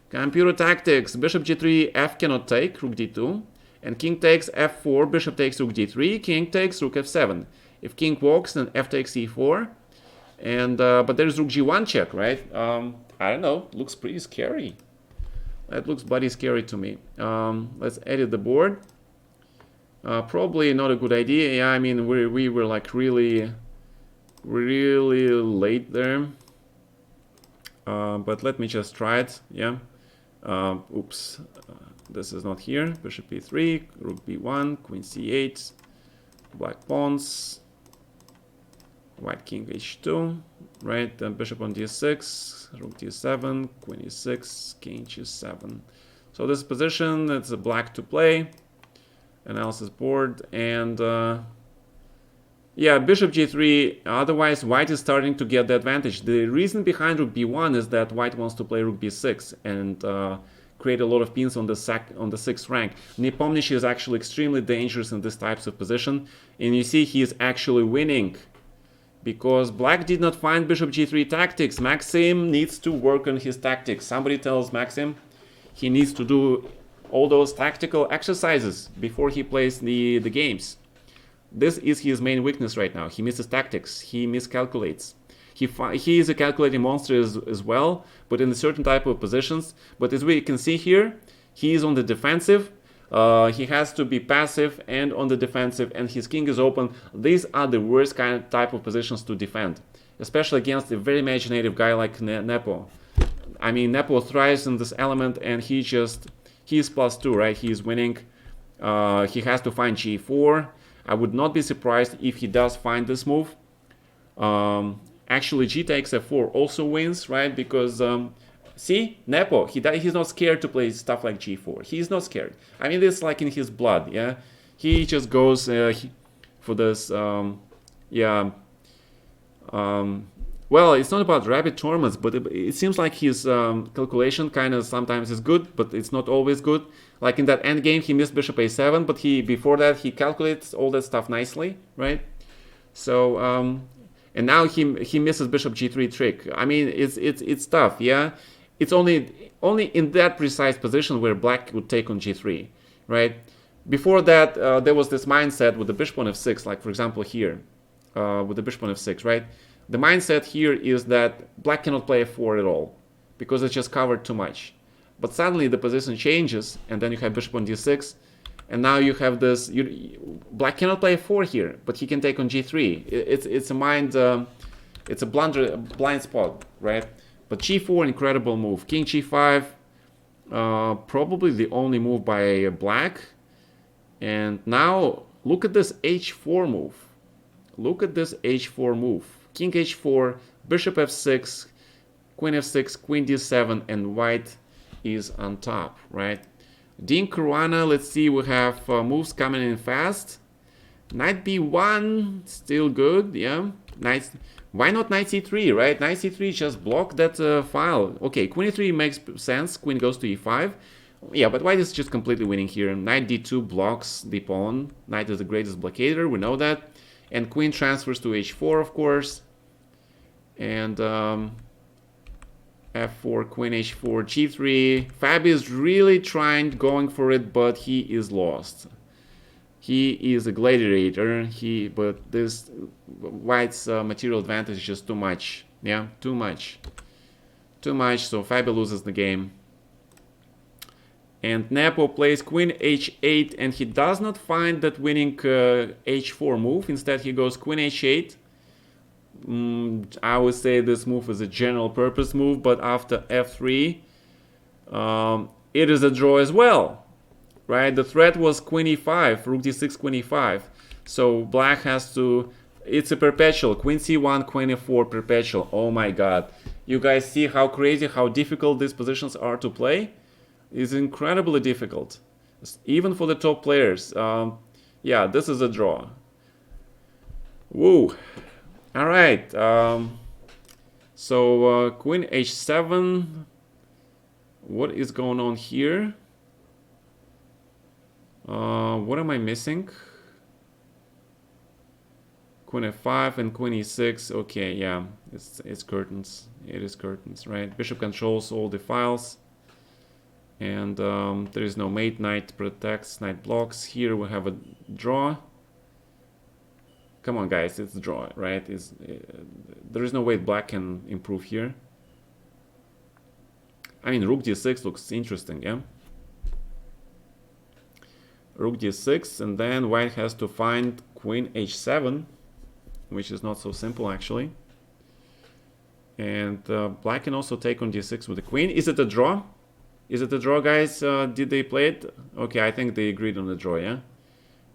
Computer tactics. Bishop g3, f cannot take, rook d2. And king takes f4, bishop takes rook d3, king takes rook f7. If king walks, then f takes e4. And but there's rook g1 check, right? I don't know. Looks pretty scary. That looks bloody scary to me. Let's edit the board. Probably not a good idea. Yeah, I mean, we were like really late there. But let me just try it. Yeah. Oops. This is not here. Bishop e3, rook b1, queen c8, black pawns, white king h2, right? Then bishop on d6, rook d7, queen e6, king g7. So this position, it's a black to play. Analysis board, and yeah, bishop g3. Otherwise, white is starting to get the advantage. The reason behind rook b1 is that white wants to play rook b6 and create a lot of pins on the 6th rank. Nepomniachtchi is actually extremely dangerous in these types of position, and you see he is actually winning because black did not find bishop g3 tactics. Maxim needs to work on his tactics. Somebody tells Maxim he needs to do all those tactical exercises before he plays the games. This is his main weakness right now. He misses tactics. He miscalculates. He is a calculating monster as well, but in a certain type of positions. But as we can see here, he is on the defensive. He has to be passive and on the defensive, and his king is open. These are the worst kind of type of positions to defend, especially against a very imaginative guy like Nepo. I mean, Nepo thrives in this element, and he is +2, right? He is winning. He has to find g4. I would not be surprised if he does find this move. Actually, g takes f4 also wins, right? Because see, Nepo, he's not scared to play stuff like g4. He's not scared. I mean, it's like in his blood, yeah. He just goes for this, yeah. Well, it's not about rapid tournaments, but it seems like his calculation kind of sometimes is good, but it's not always good. Like in that end game, he missed bishop a7, but before that he calculates all that stuff nicely, right? So and now he misses bishop g3 trick. I mean, it's tough, yeah. It's only in that precise position where black would take on g3, right? Before that, there was this mindset with the bishop on f6, like for example here, with the bishop on f6, right? The mindset here is that black cannot play f4 at all, because it's just covered too much. But suddenly the position changes, and then you have bishop on d6, and now you have this, black cannot play f4 here, but he can take on g3. It's a mind, it's a blind spot, right? But g4, incredible move. King g5, probably the only move by black. And now look at this h4 move. Look at this h4 move. King h4, bishop f6, queen f6, queen d7, and white is on top, right? Dean Caruana, let's see, we have moves coming in fast. Knight b1, still good, yeah. Knight, why not knight c3, right? Knight c3 just block that file. Okay, queen e3 makes sense, queen goes to e5. Yeah, but white is just completely winning here. Knight d2 blocks the pawn. Knight is the greatest blockader, we know that. And queen transfers to h4, of course. And f4, queen h4, g3. Fabi is really going for it, but he is lost. He is a gladiator. But this white's material advantage is just too much. Yeah, too much. Too much, so Fabi loses the game. And Nepo plays queen h8, and he does not find that winning h4 move. Instead, he goes queen h8. I would say this move is a general purpose move, but after f3, it is a draw as well, right? The threat was queen e5, rook d6, queen e5. So black has to, it's a perpetual, queen c1, queen e4, perpetual. Oh my god. You guys see how crazy, how difficult these positions are to play? It's incredibly difficult, even for the top players. Yeah, this is a draw. Woo. All right. So queen h7. What is going on here? What am I missing? Queen f5 and queen e6. Okay, yeah, it's curtains. It is curtains, right? Bishop controls all the files. And there is no mate. Knight protects, knight blocks. Here we have a draw. Come on, guys, it's a draw, right? There is no way black can improve here. I mean, rook d6 looks interesting, yeah? Rook d6, and then white has to find queen h7, which is not so simple, actually. And black can also take on d6 with the queen. Is it a draw? Is it a draw, guys? Did they play it? Okay, I think they agreed on the draw, yeah?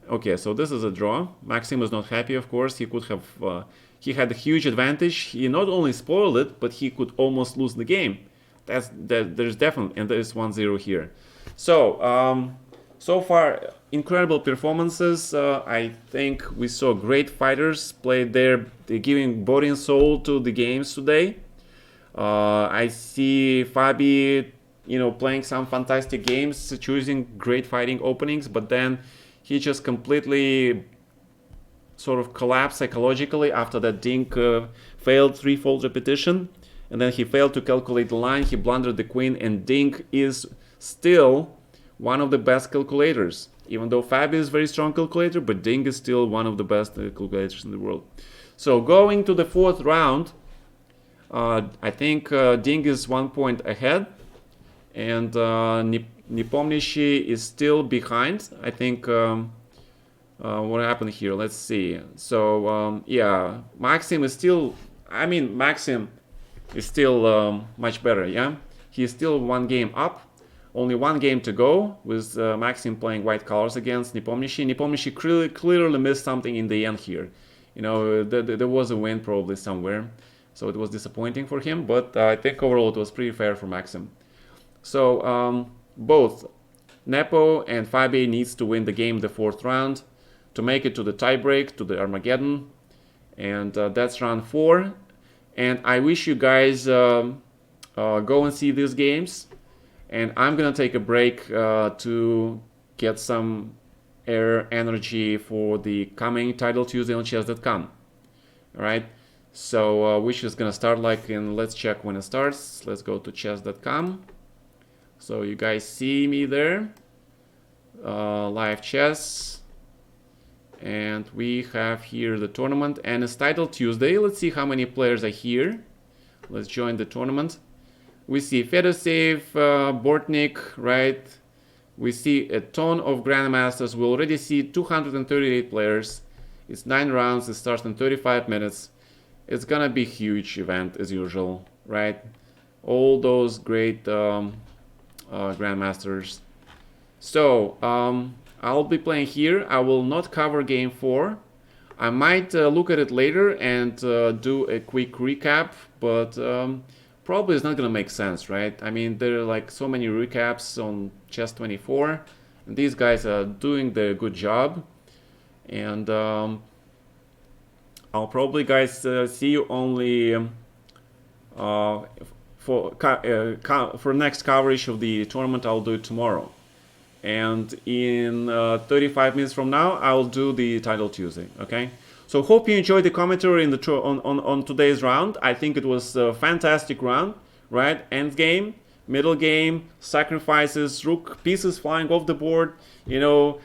Okay, so this is a draw. Maxim was not happy, of course. He could have, he had a huge advantage. He not only spoiled it, but he could almost lose the game. There's definitely, and there's 1-0 here. So, so far, incredible performances. I think we saw great fighters play there. They're giving body and soul to the games today. I see Fabi, playing some fantastic games, choosing great fighting openings, but then he just completely sort of collapsed psychologically after that Dink failed threefold repetition. And then he failed to calculate the line, he blundered the queen, and Dink is still one of the best calculators. Even though Fabi is a very strong calculator, but Dink is still one of the best calculators in the world. So going to the fourth round, I think Dink is 1 point ahead, and Nepomniachtchi is still behind. I think what happened here, let's see. So yeah, Maxim is still, Maxim is still much better, yeah? He's still 1 game up, only 1 game to go, with Maxim playing white colors against Nepomniachtchi. Nepomniachtchi clearly missed something in the end here. There was a win probably somewhere, so it was disappointing for him, but I think overall it was pretty fair for Maxim. So both Nepo and Fabi needs to win the game the 4th round to make it to the tiebreak, to the Armageddon, and that's round 4. And I wish you guys go and see these games, and I'm gonna take a break to get some air energy for the coming Title Tuesday on chess.com. All right, so which is gonna start like in, let's check when it starts. Let's go to chess.com. So you guys see me there. live chess, and we have here the tournament, and it's title Tuesday. Let's see how many players are here. Let's join the tournament. We see Fedoseev, Bortnik, right? We see a ton of grandmasters. We already see 238 players. It's 9 rounds. It starts in 35 minutes. It's gonna be a huge event as usual, right? All those great grandmasters. So I'll be playing here. I will not cover game 4. I might look at it later and do a quick recap, but probably it's not gonna make sense, right? I mean, there are like so many recaps on Chess 24, and these guys are doing their good job. And I'll probably, guys, see you only for next coverage of the tournament. I'll do it tomorrow, and in 35 minutes from now I'll do the title Tuesday. Okay, so hope you enjoyed the commentary in the on today's round. I think it was a fantastic round, right? End game, middle game, sacrifices, rook pieces flying off the board. You know,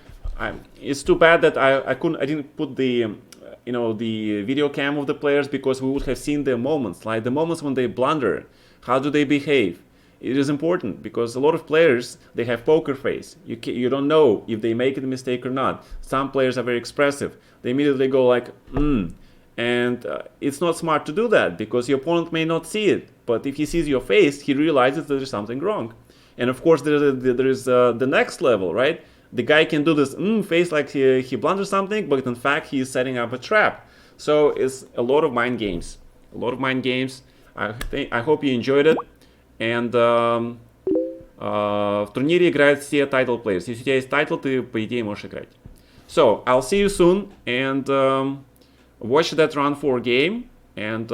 it's too bad that I didn't put the the video cam of the players, because we would have seen the moments, like the moments when they blunder. How do they behave? It is important, because a lot of players, they have poker face. You don't know if they make a mistake or not. Some players are very expressive. They immediately go like, and it's not smart to do that, because your opponent may not see it. But if he sees your face, he realizes that there's something wrong. And of course, there is the next level, right? The guy can do this face like he blunders something, but in fact, he is setting up a trap. So it's a lot of mind games. A lot of mind games. I hope you enjoyed it. And в турнире играют все title players. Если у тебя есть title, ты, по идее, можешь играть. So, I'll see you soon, and watch that round 4 game, and